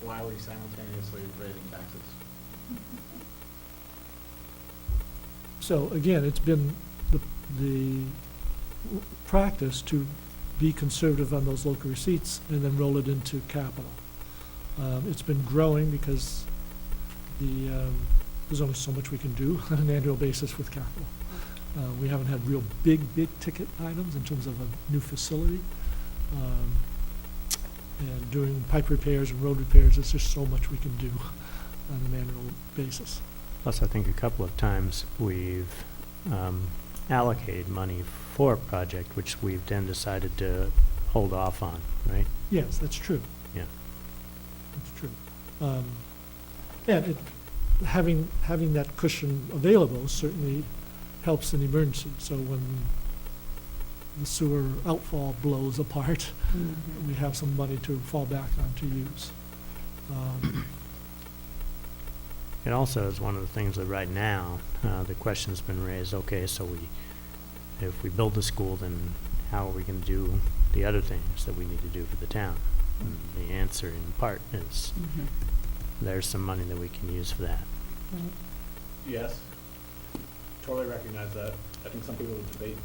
why are we simultaneously raising taxes? So again, it's been the practice to be conservative on those local receipts and then roll it into capital. It's been growing because there's only so much we can do on an annual basis with capital. We haven't had real big ticket items in terms of a new facility. And doing pipe repairs and road repairs, there's just so much we can do on an annual basis. Plus, I think a couple of times we've allocated money for a project, which we've then decided to hold off on, right? Yes, that's true. Yeah. That's true. And having that cushion available certainly helps in emergency. So when the sewer outfall blows apart, Mm-hmm. we have some money to fall back on to use. It also is one of the things that right now, the question's been raised, okay, so if we build the school, then how are we going to do the other things that we need to do for the town? And the answer in part is Mm-hmm. there's some money that we can use for that. Right. yes, totally recognize that. I think some people would debate,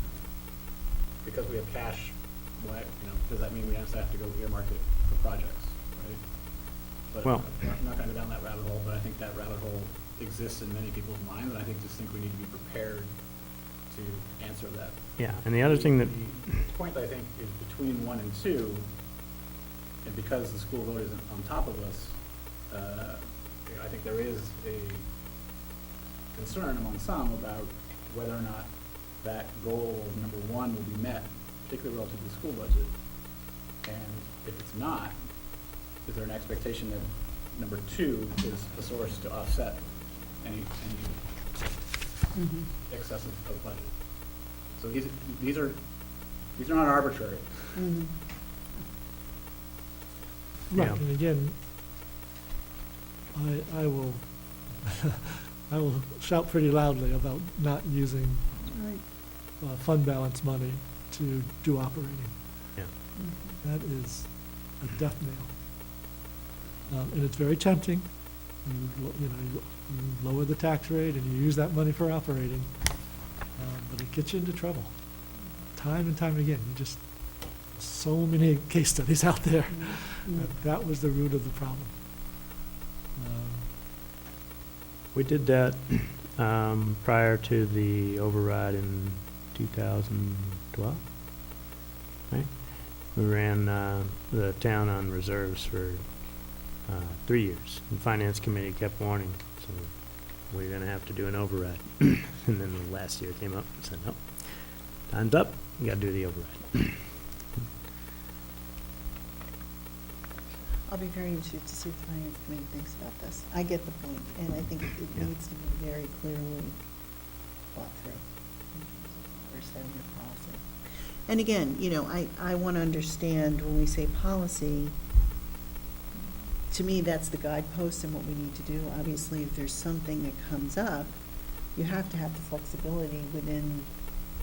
because we have cash, why, does that mean we have to go earmark it for projects, right? But Well- I'm not gonna go down that rabbit hole, but I think that rabbit hole exists in many people's minds, and I think we need to be prepared to answer that. Yeah, and the other thing that, The point, I think, is between 1 and 2, and because the school vote isn't on top of us, I think there is a concern among some about whether or not that goal of number 1 will be met, particularly relative to the school budget. And if it's not, is there an expectation that number 2 is a source to offset any excess of budget? So these are not arbitrary. Right, Yeah. and again, I will, I will shout pretty loudly about not using fund balance money to do operating. yeah, That is a death nail. And it's very tempting. You lower the tax rate and you use that money for operating, but it gets you into trouble. Time and time again, so many case studies out there. That was the root of the problem. we did that prior to the override in 2012, right? We ran the town on reserves for 3 years. The Finance Committee kept warning, so we're gonna have to do an override. And then the last year came up and said, nope, time's up, we gotta do the override. I'll be very interested to see what the Finance Committee thinks about this. I get the point, and I think it Yeah. needs to be very clearly thought through in terms of what we're setting the policy. And again, I want to understand when we say policy, to me, that's the guidepost and what we need to do. Obviously, if there's something that comes up, you have to have the flexibility within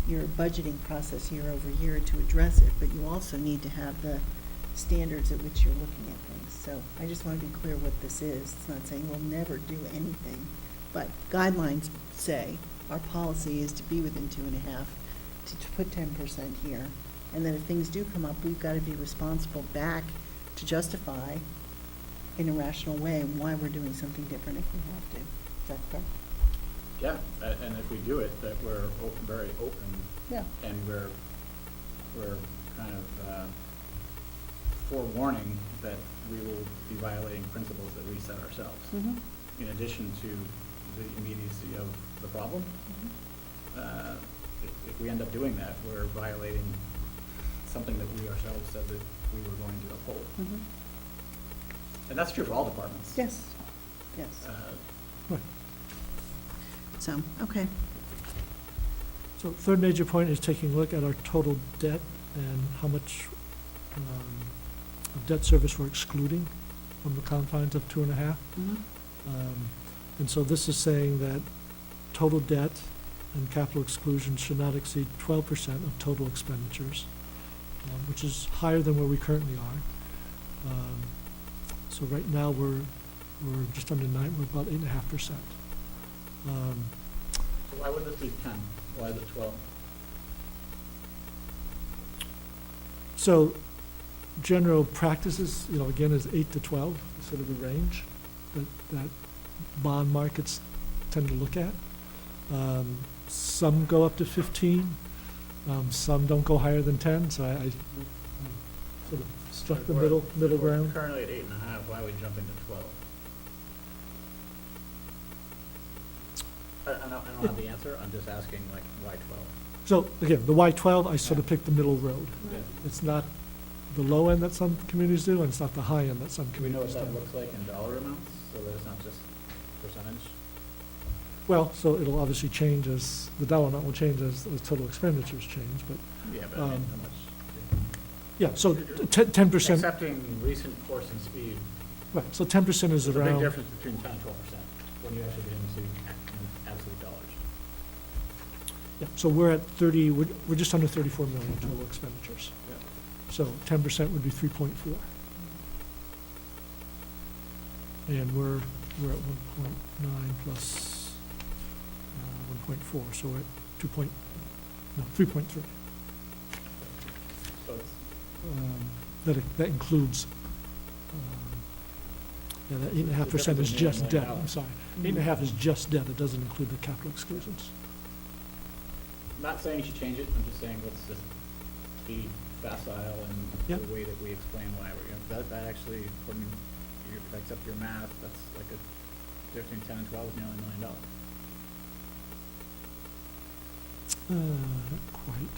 your budgeting process year over year to address it, but you also need to have the standards at which you're looking at things. So I just want to be clear what this is. It's not saying we'll never do anything, but guidelines say our policy is to be within 2.5, to put 10% here, and then if things do come up, we've got to be responsible back to justify in a rational way why we're doing something different if we have to. Is that correct? Yeah, and if we do it, that we're very open. Yeah. And we're kind of forewarning that we will be violating principles that we set ourselves. Mm-hmm. In addition to the immediacy of the problem, if we end up doing that, we're violating something that we ourselves said that we were going to uphold. Mm-hmm. And that's true for all departments. Yes, yes. So, okay. So third major point is taking a look at our total debt and how much of debt service we're excluding from the confines of 2.5. Mm-hmm. And so this is saying that total debt and capital exclusion should not exceed 12% of total expenditures, which is higher than where we currently are. So right now, we're just under 9, we're about 8.5%. So why would this be 10? Why is it 12? So general practices, again, is 8 to 12, sort of the range that bond markets tend to look at. Some go up to 15, some don't go higher than 10, so I sort of struck the middle We're ground. currently at 8.5, why are we jumping to 12? I don't have the answer, I'm just asking, like, why 12? So again, the Y12, I sort of picked the middle road. Yeah. It's not the low end that some communities do, and it's not the high end that some Do we know what communities do. that looks like in dollar amounts, so that it's not just percentage? Well, so it'll obviously change as, the dollar amount will change as total expenditures change, but, Yeah, but I mean, how much? yeah, so 10%, Accepting recent course and speed, right, so 10% is there's a big around, difference between 10 and 12% when you actually get into absolute dollars. yeah, so we're at 30, we're just under 34 million total expenditures. Yeah. So 10% would be 3.4. And we're at 1.9 plus 1.4, so we're at 3.3. So it's, That includes, yeah, that 8.5% is just debt, I'm sorry. 8.5 is just debt, it doesn't include the capital exclusions. not saying you should change it, I'm just saying let's just be facile in Yep. the way that we explain why we're, that actually, according to your, if I accept your math, that's like a between 10 and 12 is nearly $1 million. Not quite.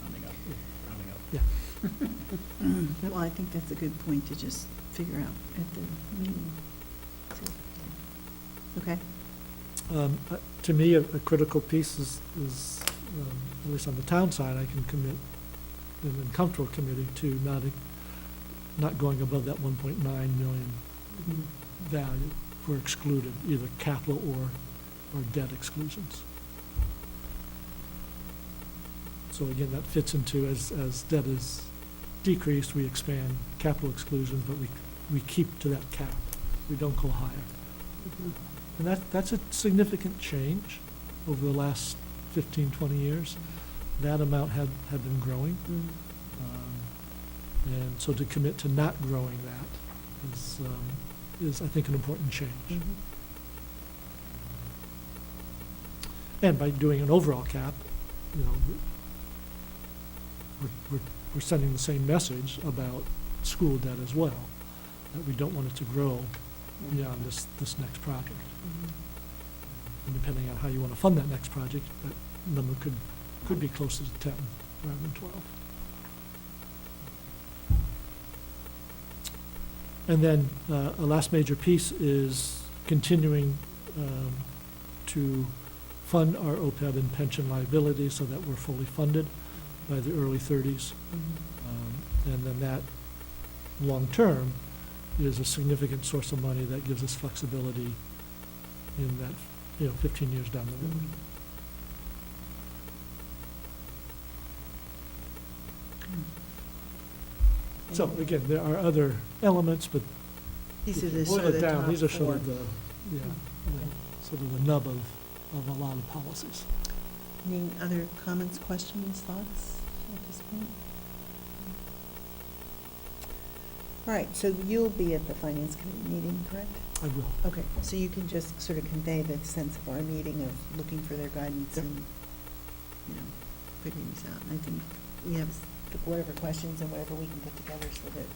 Rounding up, rounding up. Yeah. Well, I think that's a good point to just figure out at the meeting. So, okay. To me, a critical piece is at least on the town side, I can commit, and I'm comfortable committing to not going above that 1.9 million value for excluded, either capital or debt exclusions. So again, that fits into as debt is decreased, we expand capital exclusions, but we keep to that cap. We don't go higher. And that's a significant change over the last 15, 20 years. That amount had been growing. And so to commit to not growing that is I think, an important change. And by doing an overall cap, we're sending the same message about school debt as well, that we don't want it to grow beyond this next project. And depending on how you want to fund that next project, that number could be closer to 10 rather than 12. And then a last major piece is continuing to fund our OPEB and pension liabilities so that we're fully funded by the early 30s. And then that, long-term, is a significant source of money that gives us flexibility in that, 15 years down the road. So again, there are other elements, but These if are you the boil sort of it the down, top these are four. sort of the nub of a lot of policies. Any other comments, questions, thoughts at this point? All right, so you'll be at the Finance Committee meeting, correct? I will. Okay, so you can just sort of convey the sense of our meeting of looking for their guidance Yep. and, figuring this out. And I think we have whatever questions and whatever we can put together so that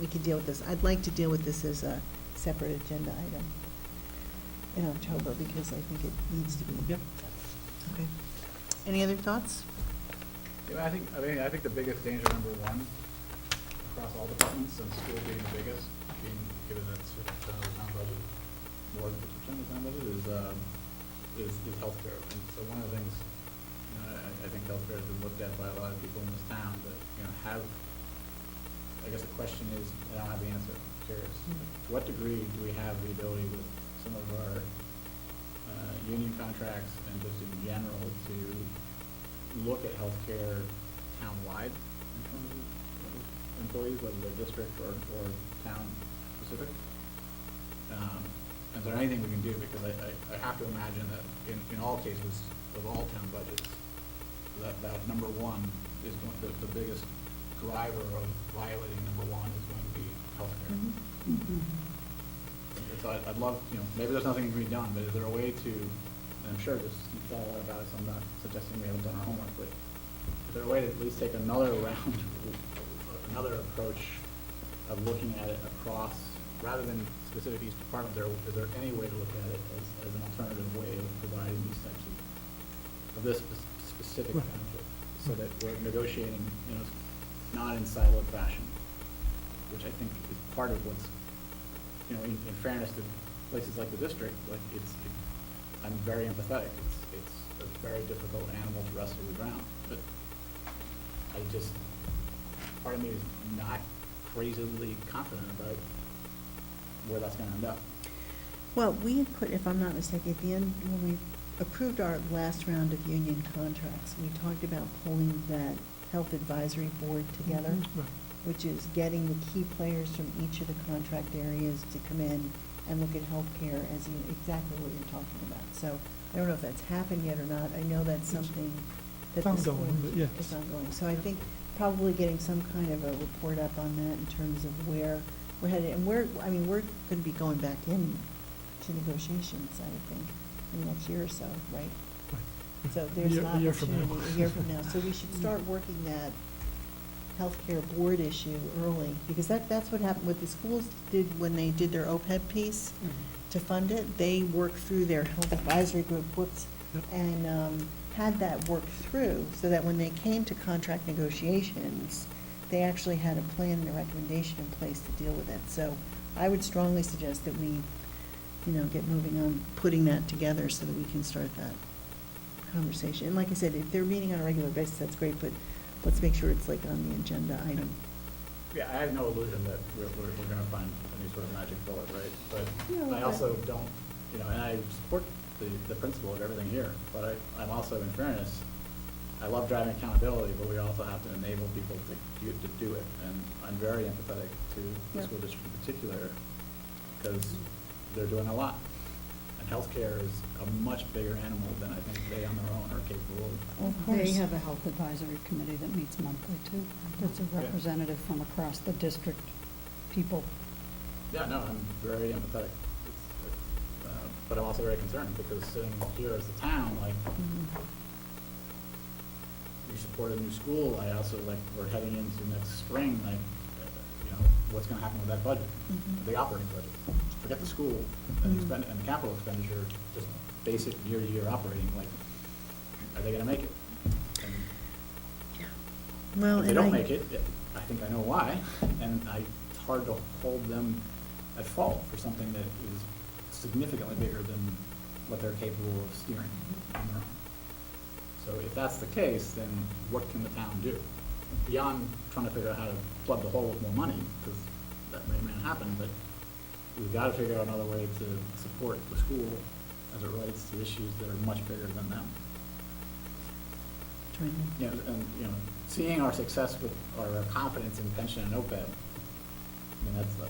we can deal with this. I'd like to deal with this as a separate agenda item in October because I think it needs to be. Yep. Okay. Any other thoughts? Yeah, I think the biggest danger, number one, across all departments, and school being the biggest, given that 50% of the town budget, more than 50% of the town budget is healthcare. And so one of the things, I think healthcare has been looked at by a lot of people in this town that, I guess the question is, I don't have the answer, I'm curious. To what degree do we have the ability with some of our union contracts and just in general to look at healthcare town-wide in terms of employees, whether they're district or town specific? Is there anything we can do? Because I have to imagine that in all cases of all town budgets, that number one is the biggest driver of violating number one is going to be healthcare. So I'd love, maybe there's nothing that can be done, but is there a way to, and I'm sure you've thought a lot about it, so I'm not suggesting we haven't done our homework, but is there a way to at least take another round, another approach of looking at it across, rather than specific each department, is there any way to look at it as an alternative way of providing these types of this specific Right. benefit, so that we're negotiating, not in siloed fashion, which I think is part of what's, in fairness to places like the district, I'm very empathetic. It's a very difficult animal to wrestle to the ground, but part of me is not crazily confident about where that's gonna end up. Well, we had put, if I'm not mistaken, at the end, when we approved our last round of union contracts, we talked about pulling that health advisory board together, Right. which is getting the key players from each of the contract areas to come in and look at healthcare as exactly what you're talking about. So I don't know if that's happened yet or not. I know that's something that It's the ongoing, school but yes. is ongoing. So I think probably getting some kind of a report up on that in terms of where we're headed. And we're going to be going back in to negotiations, I would think, in the next year or so, right? So there's an A year from now. opportunity, a year from now. So we should start working that healthcare board issue early, because that's what happened, what the schools did when they did their OPEB piece to fund it. They worked through their health advisory group, Yep. and had that worked through, so that when they came to contract negotiations, they actually had a plan and a recommendation in place to deal with it. So I would strongly suggest that we, get moving on putting that together so that we can start that conversation. And like I said, if they're meeting on a regular basis, that's great, but let's make sure it's like on the agenda item. Yeah, I have no illusion that we're gonna find any sort of magic bullet, right? But No, I but- also don't, and I support the principle of everything here, but I'm also, in fairness, I love driving accountability, but we also have to enable people to do it. And I'm very empathetic to the Yeah. school district in particular, because they're doing a lot. And healthcare is a much bigger animal than I think they on their own are capable of. Of They course. have a health advisory committee that meets monthly too. That's a Yeah. representative from across the district, people. Yeah, no, I'm very empathetic. But I'm also very concerned, because sitting here as the town, like, we support a new school. I also, we're heading into next spring, what's gonna happen with that budget, the operating budget? Forget the school and the and the capital expenditure, just basic year-to-year operating, are they gonna make it? And Well, if they and don't I- make it, I think I know why, and it's hard to hold them at fault for something that is significantly bigger than what they're capable of steering on their own. So if that's the case, then what can the town do? Beyond trying to figure out how to plug the hole with more money, because that may or may not happen, but we've got to figure out another way to support the school as it relates to issues that are much bigger than them. Seeing our success with our confidence in pension and OPEB,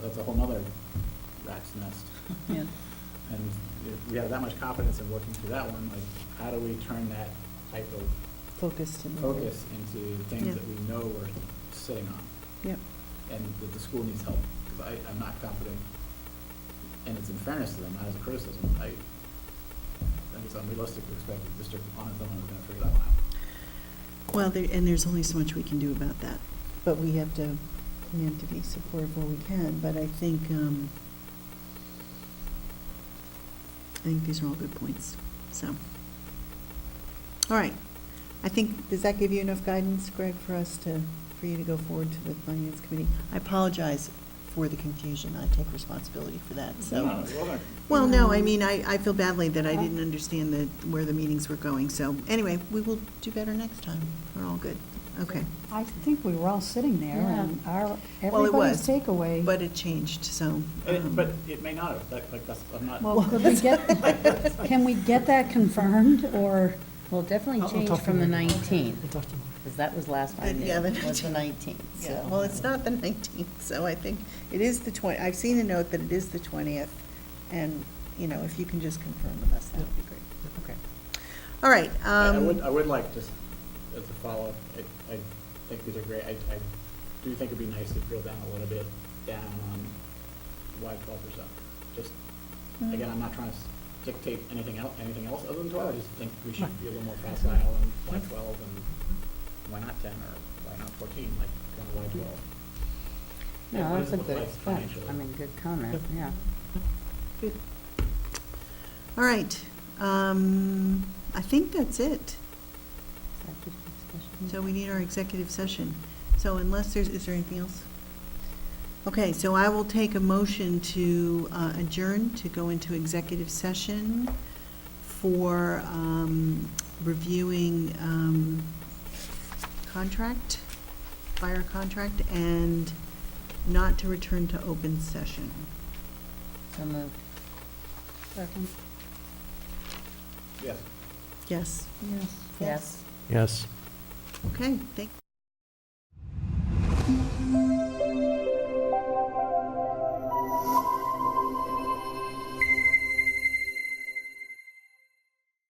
that's a whole nother rat's nest. Yeah. And if we have that much confidence in working through that one, how do we turn that type of Focus to focus into things Yeah. that we know we're sitting on? Yep. And that the school needs help, because I'm not confident, and it's in fairness to them, not as a criticism. I think it's unrealistic to expect the district on its own is gonna figure that one out. Well, and there's only so much we can do about that, but we have to be supportive where we can. But I think these are all good points. So, all right. I think, does that give you enough guidance, Greg, for you to go forward to the Finance Committee? I apologize for the confusion. I take responsibility for that, so. No, it wasn't. Well, no, I mean, I feel badly that I didn't understand where the meetings were going. So anyway, we will do better next time. We're all good. Okay. I think we were all sitting there and Well, it everybody's was, takeaway. but it changed, so. But it may not have, I'm not. Well, can we get that confirmed or? Well, it definitely I'll changed talk to from the Mark. 19th, We'll talk to Mark. because that was last I knew, Yeah, the was the 19th. 19th, Yeah, so. well, it's not the 19th, so I think it is the 20th. I've seen a note that it is the 20th, and, if you can just confirm with us, that would be great. Okay. All right. I would like, just as a follow-up, I think these are great. I do think it'd be nice to drill down a little bit down on why 12%. Just, again, I'm not trying to dictate anything else other than 12. I just think we should be a little more facile and why 12 and why not 10 or why not 14, why 12? And No, what that's does a it look good, like financially? I mean, good comment, yeah. Good. All right. I think that's it. Executive discussion. So we need our executive session. So unless is there anything else? Okay, so I will take a motion to adjourn, to go into executive session for reviewing fire contract, and not to return to open session. So moved. Second. Yes. Yes. Yes. Yes. Yes. Okay, thank